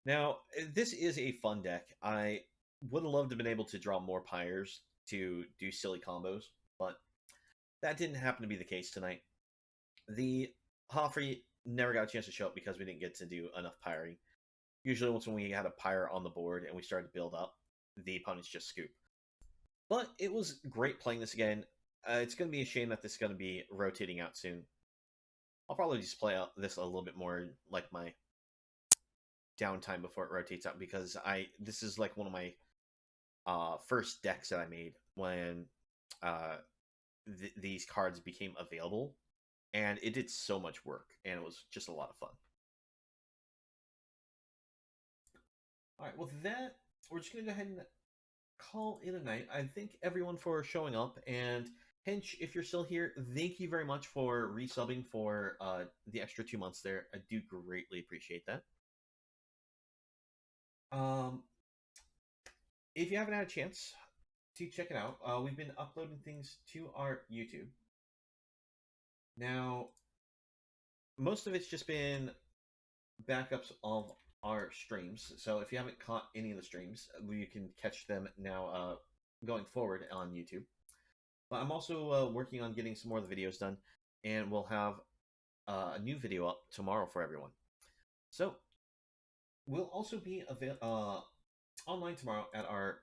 Now, this is a fun deck. I would have loved to have been able to draw more pyres to do silly combos, but that didn't happen to be the case tonight. The Hoffrey never got a chance to show up because we didn't get to do enough pyring. Usually, once when we had a pyre on the board and we started to build up, the opponents just scoop. But it was great playing this again. It's going to be a shame that this is going to be rotating out soon. I'll probably just play out this a little bit more like my downtime before it rotates out, because this is like one of my first decks that I made when these cards became available, and it did so much work, and it was just a lot of fun. All right, with that, we're just going to go ahead and call it a night. I thank everyone for showing up, and Hench, if you're still here, thank you very much for resubbing for the extra 2 months there. I do greatly appreciate that. If you haven't had a chance to check it out, we've been uploading things to our YouTube. Now, most of it's just been backups of our streams, so if you haven't caught any of the streams, you can catch them now going forward on YouTube. But I'm also working on getting some more of the videos done, and we'll have a new video up tomorrow for everyone. So, we'll also be online tomorrow at our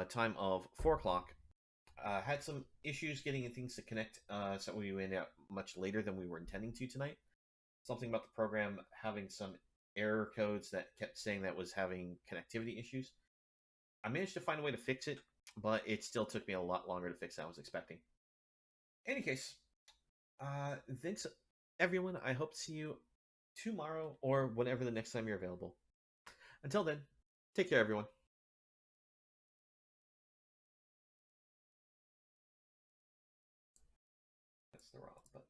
time of 4 o'clock. Had some issues getting things to connect, so we went out much later than we were intending to tonight. Something about the program having some error codes that kept saying that was having connectivity issues. I managed to find a way to fix it, but it still took me a lot longer to fix than I was expecting. In any case, thanks everyone. I hope to see you tomorrow or whenever the next time you're available. Until then, take care, everyone. That's the wrong button.